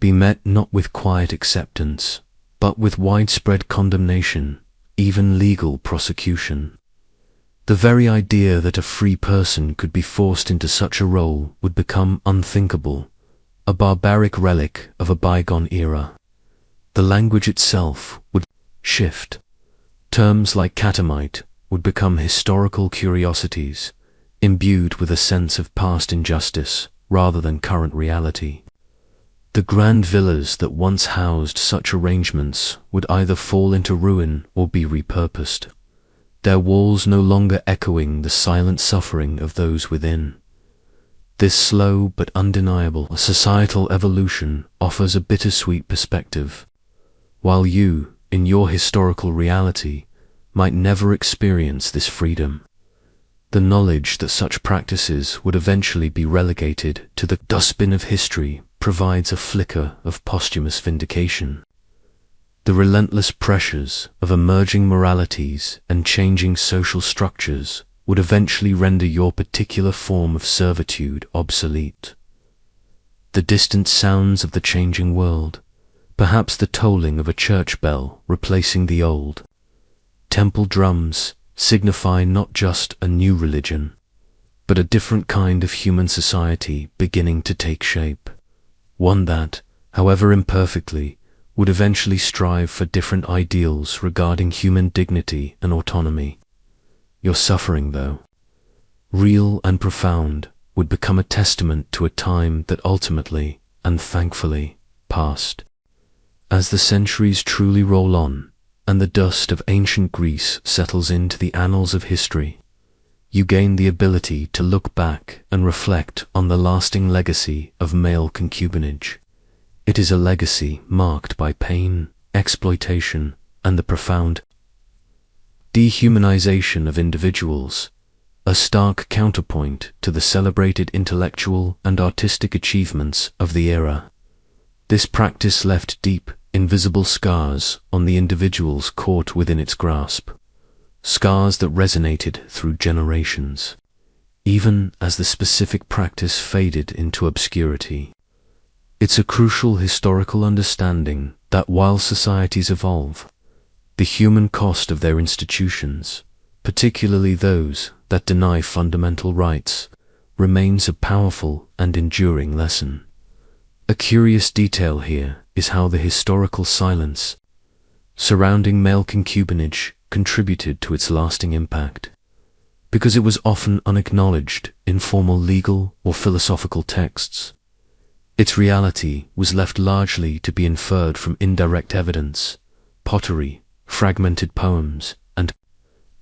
be met not with quiet acceptance, but with widespread condemnation, even legal prosecution. The very idea that a free person could be forced into such a role would become unthinkable, a barbaric relic of a bygone era. The language itself would shift. Terms like catamite would become historical curiosities, imbued with a sense of past injustice rather than current reality. The grand villas that once housed such arrangements would either fall into ruin or be repurposed, their walls no longer echoing the silent suffering of those within. This slow but undeniable societal evolution offers a bittersweet perspective. While you, in your historical reality, might never experience this freedom, the knowledge that such practices would eventually be relegated to the dustbin of history provides a flicker of posthumous vindication. The relentless pressures of emerging moralities and changing social structures would eventually render your particular form of servitude obsolete. The distant sounds of the changing world, perhaps the tolling of a church bell replacing the old temple drums, signify not just a new religion, but a different kind of human society beginning to take shape. One that, however imperfectly, would eventually strive for different ideals regarding human dignity and autonomy. Your suffering, though, real and profound, would become a testament to a time that ultimately, and thankfully, passed. As the centuries truly roll on, and the dust of ancient Greece settles into the annals of history, you gain the ability to look back and reflect on the lasting legacy of male concubinage. It is a legacy marked by pain, exploitation, and the profound dehumanization of individuals, a stark counterpoint to the celebrated intellectual and artistic achievements of the era. This practice left deep, invisible scars on the individuals caught within its grasp, scars that resonated through generations, even as the specific practice faded into obscurity. It's a crucial historical understanding that while societies evolve, the human cost of their institutions, particularly those that deny fundamental rights, remains a powerful and enduring lesson. A curious detail here is how the historical silence surrounding male concubinage contributed to its lasting impact. Because it was often unacknowledged in formal legal or philosophical texts, its reality was left largely to be inferred from indirect evidence, pottery, fragmented poems, and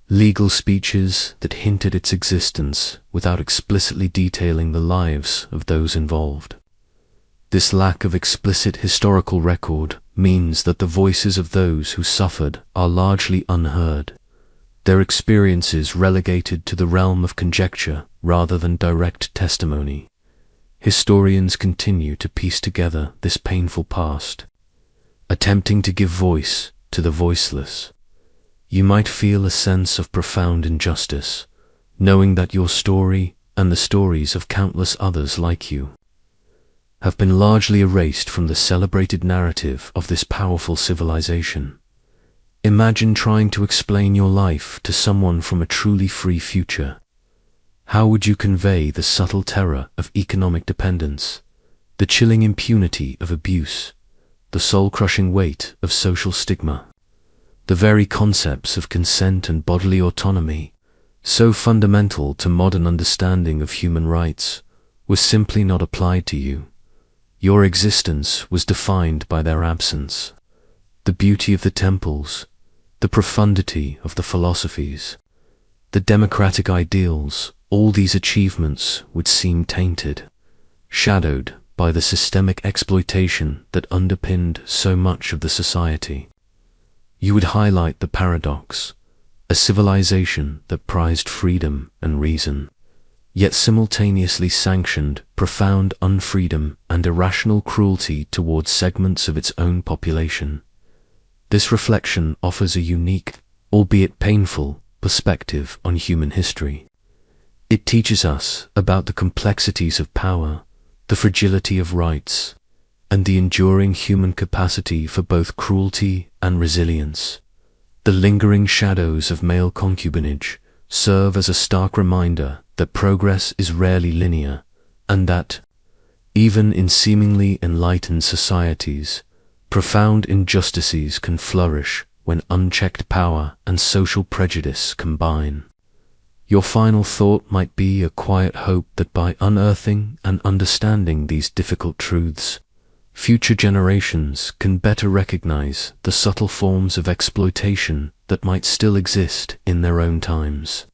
legal speeches that hinted its existence without explicitly detailing the lives of those involved. This lack of explicit historical record means that the voices of those who suffered are largely unheard, their experiences relegated to the realm of conjecture rather than direct testimony. Historians continue to piece together this painful past, attempting to give voice to the voiceless. You might feel a sense of profound injustice, knowing that your story and the stories of countless others like you have been largely erased from the celebrated narrative of this powerful civilization. Imagine trying to explain your life to someone from a truly free future. How would you convey the subtle terror of economic dependence, the chilling impunity of abuse, the soul-crushing weight of social stigma, the very concepts of consent and bodily autonomy, so fundamental to modern understanding of human rights, were simply not applied to you? Your existence was defined by their absence. The beauty of the temples, the profundity of the philosophies, the democratic ideals, all these achievements would seem tainted, shadowed by the systemic exploitation that underpinned so much of the society. You would highlight the paradox, a civilization that prized freedom and reason, yet simultaneously sanctioned profound unfreedom and irrational cruelty towards segments of its own population. This reflection offers a unique, albeit painful, perspective on human history. It teaches us about the complexities of power, the fragility of rights, and the enduring human capacity for both cruelty and resilience. The lingering shadows of male concubinage serve as a stark reminder that progress is rarely linear, and that, even in seemingly enlightened societies, profound injustices can flourish when unchecked power and social prejudice combine. Your final thought might be a quiet hope that by unearthing and understanding these difficult truths, future generations can better recognize the subtle forms of exploitation that might still exist in their own times,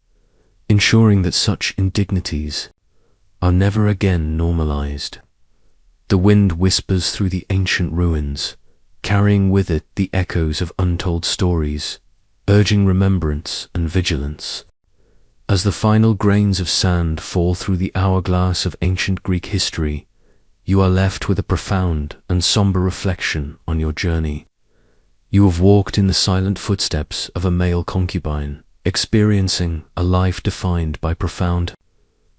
ensuring that such indignities are never again normalized. The wind whispers through the ancient ruins, carrying with it the echoes of untold stories, urging remembrance and vigilance. As the final grains of sand fall through the hourglass of ancient Greek history, you are left with a profound and somber reflection on your journey. You have walked in the silent footsteps of a male concubine, experiencing a life defined by profound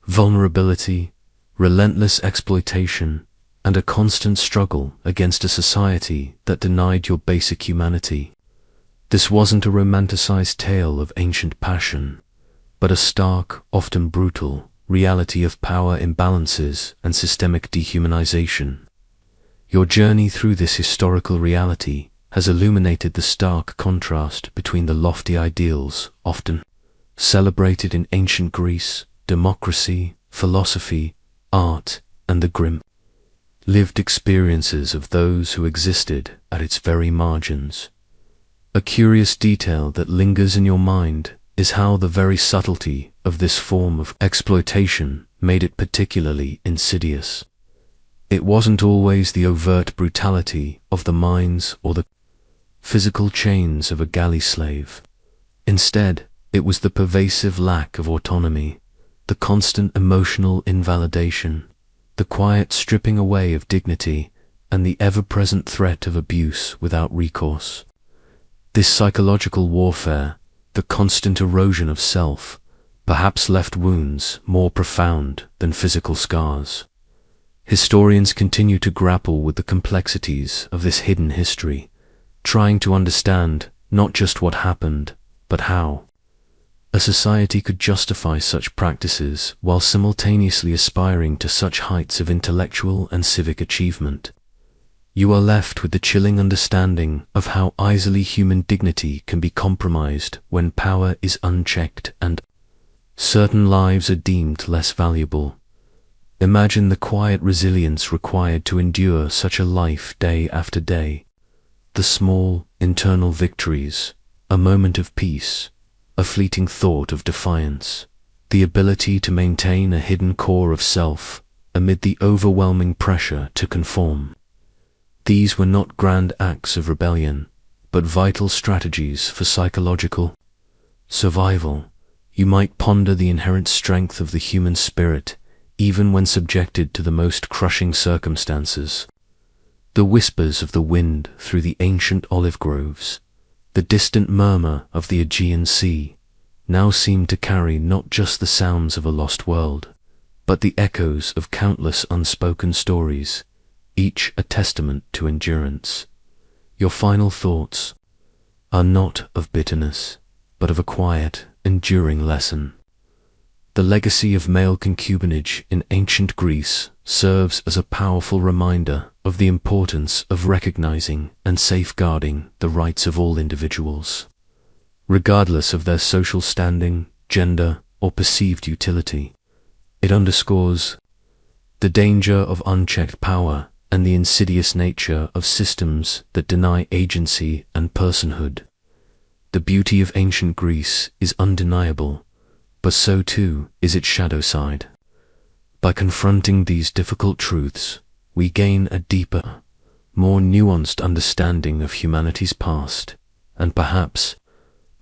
vulnerability, relentless exploitation, and a constant struggle against a society that denied your basic humanity. This wasn't a romanticized tale of ancient passion, but a stark, often brutal, reality of power imbalances and systemic dehumanization. Your journey through this historical reality has illuminated the stark contrast between the lofty ideals often celebrated in ancient Greece, democracy, philosophy, art, and the grim, lived experiences of those who existed at its very margins. A curious detail that lingers in your mind is how the very subtlety of this form of exploitation made it particularly insidious. It wasn't always the overt brutality of the mines or the physical chains of a galley slave. Instead, It was the pervasive lack of autonomy, the constant emotional invalidation, the quiet stripping away of dignity, and the ever-present threat of abuse without recourse. This psychological warfare, the constant erosion of self, perhaps left wounds more profound than physical scars. Historians continue to grapple with the complexities of this hidden history, trying to understand not just what happened, but how a society could justify such practices while simultaneously aspiring to such heights of intellectual and civic achievement. You are left with the chilling understanding of how easily human dignity can be compromised when power is unchecked and certain lives are deemed less valuable. Imagine the quiet resilience required to endure such a life day after day. The small, internal victories, a moment of peace, a fleeting thought of defiance, the ability to maintain a hidden core of self amid the overwhelming pressure to conform. These were not grand acts of rebellion, but vital strategies for psychological survival. You might ponder the inherent strength of the human spirit, even when subjected to the most crushing circumstances. The whispers of the wind through the ancient olive groves, the distant murmur of the Aegean Sea, now seemed to carry not just the sounds of a lost world, but the echoes of countless unspoken stories, each a testament to endurance. Your final thoughts are not of bitterness, but of a quiet, enduring lesson. The legacy of male concubinage in ancient Greece serves as a powerful reminder of the importance of recognizing and safeguarding the rights of all individuals, regardless of their social standing, gender, or perceived utility. It underscores the danger of unchecked power and the insidious nature of systems that deny agency and personhood. The beauty of ancient Greece is undeniable, but so too is its shadow side. By confronting these difficult truths, we gain a deeper, more nuanced understanding of humanity's past, and perhaps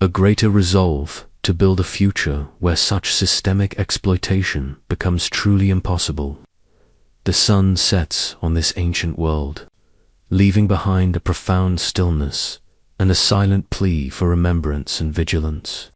a greater resolve to build a future where such systemic exploitation becomes truly impossible. The sun sets on this ancient world, leaving behind a profound stillness and a silent plea for remembrance and vigilance.